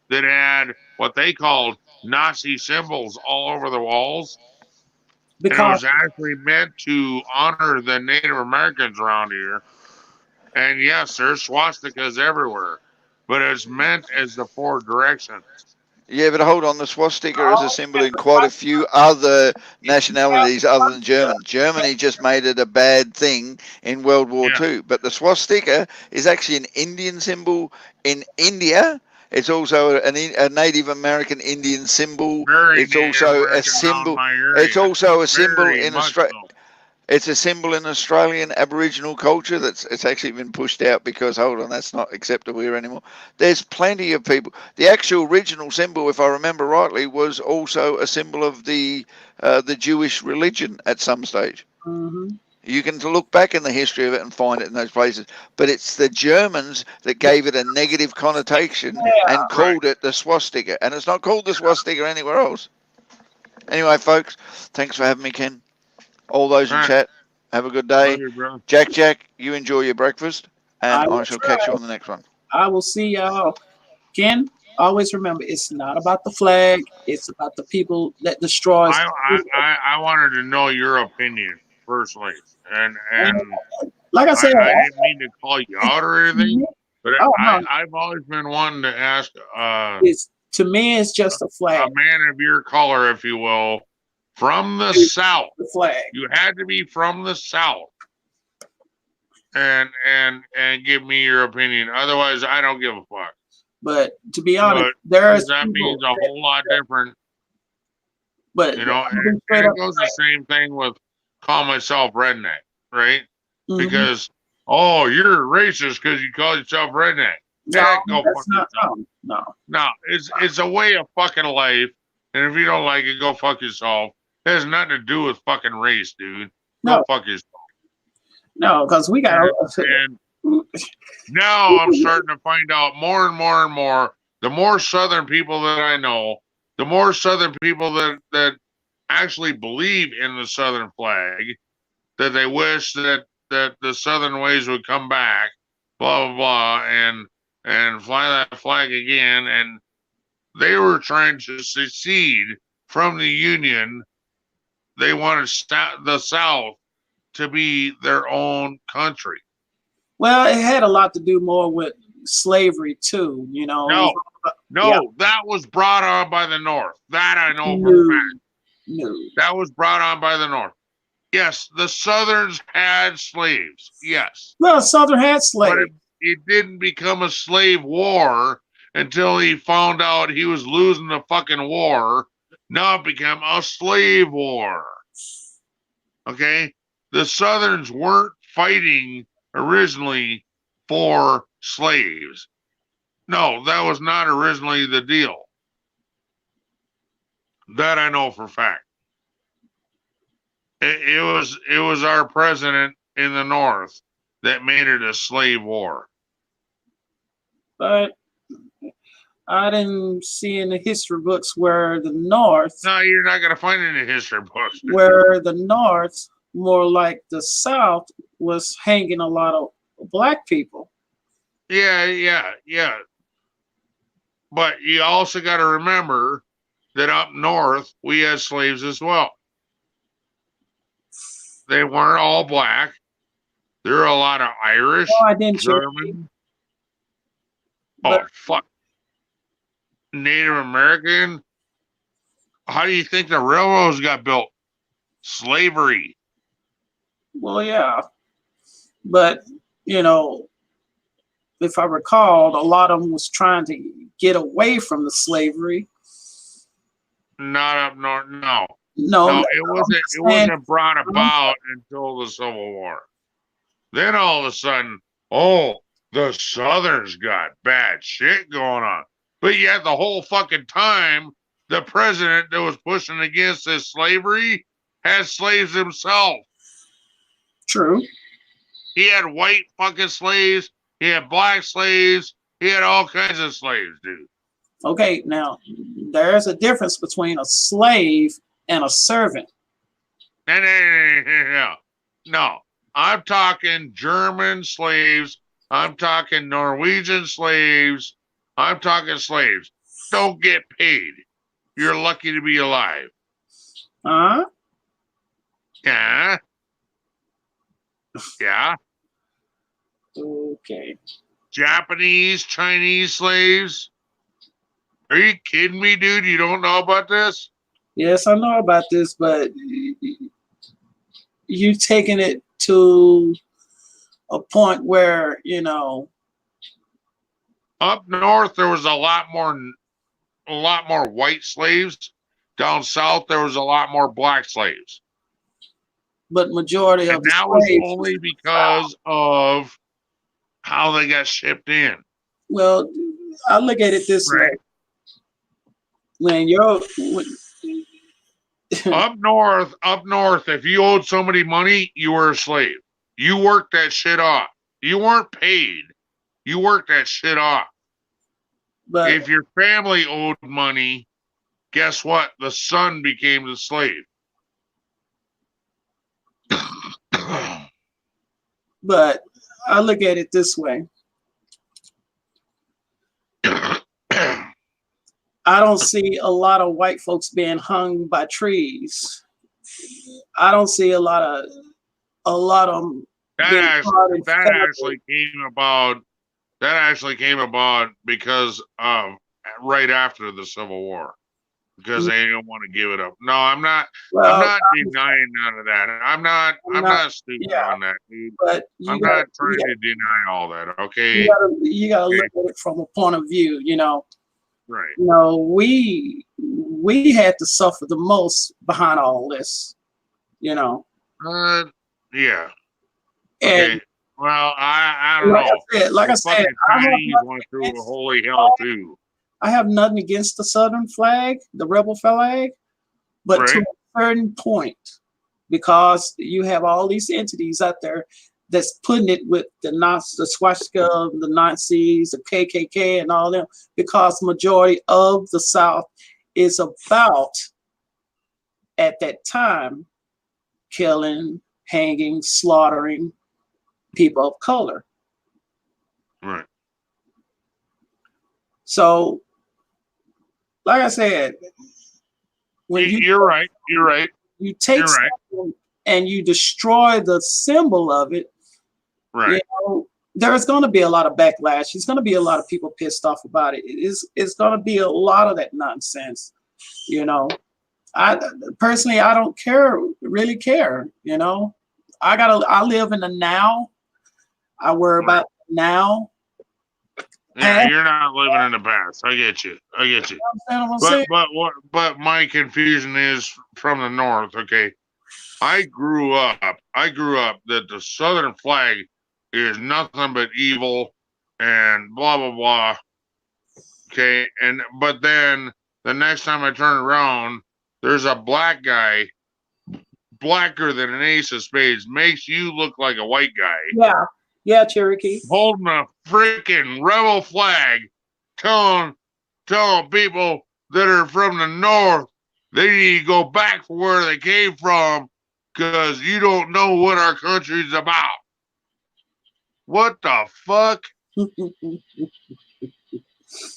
that had what they called Nazi symbols all over the walls. Because it was actually meant to honor the Native Americans around here. And yes, there's swastikas everywhere, but it's meant as the four directions. Yeah, but hold on, the swastika is a symbol in quite a few other nationalities other than German. Germany just made it a bad thing in World War II. But the swastika is actually an Indian symbol in India. It's also a Native American Indian symbol. It's also a symbol. It's also a symbol in Australia. It's a symbol in Australian Aboriginal culture it's actually been pushed out because, hold on, that's not acceptable here anymore. There's plenty of people. The actual original symbol, if I remember rightly, was also a symbol of the Jewish religion at some stage. Mm-hmm. You can look back in the history of it and find it in those places. But it's the Germans that gave it a negative connotation and called it the swastika. And it's not called the swastika anywhere else. Anyway, folks, thanks for having me, Ken. All those in chat, have a good day. Jack, you enjoy your breakfast, and I shall catch you on the next one. I will see y'all. Ken, always remember, it's not about the flag. It's about the people that destroys. I wanted to know your opinion personally, and like I said, I didn't mean to call you out or anything, but I've always been wanting to ask. To me, it's just a flag. A man of your color, if you will. From the South, the flag. You had to be from the South, and give me your opinion. Otherwise, I don't give a fuck. But to be honest, that means a whole lot different. But it goes the same thing with call myself redneck, right? Mhm. Because oh, you're racist because you call yourself redneck. No, Heck, go that's fuck not. yourself. No. No, it's a way of fucking life, and if you don't like it, go fuck yourself. It has nothing to do with fucking race, dude. Go No, fuck yourself. no, because we got. And now I'm starting to find out more and more and more. The more Southern people that I know, the more Southern people that actually believe in the Southern flag, that they wish that the Southern ways would come back, blah blah blah, and fly that flag again. And they were trying to secede from the Union. They wanted the South to be their own country. Well, it had a lot to do more with slavery too. You know. No, Yeah. that was brought on by the North. That I know for No, a fact. no. That was brought on by the North. Yes, the Southerns had slaves. Yes. Well, Southern had But slaves. it didn't become a slave war until he found out he was losing the fucking war. Now it became a slave war. Okay? The Southerns weren't fighting originally for slaves. No, that was not originally the deal. That I know for a fact. It was our president in the North that made it a slave war. But I didn't see in the history books where the North, No, you're not going to find it in the history books. where the North, more like the South, was hanging a lot of black people. Yeah. But you also got to remember that up north, we had slaves as well. They weren't all black. There were a lot of Irish, No, I didn't. German. But- Oh, fuck. Native American. How do you think the railroads got built? Slavery. Well, yeah. But, you know, if I recall, a lot of them was trying to get away from the slavery. Not up north. No, No, it wasn't brought about until the Civil War. Then all of a sudden, oh, the Southerns got bad shit going on. But yet the whole fucking time, the president that was pushing against this slavery had slaves himself. True. He had white fucking slaves. He had black slaves. He had all kinds of slaves, dude. Okay, now there's a difference between a slave and a servant. No. I'm talking German slaves. I'm talking Norwegian slaves. I'm talking slaves. Don't get paid. You're lucky to be alive. Huh? Yeah. Yeah. Okay. Japanese, Chinese slaves. Are you kidding me, dude? You don't know about this? Yes, I know about this, but you taking it to a point where, you know, Up north, there was a lot more white slaves. Down south, there was a lot more black slaves. but majority of And the that was slaves, only because of how they got shipped in. well, I look at it this Right. way. When you're Up north, if you owed somebody money, you were a slave. You worked that shit off. You weren't paid. You worked that shit off. but If your family owed money, guess what? The son became the slave. but I look at it this way. I don't see a lot of white folks being hung by trees. I don't see a lot of them being caught in that federal- actually came about because right after the Civil War, because they didn't want to give it up. No, I'm not denying none of that. I'm not stupid on that, dude. But I'm not trying to deny all that. Okay, you gotta look at it from a point of view. You know, right. you know, we had to suffer the most behind all this. You know, Yeah. And Okay. Well, I don't like know. like I The said, fucking Chinese went through a holy hell too. I have nothing against the Southern flag, the rebel flag, but to Right. a certain point, because you have all these entities out there that's putting it with the Nazis, the swastika, the Nazis, the KKK, and all them, because majority of the South is about at that time killing, hanging, slaughtering people of color. Right. So, like I said, when You're right. You're right. you take You're right. something and you destroy the symbol of it, Right. you know, there's going to be a lot of backlash. There's going to be a lot of people pissed off about it. It's going to be a lot of that nonsense. You know, I personally, I don't really care. You know, I live in the now. I worry Right. about now. Yeah, Past, you're not living in the past. I get you. I get you. you know what I'm saying? But my confusion is from the north. Okay, I grew up that the Southern flag is nothing but evil and blah blah blah. Okay, but then the next time I turn around, there's a black guy, blacker than an ace of spades, makes you look like a white guy, Yeah, Cherokee. holding a freaking rebel flag, telling people that are from the north they need to go back for where they came from because you don't know what our country's about. What the fuck?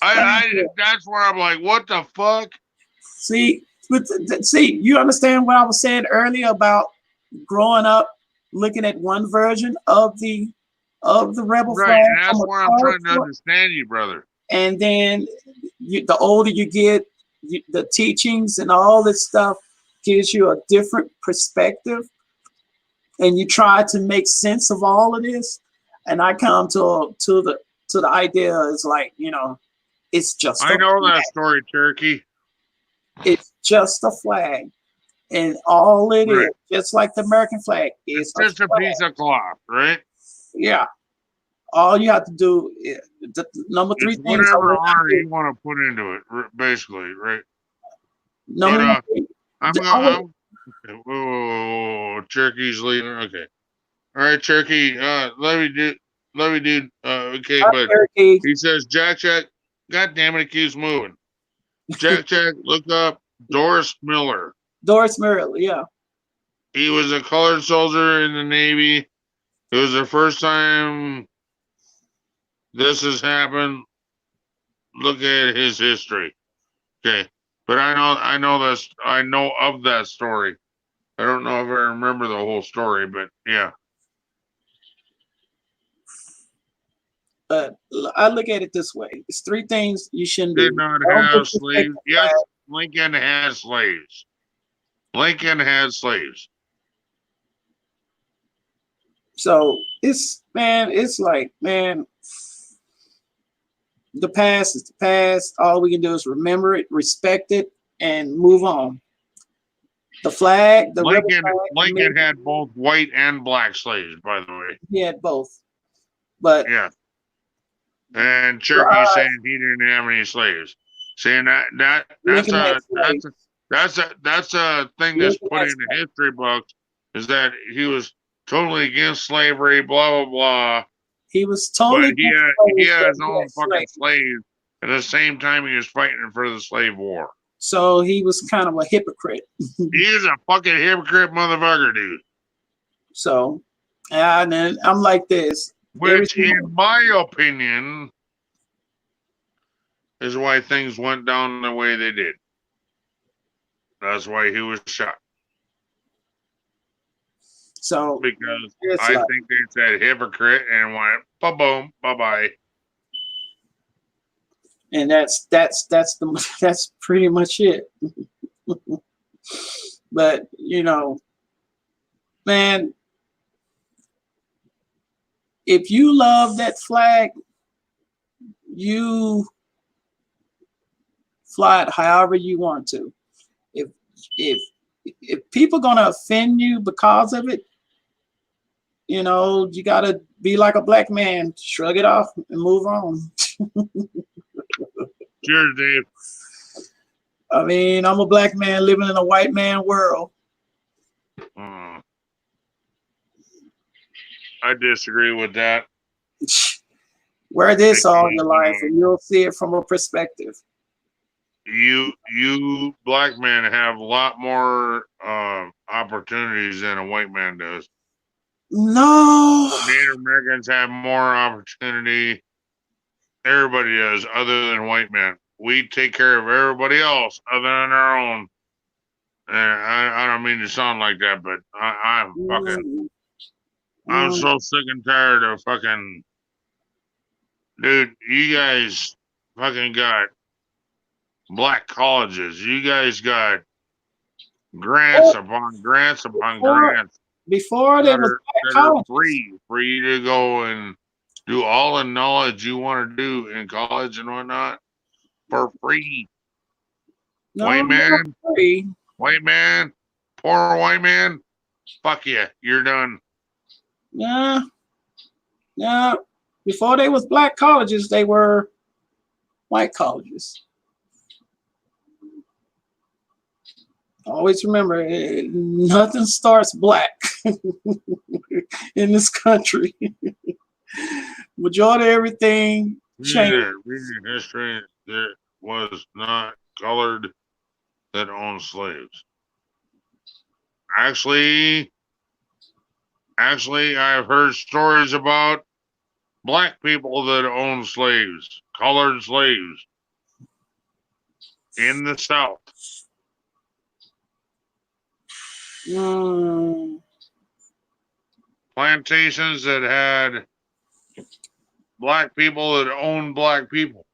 That's where I'm like, what the fuck? See, you understand what I was saying earlier about growing up looking at one version of the rebel Right, flag, and that's where I'm trying to understand you, brother. and then the older you get, the teachings and all this stuff gives you a different perspective, and you try to make sense of all of this. And I come to the idea is like, you know, it's just I know that story, Cherokee. It's just a flag. And all it Right. is, just like the American flag, it's just a piece of cloth, right? Yeah. All you have to do is the number three it's things. whatever honor you want to put into it, basically, right? Number three. Okay. Whoa, Cherokee leaving. Okay. All right, Cherokee. Let me do. Okay, but Cherokee. he says Jack. God damn it, it keeps moving. Jack, look up Doris Miller. Doris Miller, yeah. He was a colored soldier in the Navy. It was the first time this has happened. Look at his history. Okay. But I know of that story. I don't know if I remember the whole story, but yeah. But I look at it this way: it's three things you shouldn't Did do. not have slaves. Yes, Lincoln had slaves. Lincoln had slaves. So it's like, man, the past is the past. All we can do is remember it, respect it, and move on. The flag, Lincoln had both white and black slaves, by the way. He had both. But yeah. And Cherokee saying he didn't have any slaves. Saying that's a thing that's put in the history books, is that he was totally against slavery, blah blah blah. He was totally. But he had his own fucking slaves at the same time he was fighting for the slave war. So he was kind of a hypocrite. He is a fucking hypocrite motherfucker, dude. So, and then I'm like this. Which, in my opinion, is why things went down the way they did. That's why he was shot. So, because I think they said hypocrite and went ba-boom, bye-bye. And that's pretty much it. But, you know, man, if you love that flag, you fly it however you want to. If if people gonna offend you because of it, you know, you gotta be like a black man, shrug it off and move on. Cheers, Dave. I mean, I'm a black man living in a white man world. I disagree with that. Wear this all your life and you'll see it from a perspective. You black men have a lot more opportunities than a white man does. No. Native Americans have more opportunity. Everybody does, other than white men. We take care of everybody else other than our own. And I don't mean to sound like that, but I'm so sick and tired of fucking, dude, you guys fucking got black colleges. You guys got grants upon grants upon grants. Before there was black colleges. Free for you to go and do all the knowledge you want to do in college and whatnot for free. No, white man, free. White man, poor white man, fuck you, you're done. Yeah. Before they was black colleges, they were white colleges. Always remember, nothing starts black in this country. Majority of everything changed. Reading history, there was not colored that owned slaves. Actually, I've heard stories about black people that owned slaves, colored slaves in the South. Plantations that had black people that owned black people.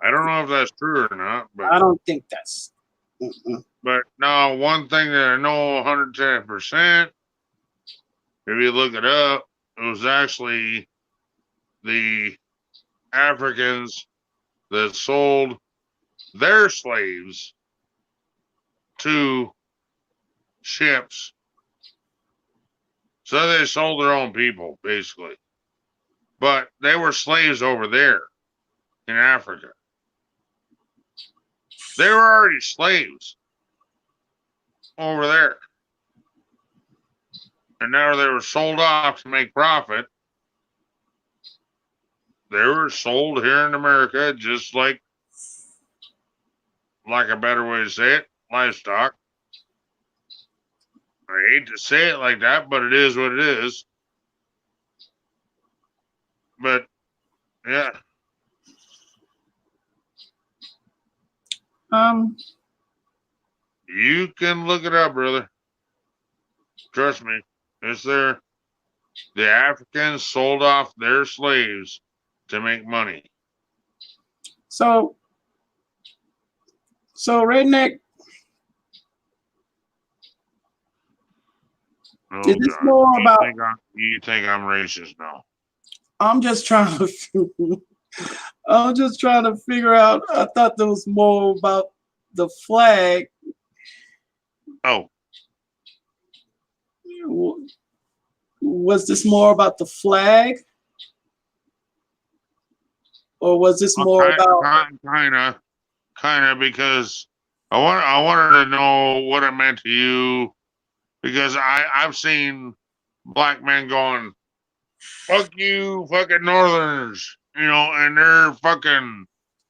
I don't know if that's true or not, but I don't think that's. But now, one thing that I know 110%, if you look it up, it was actually the Africans that sold their slaves to ships. So they sold their own people, basically. But they were slaves over there in Africa. They were already slaves over there. And now they were sold off to make profit. They were sold here in America, just like a better way to say it, livestock. I hate to say it like that, but it is what it is. But yeah. You can look it up, brother. Trust me. It's there. The Africans sold off their slaves to make money. So redneck. Oh, is this more about? You think I'm racist now? I'm just trying to. I'm just trying to figure out. I thought there was more about the flag. Oh. Was this more about the flag? Or was this more about kind of because I wanted to know what it meant to you, because I've seen black men going, fuck you fucking Northerners, you know, and they're fucking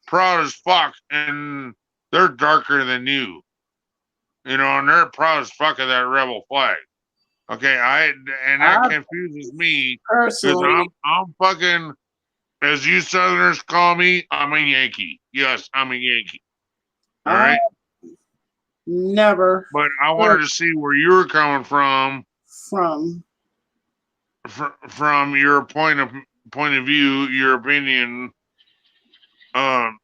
proud as fuck, and they're darker than you, you know, and they're proud as fuck of that rebel flag. Okay, that confuses me because I'm fucking, as you Southerners call me, I'm a Yankee. Yes, I'm a Yankee. All right. Never. But I wanted to see where you were coming from. From your point of view, your opinion. And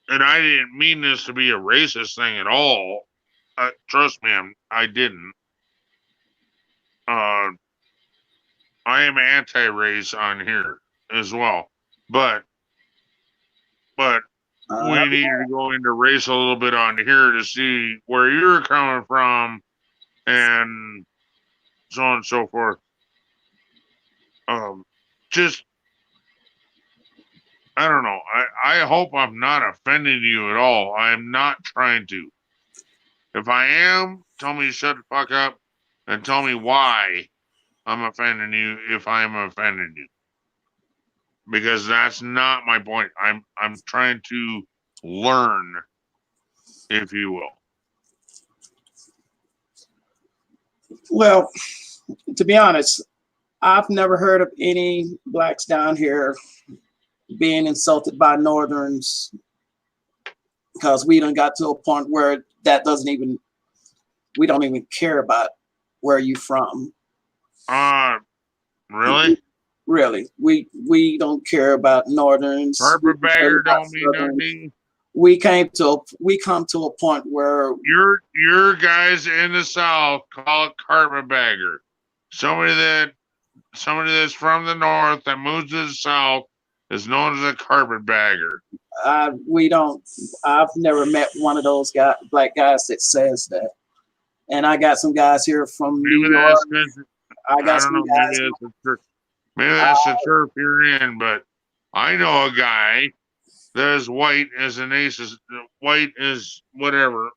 I didn't mean this to be a racist thing at all. Trust me, I didn't. I am anti-race on here as well, but we need to go into race a little bit on here to see where you're coming from and so on and so forth. Just, I don't know. I hope I'm not offending you at all. I'm not trying to. If I am, tell me to shut the fuck up and tell me why I'm offending you if I'm offending you. Because that's not my point. I'm trying to learn, if you will. Well, to be honest, I've never heard of any blacks down here being insulted by Northerns, because we done got to a point where that doesn't even, we don't even care about where you from. Really? Really, we don't care about Northerns. Carpetbagger don't mean nothing. We come to a point where your guys in the South call it carpetbagger. Somebody that's from the North that moves to the South is known as a carpetbagger. I've never met one of those black guys that says that. And I got some guys here from New York. Maybe that's the turf you're in, but I know a guy that is white as an ace, white as whatever.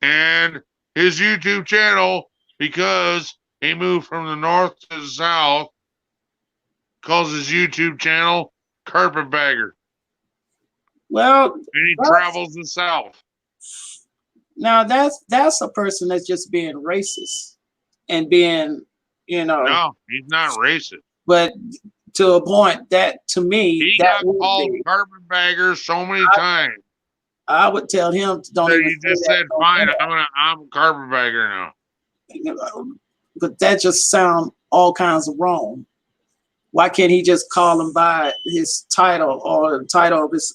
And his YouTube channel, because he moved from the North to the South, calls his YouTube channel Carpetbagger. Well, and he travels the South. Now that's a person that's just being racist and being, No, he's not racist. But to a point that, to me, he that got called carpetbagger so many times. I would tell him, don't even. You just said, fine, I'm a carpetbagger now. But that just sounds all kinds of wrong. Why can't he just call him by his title or the title of his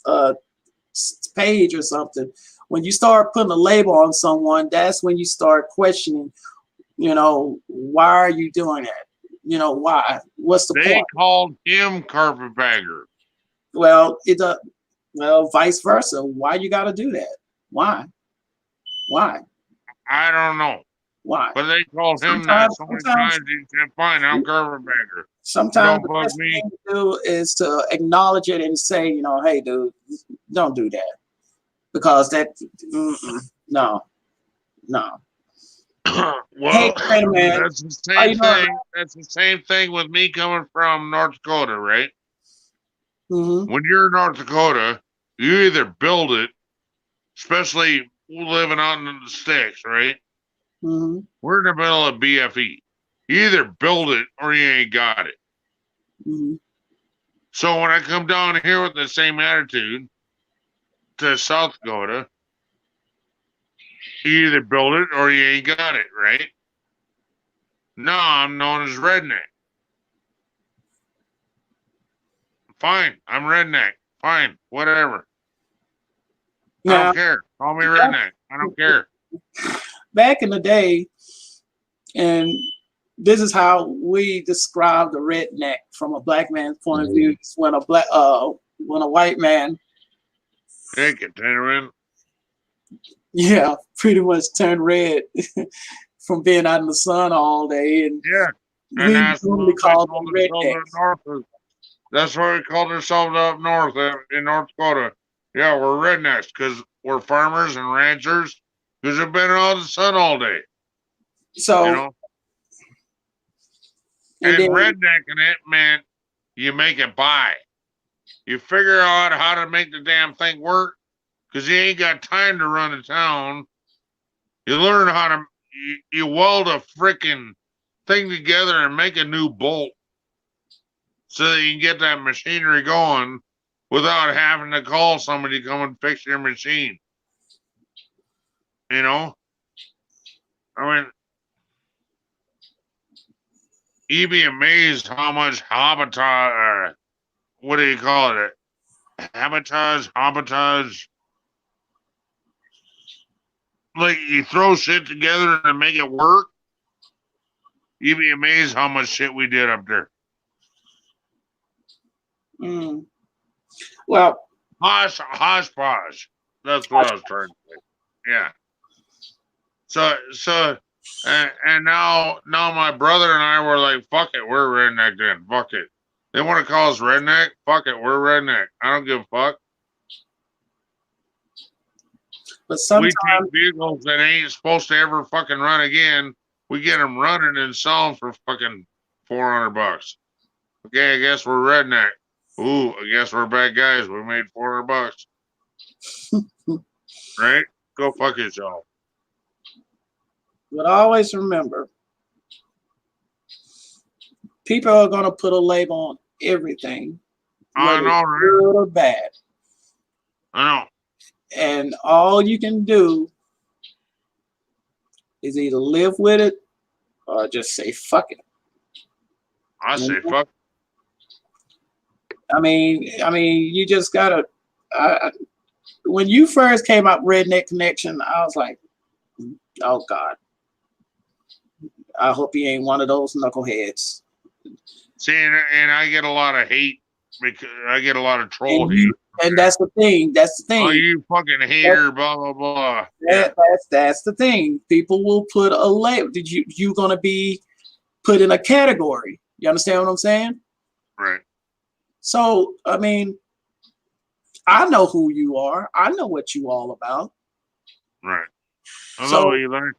page or something? When you start putting a label on someone, that's when you start questioning, why are you doing that? Why? What's the point? They called him carpetbagger. Well, vice versa. Why you got to do that? Why? I don't know. Why? But they called him that so many times. He said, fine, I'm carpetbagger. Sometimes the best thing to do is to acknowledge it and say, hey, dude, don't do that. Because that, no. Well, hey, man, that's the same thing. That's the same thing with me coming from North Dakota, right? Mm-hmm. When you're in North Dakota, you either build it, especially living out in the sticks, right? Mm-hmm. We're in the middle of BFE. You either build it or you ain't got it. Mm-hmm. So when I come down here with the same attitude to South Dakota, you either build it or you ain't got it, right? No, I'm known as redneck. Fine, I'm redneck. Fine, whatever. I don't care. Call me redneck. I don't care. Back in the day, and this is how we describe the redneck from a black man's point of view. When a white man, hey, container. Yeah, pretty much turned red from being out in the sun all day, and and that's we called them rednecks. That's why we called ourselves up north in North Dakota. Yeah, we're rednecks because we're farmers and ranchers because we've been out in the sun all day. So, and rednecking it meant you make it by. You figure out how to make the damn thing work because you ain't got time to run a town. You learn how to, you weld a freaking thing together and make a new bolt so that you can get that machinery going without having to call somebody to come and fix your machine. I mean, you'd be amazed how much habitage, what do you call it? Habitage. Like you throw shit together and make it work. You'd be amazed how much shit we did up there. Well, Hodgepodge. That's what I was trying to say. Yeah. And now my brother and I were like, fuck it, we're redneck then. Fuck it. They want to call us redneck? Fuck it, we're redneck. I don't give a fuck. But sometimes we take vehicles that ain't supposed to ever fucking run again. We get them running and sell them for fucking $400. Okay, I guess we're redneck. Ooh, I guess we're bad guys. We made $400. Right? Go fuck yourself. But always remember, people are going to put a label on everything. I know, right? Good or bad. I know. And all you can do is either live with it or just say fuck it. I say fuck. I mean, you just gotta. When you first came out Redneck Connection, I was like, oh God, I hope he ain't one of those knuckleheads. See, and I get a lot of hate because I get a lot of troll hate. And that's the thing. That's the thing. Oh, you fucking hater, blah blah blah. That's the thing. People will put a label. You gonna be put in a category? You understand what I'm saying? Right. So I mean, I know who you are. I know what you all about. Right. Hello, Eli.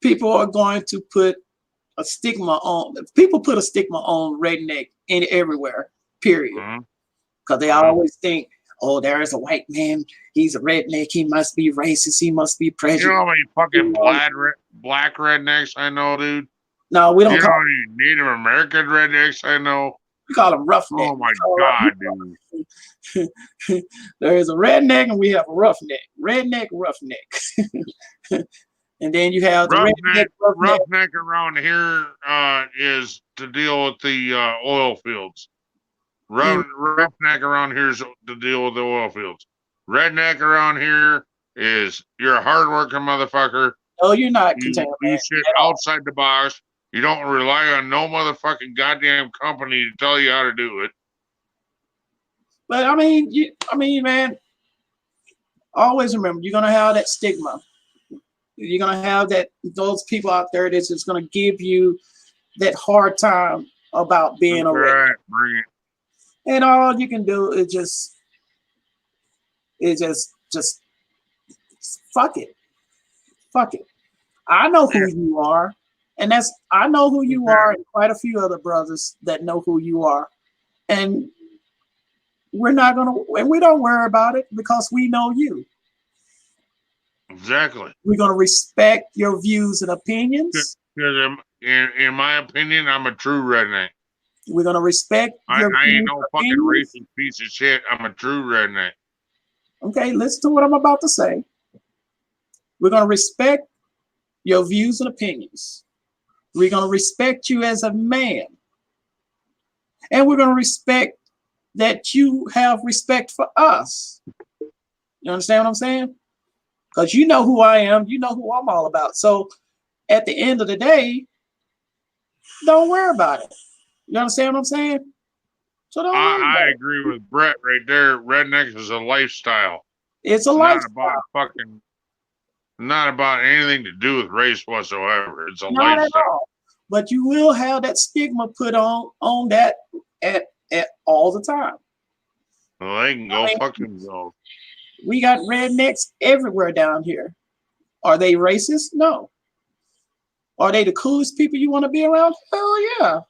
People are going to put a stigma on. People put a stigma on redneck in everywhere. Period. Because they always think, oh, there is a white man. He's a redneck. He must be racist. He must be prejudiced. You know how many fucking black rednecks I know, dude? No, we don't. You know how many Native American rednecks I know? We call them roughneck. Oh my God, dude. There is a redneck and we have a roughneck. Redneck, roughneck. And then you have the redneck, roughneck around here is to deal with the oil fields. Roughneck around here is to deal with the oil fields. Redneck around here is you're a hardworking motherfucker. Oh, you're not. You do shit outside the box. You don't rely on no motherfucking goddamn company to tell you how to do it. But I mean, man, always remember you're gonna have that stigma. You're gonna have those people out there that's just gonna give you that hard time about being a redneck. Bring it. And all you can do is just fuck it. Fuck it. I know who you are. And I know who you are, and quite a few other brothers that know who you are. And we don't worry about it because we know you. Exactly. We're gonna respect your views and opinions. Because in my opinion, I'm a true redneck. We're gonna respect your I ain't no fucking racist piece of shit. I'm a true redneck. Okay, listen to what I'm about to say. We're gonna respect your views and opinions. We're gonna respect you as a man. And we're gonna respect that you have respect for us. You understand what I'm saying? Because you know who I am, you know who I'm all about. So at the end of the day, don't worry about it. You understand what I'm saying? So don't worry about I agree with Brett right there. Redneck is a lifestyle. It's a lifestyle. Not about anything to do with race whatsoever. It's a Not lifestyle. At all. But you will have that stigma put on that at all the time. Well, they can go fucking go. We got rednecks everywhere down here. Are they racist? No. Are they the coolest people you want to be around? Hell yeah.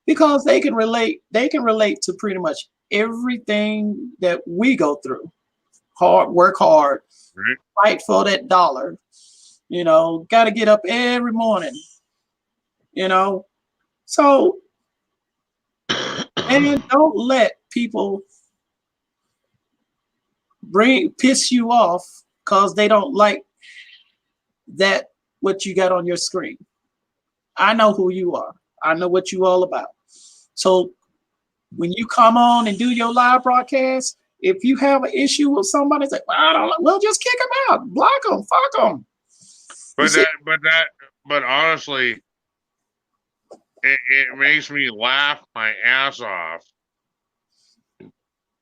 Because they can relate to pretty much everything that we go through. Work hard, right. Fight for that dollar. You know, got to get up every morning. You know, so and don't let people piss you off because they don't like that what you got on your screen. I know who you are. I know what you all about. So when you come on and do your live broadcast, if you have an issue with somebody, say, well, I don't know, well, just kick them out, block them, fuck them. But honestly, it makes me laugh my ass off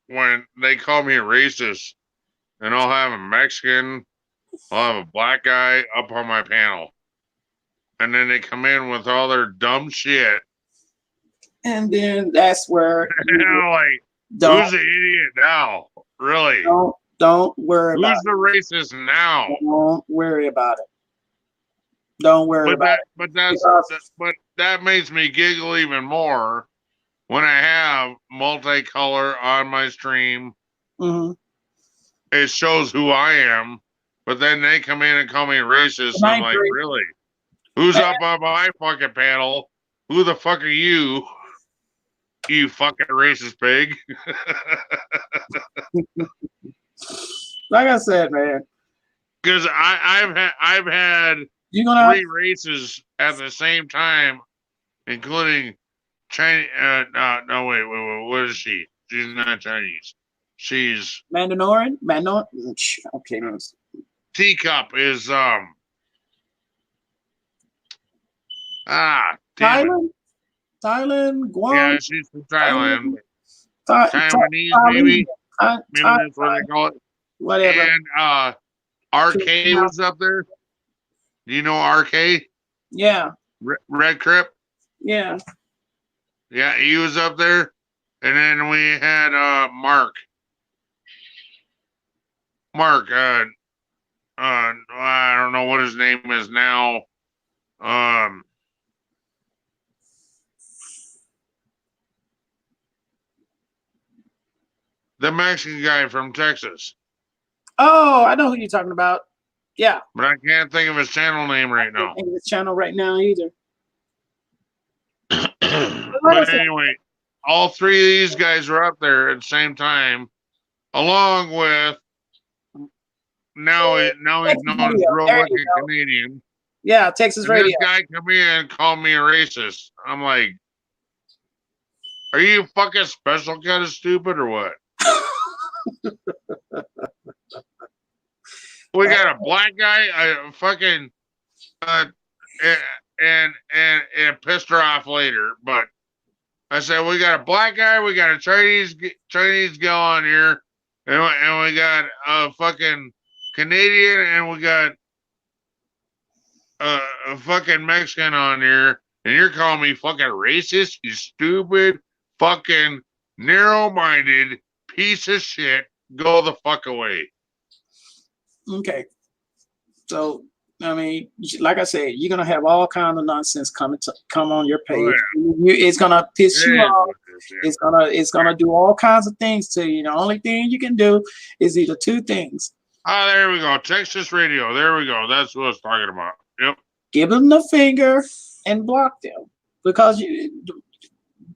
when they call me a racist, and I'll have a Mexican, I'll have a black guy up on my panel, and then they come in with all their dumb shit. And then that's where I'm like, who's the idiot now? Really? Don't worry about it. Who's the racist now? Don't worry about it. Don't worry about it. But that makes me giggle even more when I have multicolor on my stream. Mm-hmm. It shows who I am, but then they come in and call me racist. I'm like, really? Who's up on my fucking panel? Who the fuck are you? You fucking racist pig. Like I said, man. Because I've had three races at the same time, including Chinese. No, wait. What is she? She's not Chinese. She's Mandalorian. Okay. Teacup is Thailand, Guam. Yeah, she's from Thailand. Taiwanese, maybe. Maybe that's what they call it. Whatever. And RK was up there. Do you know RK? Yeah. Red Crip? Yeah. Yeah, he was up there. And then we had Mark. I don't know what his name is now. The Mexican guy from Texas. Oh, I know who you're talking about. Yeah. But I can't think of his channel name right now. I can't think of his channel right now either. But anyway, all three of these guys were up there at the same time, along with now he's known as Real Wicked Canadian. Yeah, Texas Radio. This guy come in and called me a racist. I'm like, are you fucking special kind of stupid or what? We got a black guy, a fucking, and it pissed her off later. But I said we got a black guy, we got a Chinese girl on here, and we got a fucking Canadian, and we got a fucking Mexican on here, and you're calling me fucking racist, you stupid, fucking narrow-minded piece of shit. Go the fuck away. Okay. So, I mean, like I said, you're gonna have all kinds of nonsense come on your page. Oh, yeah. It's gonna piss you off. Yeah. It's gonna do all kinds of things to you. The only thing you can do is either two things. Oh, there we go. Texas Radio. There we go. That's what I was talking about. Yep. Give them the finger and block them, because you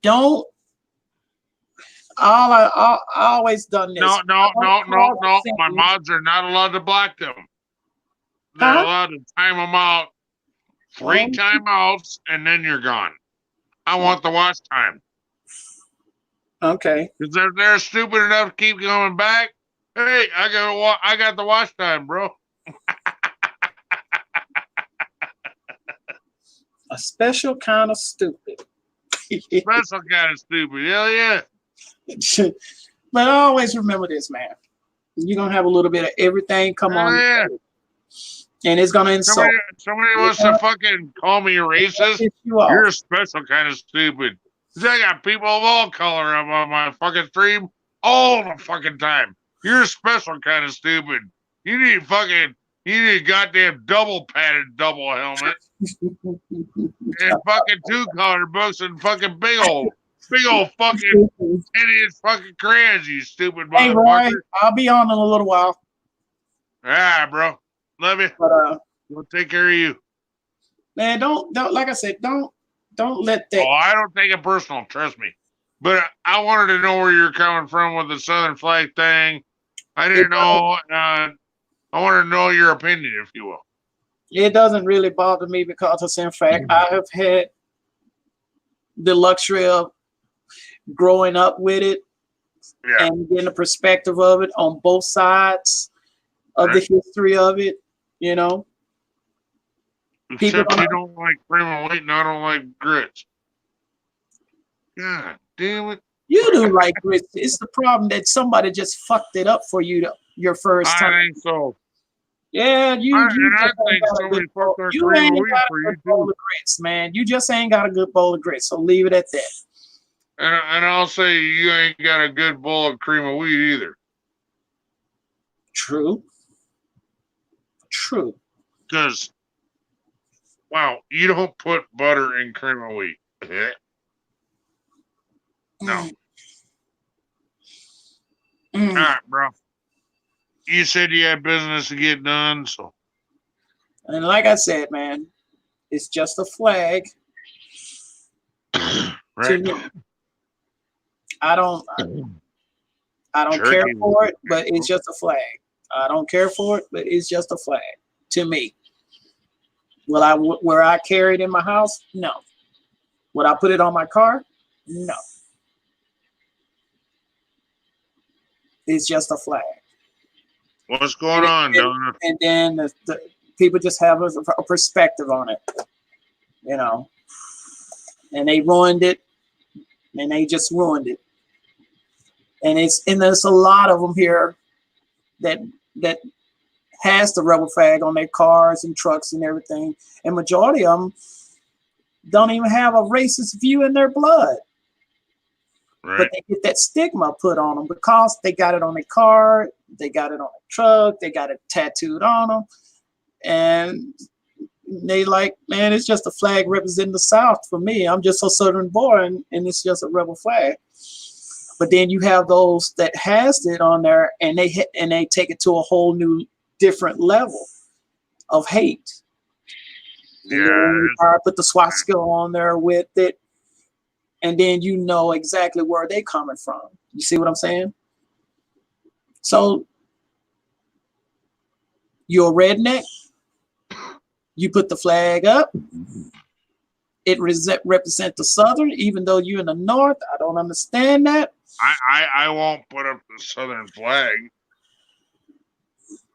don't. I always done this. No. My mods are not allowed to block them. They're allowed to time them out. 3 timeouts, and then you're gone. I want the watch time. Okay. Because if they're stupid enough to keep coming back, hey, I got the watch time, bro. A special kind of stupid. Special kind of stupid. Hell yeah. But always remember this, man. You're gonna have a little bit of everything come on, and it's gonna insult. Somebody wants to fucking call me a racist. You're a special kind of stupid. I got people of all color on my fucking stream all the fucking time. You're a special kind of stupid. You need a goddamn double padded double helmet and fucking 2-color books and fucking big old fucking idiot fucking crayons, you stupid motherfucker. Hey, Roy, I'll be on in a little while. All right, bro. Love you. But we'll take care of you. Man, don't like I said, don't let that. Oh, I don't take it personal, trust me. But I wanted to know where you're coming from with the Southern flag thing. I didn't know. I wanted to know your opinion, if you will. It doesn't really bother me because, in fact, I have had the luxury of growing up with it and getting the perspective of it on both sides of the history of it, you know. Except you don't like cream of wheat and I don't like grits. God damn it. You do like grits. It's the problem that somebody just fucked it up for you your first time. I think so. Yeah, you I just ain't think got a somebody good bowl. fucked our You cream ain't of wheat got for a you good bowl too. of grits, man. You just ain't got a good bowl of grits. So leave it at that. And I'll say you ain't got a good bowl of cream of wheat either. True. True. Because, wow, you don't put butter in cream of wheat. No. All right, bro. You said you had business to get done, so. And like I said, man, it's just a flag. Right. I don't care for it, but it's just a flag. I don't care for it, but it's just a flag to me. Will I carry it in my house? No. Would I put it on my car? No. It's just a flag. What's going on, Donna? And then the people just have a perspective on it, you know. And they ruined it, and they just ruined it. And there's a lot of them here that has the rebel flag on their cars and trucks and everything. And majority of them don't even have a racist view in their blood. Right. But they get that stigma put on them because they got it on their car, they got it on a truck, they got it tattooed on them. And they like, man, it's just a flag representing the South for me. I'm just a Southern boy, and it's just a rebel flag. But then you have those that has it on there, and they take it to a whole new, different level of hate. Yeah. I put the swastika on there with it, and then you know exactly where they coming from. You see what I'm saying? So you're a redneck. You put the flag up. It represents the Southern, even though you're in the North. I don't understand that. I won't put up the Southern flag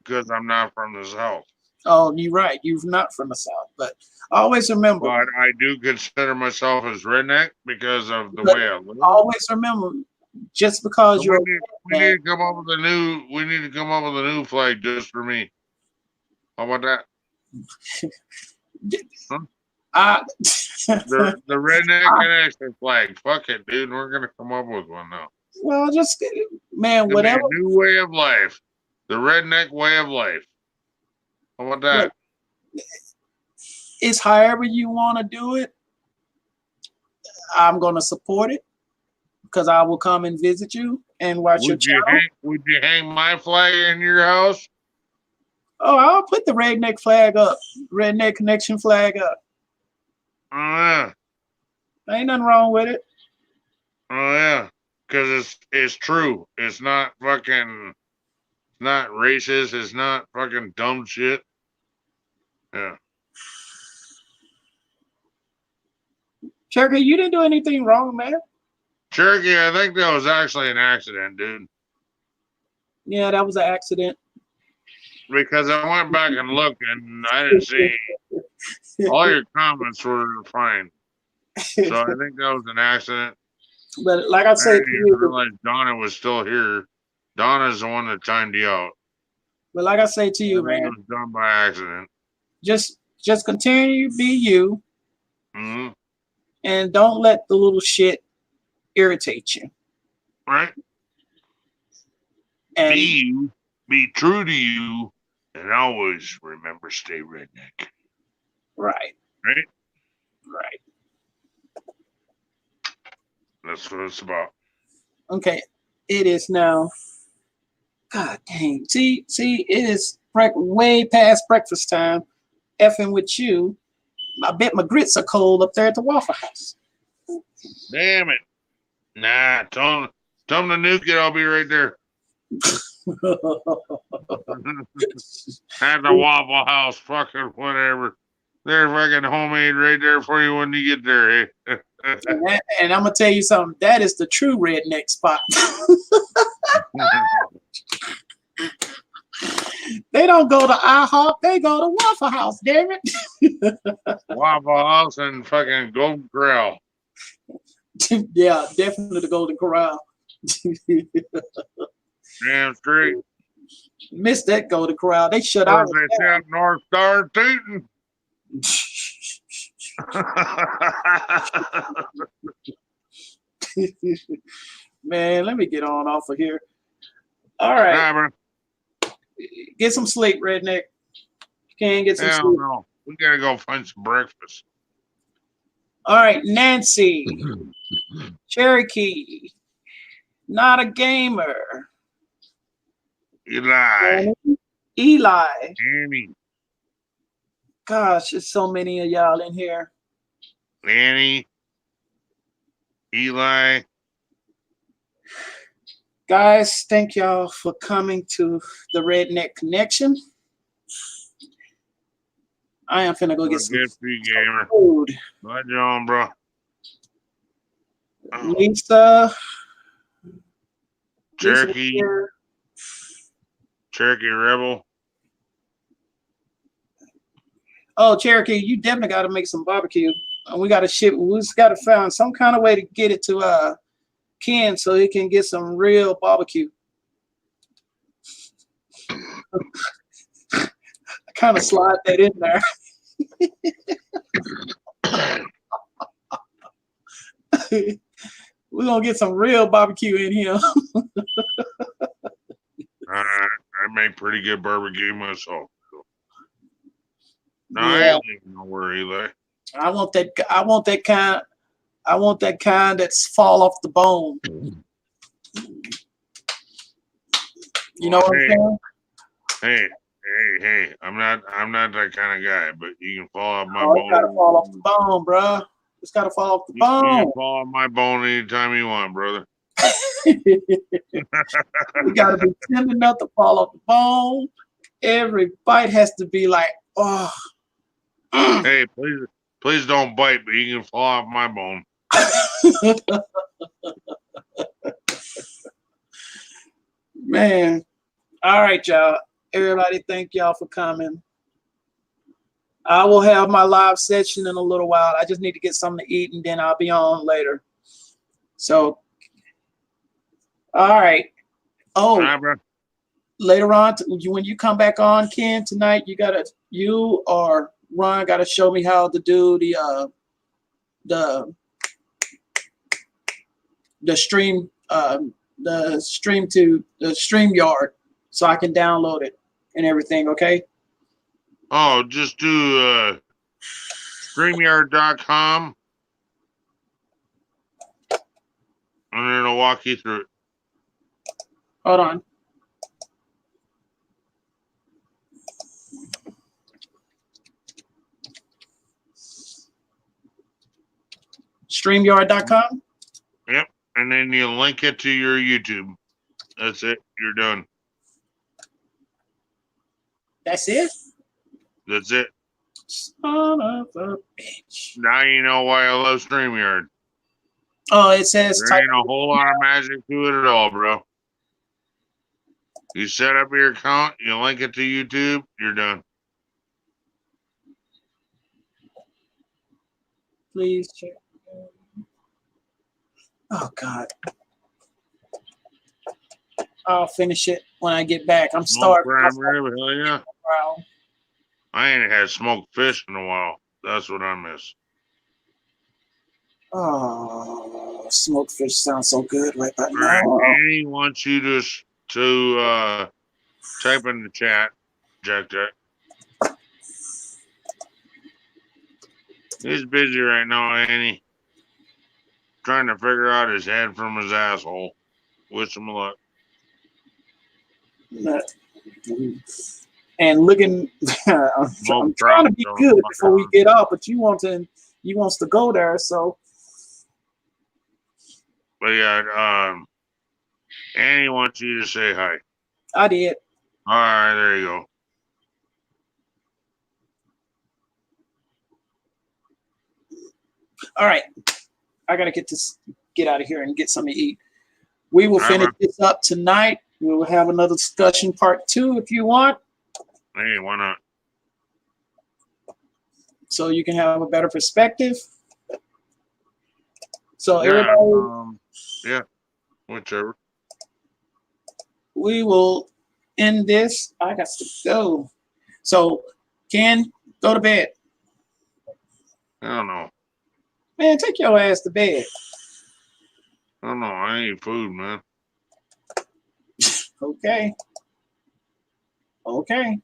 because I'm not from the South. Oh, you're right. You're not from the South, but always remember. But I do consider myself as redneck because of the way I live. Always remember, just because we need to come up with a new flag just for me. How about that? Huh? The redneck connection flag. Fuck it, dude. We're gonna come up with one now. Well, just man, whatever. A new way of life. The redneck way of life. How about that? It's however you want to do it. I'm gonna support it because I will come and visit you and watch your channel. Would you hang my flag in your house? Oh, I'll put the redneck flag up. Redneck connection flag up. Oh yeah. Ain't nothing wrong with it. Oh yeah. Because it's true. It's not fucking not racist. It's not fucking dumb shit. Yeah. Cherokee, you didn't do anything wrong, man. Cherokee, I think that was actually an accident, dude. Yeah, that was an accident. Because I went back and looked and I didn't see all your comments were fine. So I think that was an accident. But like I said, I didn't realize Donna was still here. Donna's the one that timed you out. But like I say to you, man, it was done by accident. Just continue to be you, and don't let the little shit irritate you. Right. And be you, be true to you, and always remember stay redneck. Right. Right. Right. That's what it's about. Okay, it is now. God dang! See, it is way past breakfast time. Effing with you, I bet my grits are cold up there at the Waffle House. Damn it! Nah, tell them to nuke it. I'll be right there. At the Waffle House, fucking whatever. They're fucking homemade right there for you when you get there. Eh? And I'm gonna tell you something. That is the true redneck spot. They don't go to IHOP. They go to Waffle House. Damn it. Waffle House and fucking Golden Corral. Yeah, definitely the Golden Corral. Damn straight. Missed that Golden Corral. They shut Or ours as they say down. up North Star Tootin'. Man, let me get on off of here. All right. Nah, bro. Get some sleep, redneck. Can get some Hell sleep. no. We gotta go find some breakfast. All right, Nancy, Cherokee, not a gamer. Eli. Eli. Annie. Gosh, there's so many of y'all in here. Annie. Eli. Guys, thank y'all for coming to the Redneck Connection. I am finna go get some Good for you, gamer. food. Bye, John, bro. Lisa. Cherokee. Lisa Cherokee Rebel. oh, Cherokee, you definitely got to make some barbecue. We got to ship. We just got to find some kind of way to get it to Ken so he can get some real barbecue. Kind of slide that in there. We're going to get some real barbecue in here. I make pretty good barbecue myself. No, Yeah. I don't even know where Eli. I want that kind that's fall off the bone. You know what I'm saying? Hey. I'm not that kind of guy, but you can fall off my Oh, bone. it's gotta fall off the bone, bro. It's gotta fall off the You bone. can fall off my bone anytime you want, brother. You gotta be tender enough to fall off the bone. Every bite has to be like, oh. Hey, please don't bite, but you can fall off my bone. Man. All right, y'all. Everybody, thank y'all for coming. I will have my live session in a little while. I just need to get something to eat and then I'll be on later. So, all right. Oh, All right, bro. later on, when you come back on, Ken, tonight, you or Ron gotta show me how to do the stream, the StreamYard, so I can download it and everything. Okay. Oh, just do StreamYard.com, and it'll walk you through it. Hold on. StreamYard.com. Yep, and then you link it to your YouTube. That's it. You're done. That's it. That's it. Son of a bitch. Now you know why I love StreamYard. Oh, it says There ain't a whole lot of magic to it at all, bro. You set up your account, you link it to YouTube, you're done. Please check. Oh God. I'll finish it when I get back. I'm Smoked starving. prime rib, hell yeah. Wow. I ain't had smoked fish in a while. That's what I miss. Oh, smoked fish sounds so good right All now. right, Annie wants you to type in the chat, Jack. He's busy right now, Annie. Trying to figure out his head from his asshole. Wish him luck. And looking, I'm trying to be good before we get off, but you wants to go there, so. But yeah, Annie wants you to say hi. I did. All right, there you go. All right, I gotta get out of here and get something to eat. We will finish this up tonight. We will have another discussion part 2 if you want. Hey, why not? So you can have a better perspective. So Yeah, everybody, yeah, whichever. we will end this. I got to go. So Ken, go to bed. I don't know. Man, take your ass to bed. I don't know. I ain't food, man. Okay. Okay.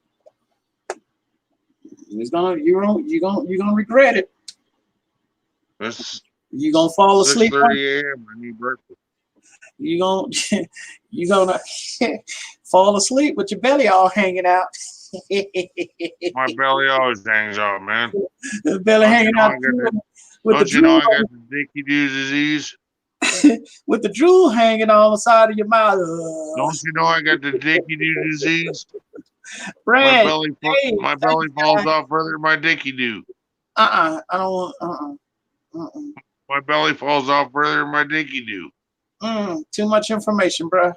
You're gonna regret it. It's You're gonna fall asleep. 6:30 a.m. I need breakfast. You gonna you gonna fall asleep with your belly all hanging out. My belly always hangs out, man. The belly Don't you hanging know out I got the with the Don't you know drool I got the Dicky Doo disease? with the drool hanging on the side of your mouth. Don't you know I got the Dicky Doo disease? Brad, hey, My thank belly you, falls guys. off further than my Dicky Doo. I don't want. My belly falls off further than my Dicky Doo. Too much information, bro.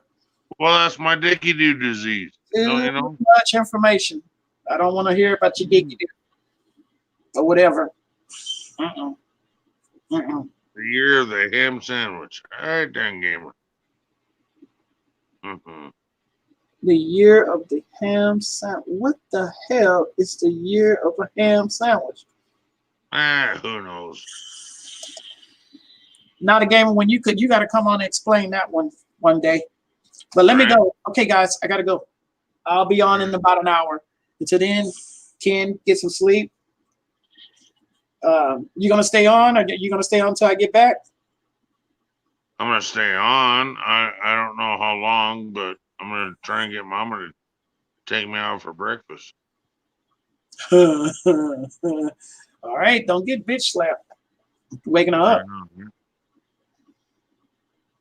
Well, that's my Dicky Doo disease. Don't Too you know? much information. I don't want to hear about your dicky or whatever. Uh-uh. Uh-uh. The year of the ham sandwich. All right, dang gamer. The year of the ham sandwich. What the hell is the year of a ham sandwich? Who knows? Not a gamer. When you got to come on and explain that one day. But let me go. Okay, guys, I gotta go. I'll be on in about an hour. Until then, Ken, get some sleep. You gonna stay on, or you gonna stay on until I get back? I'm gonna stay on. I don't know how long, but I'm gonna try and get Mama to take me out for breakfast. All right, don't get bitch slapped. Waking her up.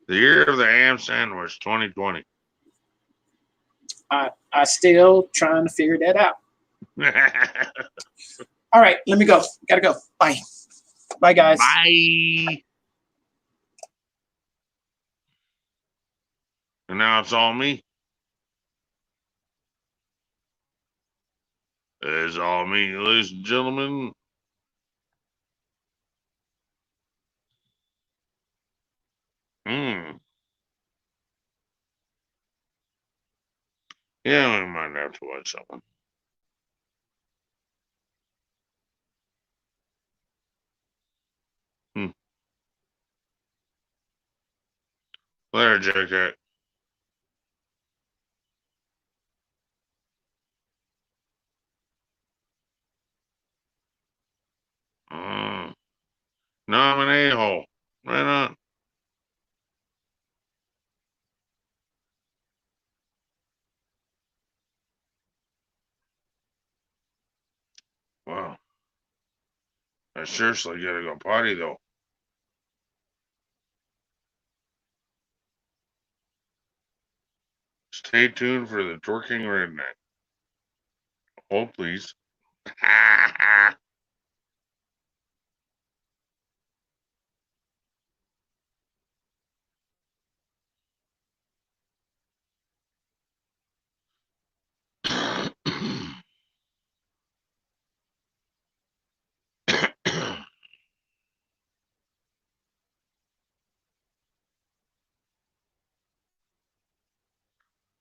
The year of the ham sandwich, 2020. I still trying to figure that out. All right, let me go. Gotta go. Bye. Bye, guys. Bye. And now it's all me. It's all me, ladies and gentlemen. Yeah, we might have to watch something. Later, Jack. No, I'm an a-hole. Right on. Wow. I seriously gotta go potty, though. Stay tuned for the twerking redneck. Hold, please.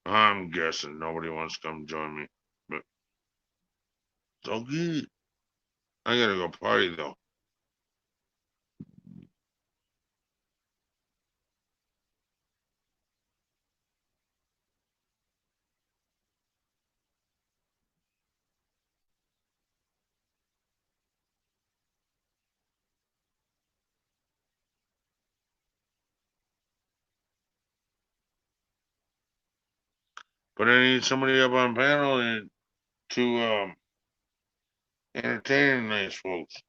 I'm guessing nobody wants to come join me, but it's all good. I gotta go potty, though. But I need somebody up on panel to entertain nice folks.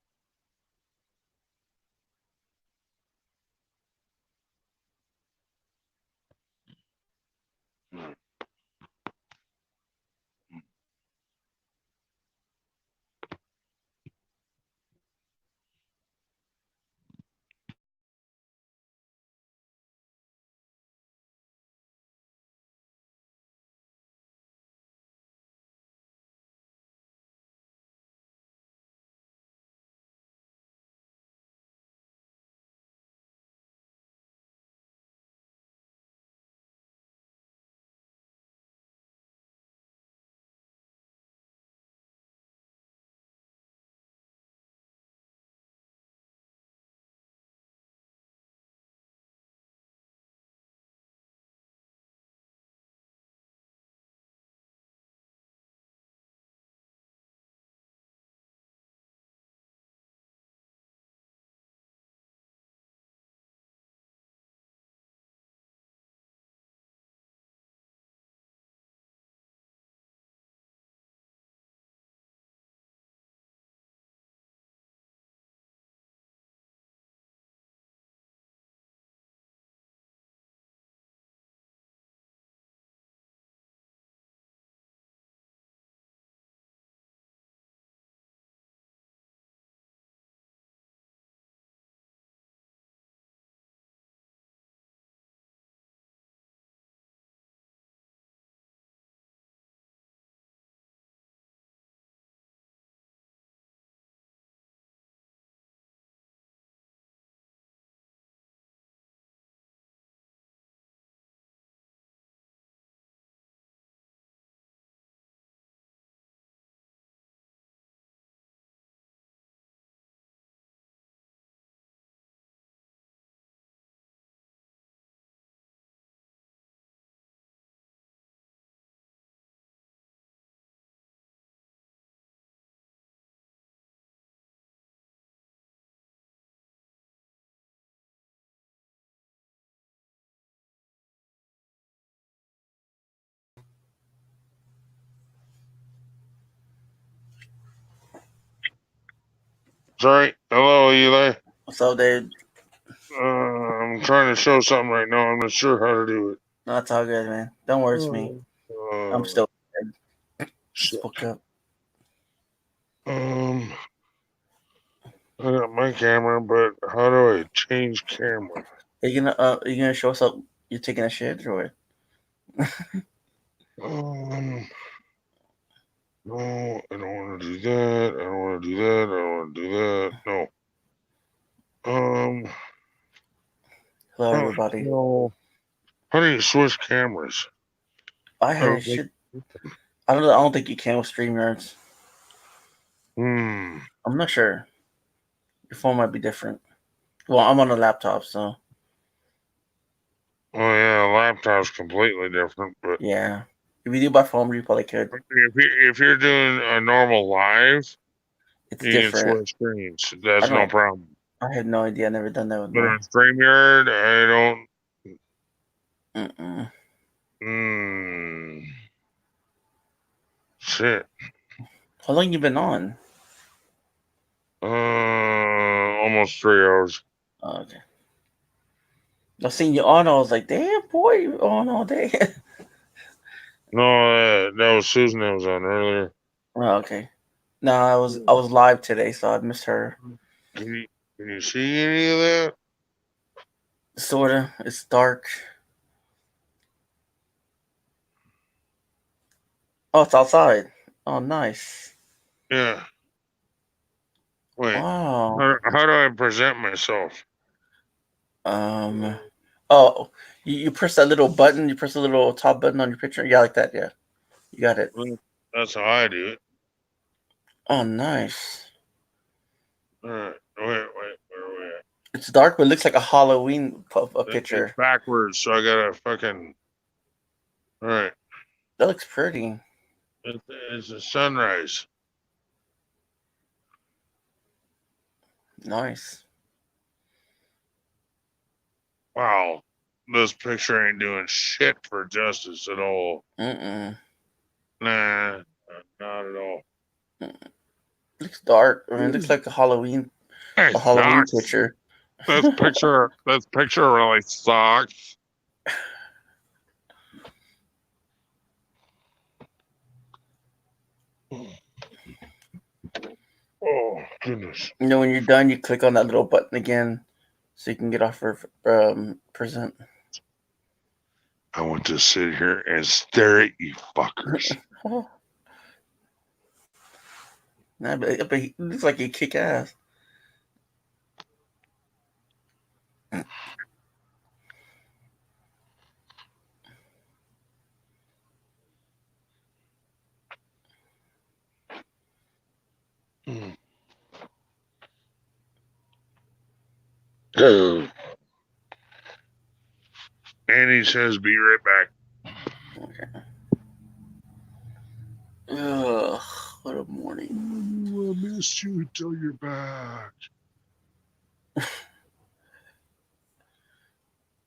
Sorry. Hello, Eli. What's up, dude? I'm trying to show something right now. I'm not sure how to do it. No, it's all good, man. Don't worry, it's me. I'm still dead. Shit. Just woke up. I got my camera, but how do I change camera? Are you gonna show us up? You taking a shit or what? No, I don't want to do that. I don't want to do that. I don't want to do that. No. Hello, everybody. No. How do you switch cameras? I heard shit. I don't think you can with StreamYards. I'm not sure. Your phone might be different. Well, I'm on a laptop, so. Oh yeah, laptop's completely different, but yeah. If you do by phone, you probably could. If you're doing a normal live, it's you different. can switch screens. That's no problem. I had no idea. I never done that with But on StreamYard, I don't. Shit. How long you been on? Almost 3 hours. Oh, okay. I seen you on. I was like, damn, boy, you on all day. No, that was Susan that was on earlier. Oh, okay. No, I was live today, so I missed her. Can you see any of that? Sorta. It's dark. Oh, it's outside. Oh, nice. Yeah. Wait. Wow. How do I present myself? Oh, you press that little button. You press the little top button on your picture. Yeah, like that. Yeah, you got it. That's how I do it. Oh, nice. All right. Wait. Where are we at? It's dark, but it looks like a Halloween picture. It's backwards, so I gotta fucking. All right. That looks pretty. It's a sunrise. Nice. Wow. This picture ain't doing shit for justice at all. Nah, not at all. Looks dark. I mean, it looks like a Halloween picture. This picture really sucks. Oh goodness! You know, when you're done, you click on that little button again, so you can get off for present. I want to sit here and stare at you fuckers. Nah, but he looks like he kick ass. Annie says, "Be right back." Okay. Ugh, what a morning. Ooh, I missed you until you're back.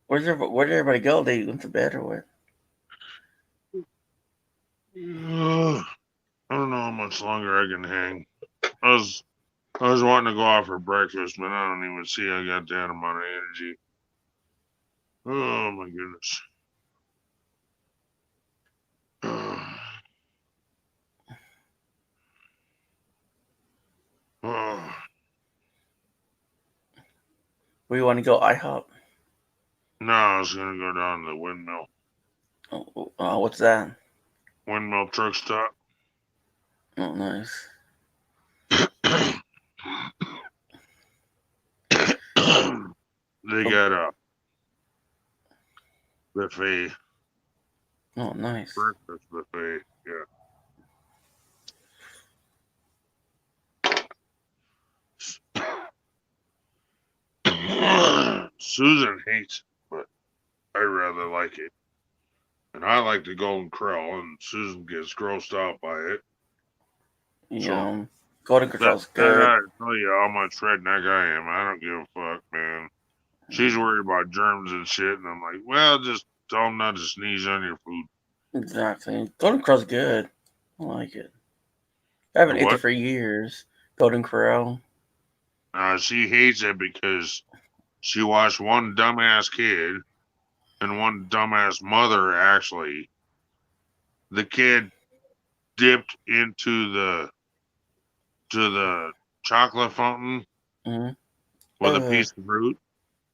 Where did everybody go? They went to bed or what? I don't know how much longer I can hang. I was wanting to go out for breakfast, but I don't even see I got that amount of energy. Oh my goodness. Where you want to go? IHOP? No, I was gonna go down to the windmill. Oh, what's that? Windmill truck stop. Oh, nice. They got a buffet. Oh, nice. Breakfast buffet, yeah. Susan hates it, but I rather like it. And I like the Golden Corral, and Susan gets grossed out by it. Yeah, Golden Corral's good. I tell you how much redneck I am. I don't give a fuck, man. She's worried about germs and shit, and I'm like, well, just tell them not to sneeze on your food. Exactly. Golden Corral's good. I like it. I haven't ate it for years. Golden Corral. She hates it because she watched one dumbass kid and one dumbass mother. Actually, the kid dipped into the chocolate fountain Mm-hmm. with a piece of fruit,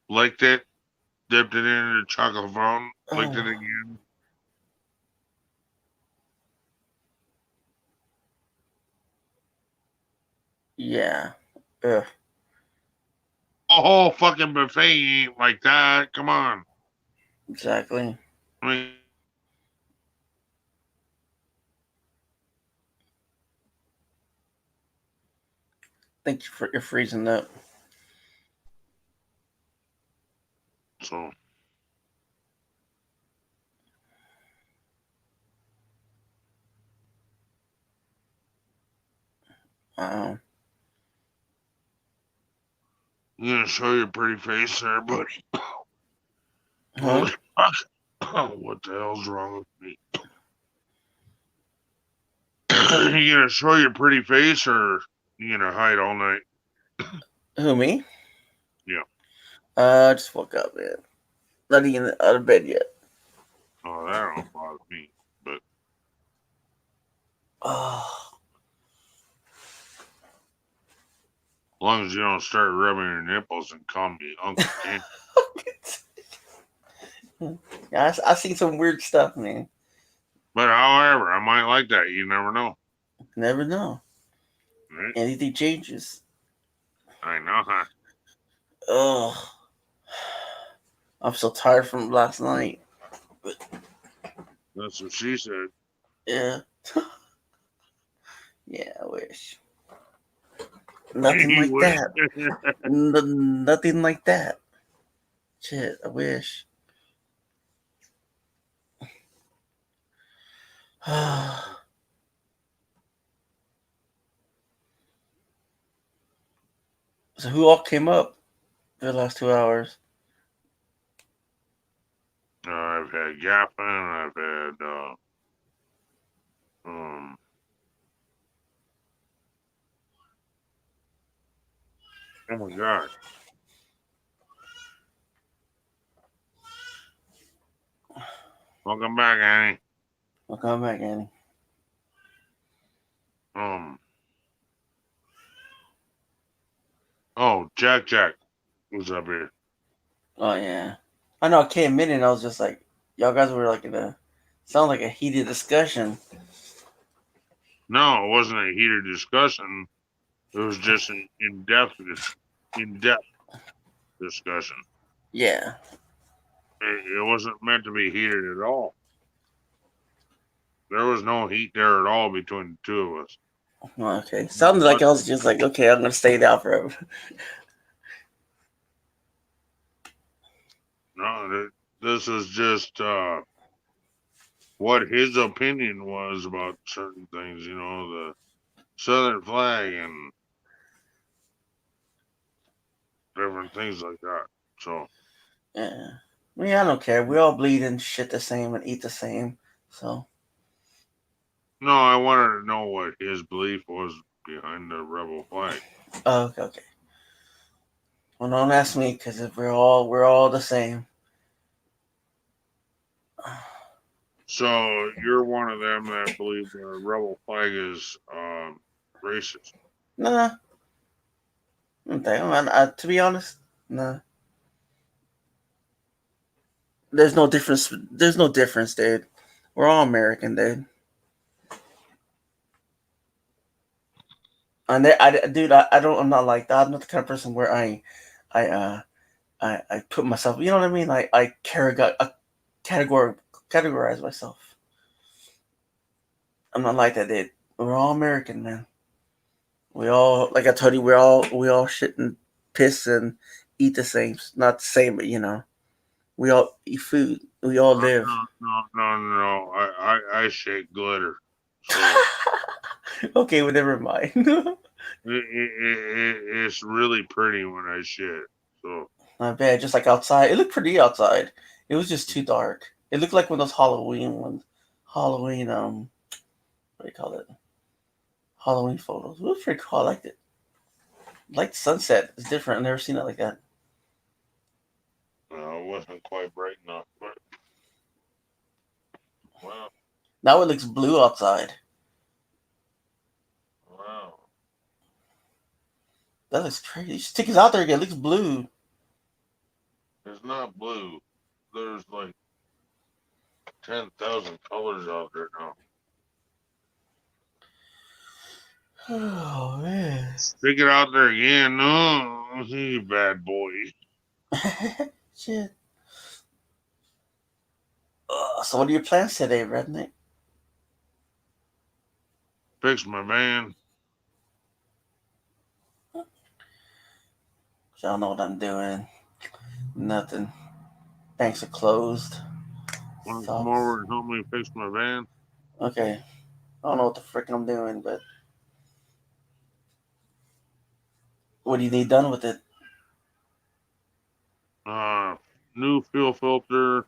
licked it, dipped it into the chocolate fountain, licked it again. Yeah. Ugh. A whole fucking buffet ain't like that. Come on. Exactly. I mean, Thank you for your freezing up. so Wow. you gonna show your pretty face there, buddy? Huh? Holy fuck. What the hell's wrong with me? You gonna show your pretty face or you gonna hide all night? Who, me? Yeah. I just woke up, man. Not even out of bed yet. Oh, that don't bother me. But Oh. as long as you don't start rubbing your nipples and call me Uncle Ken. Yeah, I seen some weird stuff, man. But however, I might like that. You never know. Never know. Right? Anything changes. I know, huh? Oh. I'm so tired from last night. That's what she said. Yeah. Yeah, I wish. Nothing You like wish. that. Nothing like that. Shit, I wish. So who all came up for the last 2 hours? I've had Gaffin. I've had oh my god. Welcome back, Annie. Welcome back, Annie. Oh, Jack was up here. Oh yeah. I know I came in and I was just like, y'all guys were like in a sound like a heated discussion. No, it wasn't a heated discussion. It was just an in-depth discussion. Yeah. It wasn't meant to be heated at all. There was no heat there at all between the two of us. Okay. Sounded like I was just like, okay, I'm gonna stay down forever. No, this is just what his opinion was about certain things, you know, the Southern flag and different things like that. So, Yeah. I mean, I don't care. We all bleed and shit the same and eat the same. So. no, I wanted to know what his belief was behind the rebel flag. Oh, okay. Well, don't ask me because we're all the same. So you're one of them that believe the rebel flag is racist. Nah. To be honest, nah. There's no difference. There's no difference, dude. We're all American, dude. And dude, I don't. I'm not like that. I'm not the kind of person where I put myself. You know what I mean? I categorize myself. I'm not like that, dude. We're all American, man. We all, like I told you, we all shit and piss and eat the same. Not the same, but you know, we all eat food. We all live. No. I shake glitter. So Okay, well, never mind. it's really pretty when I shit. So Not bad. Just like outside, it looked pretty outside. It was just too dark. It looked like one of those Halloween ones. Halloween, what do you call it? Halloween photos. It was pretty cool. I liked it. Like the sunset. It's different. I've never seen it like that. No, it wasn't quite bright enough, but wow, Now it looks blue outside. wow. That looks crazy. Just take it out there again. It looks blue. It's not blue. There's like 10,000 colors out there now. Oh man. Stick it out there again. No, you bad boy. Shit. So what are your plans today, Redneck? Fix my van. I don't know what I'm doing. Nothing. Banks are closed. Want to Sucks. come over and help me fix my van? Okay. I don't know what the frick I'm doing, but what do you need done with it? New fuel filter.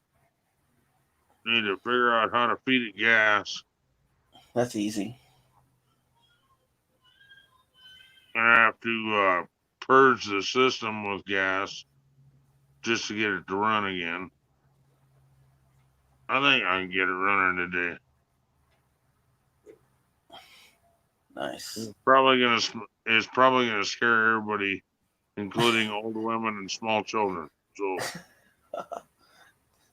Need to figure out how to feed it gas. That's easy. I have to purge the system with gas just to get it to run again. I think I can get it running today. Nice. It's probably gonna scare everybody, including old women and small children. So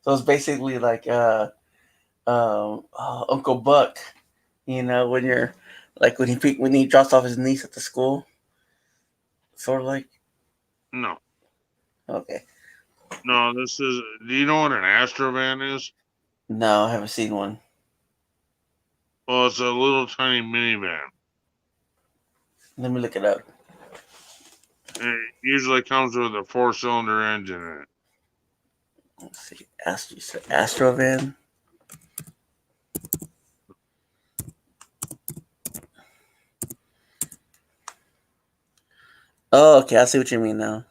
So it's basically like Uncle Buck, you know, when you're like when he drops off his niece at the school, sort of like. no, Okay. this is. Do you know what an Astrovan is? No, I haven't seen one. Well, it's a little tiny minivan. Let me look it up. It usually comes with a 4-cylinder engine in it. Let's see. Astrovan. Oh, okay. I see what you mean now.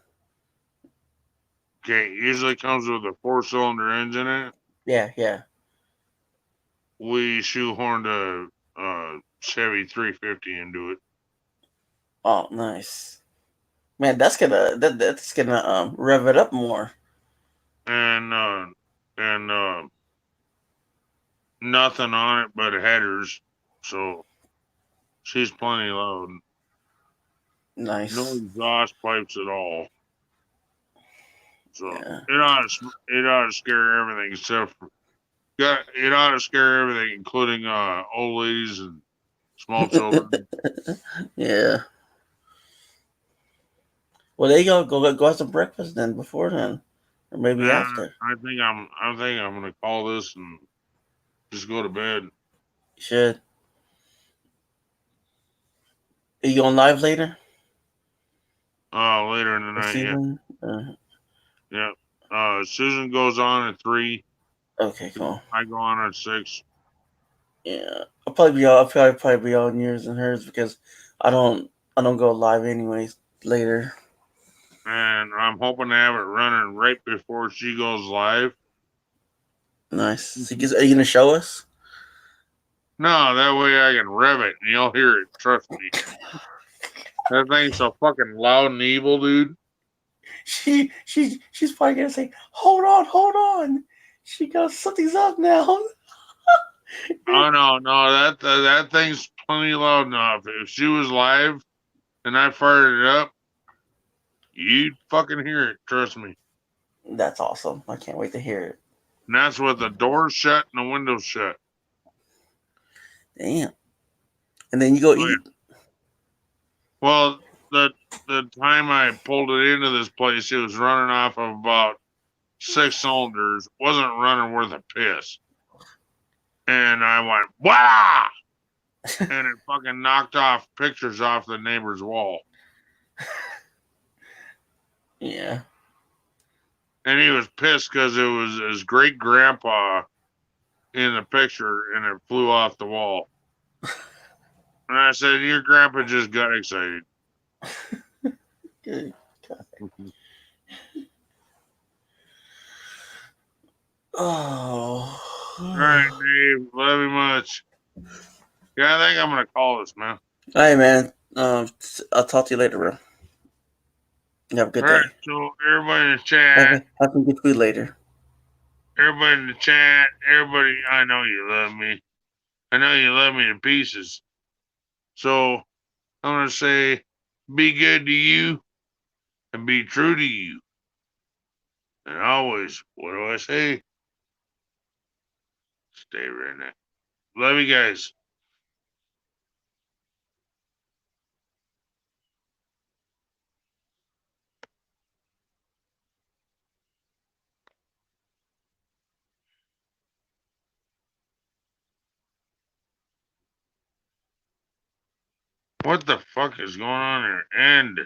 Okay, it usually comes with a 4-cylinder engine in it. Yeah. We shoehorned a Chevy 350 into it. Oh, nice. Man, that's gonna rev it up more. And nothing on it but headers, so she's plenty loud. Nice. No exhaust pipes at all. So Yeah. it ought to scare everything except for it ought to scare everything, including old ladies and small children. Yeah. Well, there you go. Go have some breakfast then. Before then, or maybe after. I think I'm gonna call this and just go to bed. You should. Are you going live later? Later in the night. Yeah. Susan goes on at 3. Okay, cool. I go on at 6. Yeah, I'll probably be on yours and hers because I don't go live anyways later. And I'm hoping to have it running right before she goes live. Nice. So are you gonna show us? No, that way I can rev it and you'll hear it. Trust me. That thing's so fucking loud and evil, dude. She's probably gonna say, "Hold on." She goes, "Something's up now." Oh no, that thing's plenty loud enough. If she was live and I fired it up, you'd fucking hear it. Trust me. That's awesome. I can't wait to hear it. And that's with the doors shut and the windows shut. Damn. And then you go eat. Yeah. Well, the time I pulled it into this place, it was running off of about 6 cylinders. Wasn't running worth a piss. And I went, "Wow!" and it fucking knocked off pictures off the neighbor's wall. Yeah. And he was pissed because it was his great grandpa in the picture and it flew off the wall. And I said, "Your grandpa just got excited." Good God. Oh. All right, Dave. Love you much. Yeah, I think I'm going to call this, man. All right, man. I'll talk to you later, bro. Have a good All day. right, so everybody in the chat, Have some good food later. everybody in the chat, everybody, I know you love me. I know you love me to pieces. So I'm gonna say, be good to you and be true to you. And always, what do I say? Stay redneck. Love you guys. What the fuck is going on here? End.